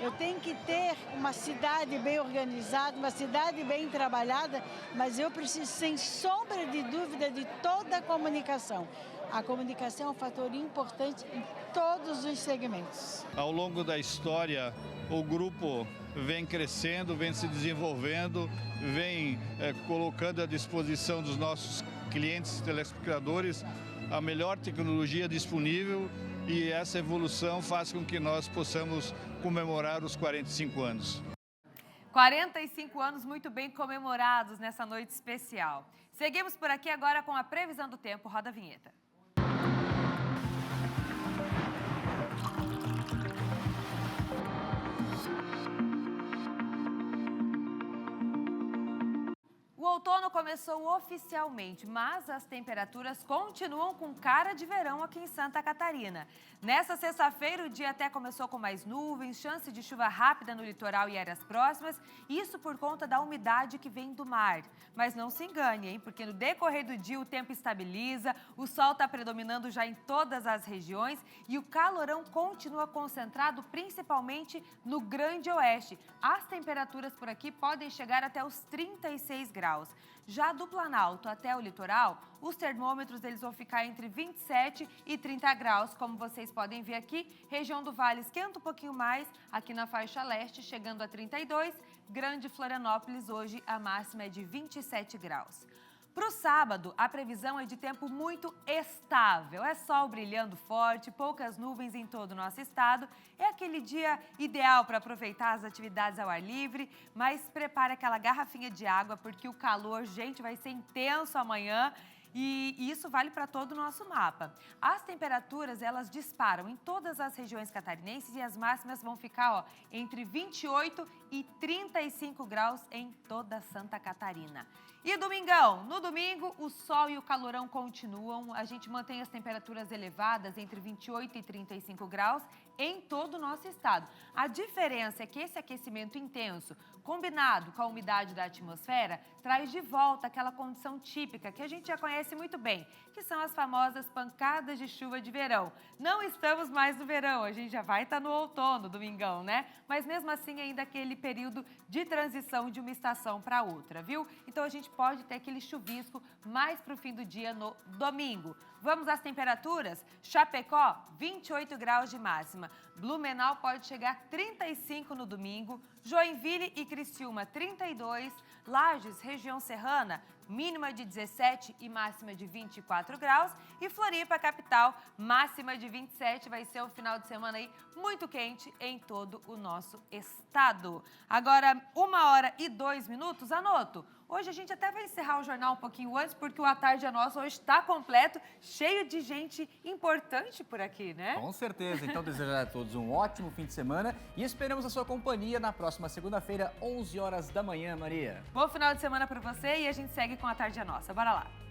Eu tenho que ter uma cidade bem organizada, uma cidade bem trabalhada, mas eu preciso, sem sombra de dúvida, de toda a comunicação. A comunicação é um fator importante em todos os segmentos. Ao longo da história, o grupo vem crescendo, vem se desenvolvendo, vem colocando à disposição dos nossos clientes e telespectadores a melhor tecnologia disponível, e essa evolução faz com que nós possamos comemorar os 45 anos. 45 anos muito bem comemorados nessa noite especial. Seguimos por aqui agora com a previsão do tempo. Roda a vinheta. O outono começou oficialmente, mas as temperaturas continuam com cara de verão aqui em Santa Catarina. Nessa sexta-feira, o dia até começou com mais nuvens, chance de chuva rápida no litoral e áreas próximas, isso por conta da umidade que vem do mar. Mas não se engane, hein? Porque no decorrer do dia o tempo estabiliza, o sol está predominando já em todas as regiões e o calorão continua concentrado principalmente no Grande Oeste. As temperaturas por aqui podem chegar até os 36 graus. Já do Planalto até o litoral, os termômetros eles vão ficar entre 27 e 30 graus, como vocês podem ver aqui. Região do Vale esquenta um pouquinho mais, aqui na faixa leste, chegando a 32. Grande Florianópolis, hoje a máxima é de 27 graus. Para o sábado, a previsão é de tempo muito estável. É sol brilhando forte, poucas nuvens em todo o nosso estado. É aquele dia ideal para aproveitar as atividades ao ar livre, mas prepare aquela garrafinha de água porque o calor, gente, vai ser intenso amanhã. E isso vale para todo o nosso mapa. As temperaturas, elas disparam em todas as regiões catarinenses e as máximas vão ficar, ó, entre 28 e 35 graus em toda Santa Catarina. E domingão? No domingo, o sol e o calorão continuam. A gente mantém as temperaturas elevadas entre 28 e 35 graus em todo o nosso estado. A diferença é que esse aquecimento intenso, combinado com a umidade da atmosfera, traz de volta aquela condição típica que a gente já conhece muito bem, que são as famosas pancadas de chuva de verão. Não estamos mais no verão, a gente já vai estar no outono, domingão, né? Mas mesmo assim ainda aquele período de transição de uma estação para outra, viu? Então a gente pode ter aquele chuvisco mais para o fim do dia no domingo. Vamos às temperaturas? Chapecó, 28 graus de máxima. Blumenau pode chegar a 35 no domingo. Joinville e Criciúma, 32. Lages, região serrana, mínima de 17 e máxima de 24 graus. E Floripa, capital, máxima de 27. Vai ser um final de semana aí muito quente em todo o nosso estado. Agora, 1h02, anoto. Hoje a gente até vai encerrar o jornal um pouquinho antes, porque o A Tarde é Nossa hoje está completo, cheio de gente importante por aqui, né? Com certeza. Então, desejar a todos um ótimo fim de semana e esperamos a sua companhia na próxima segunda-feira, 11 horas da manhã, Maria. Bom final de semana para você e a gente segue com A Tarde é Nossa. Bora lá.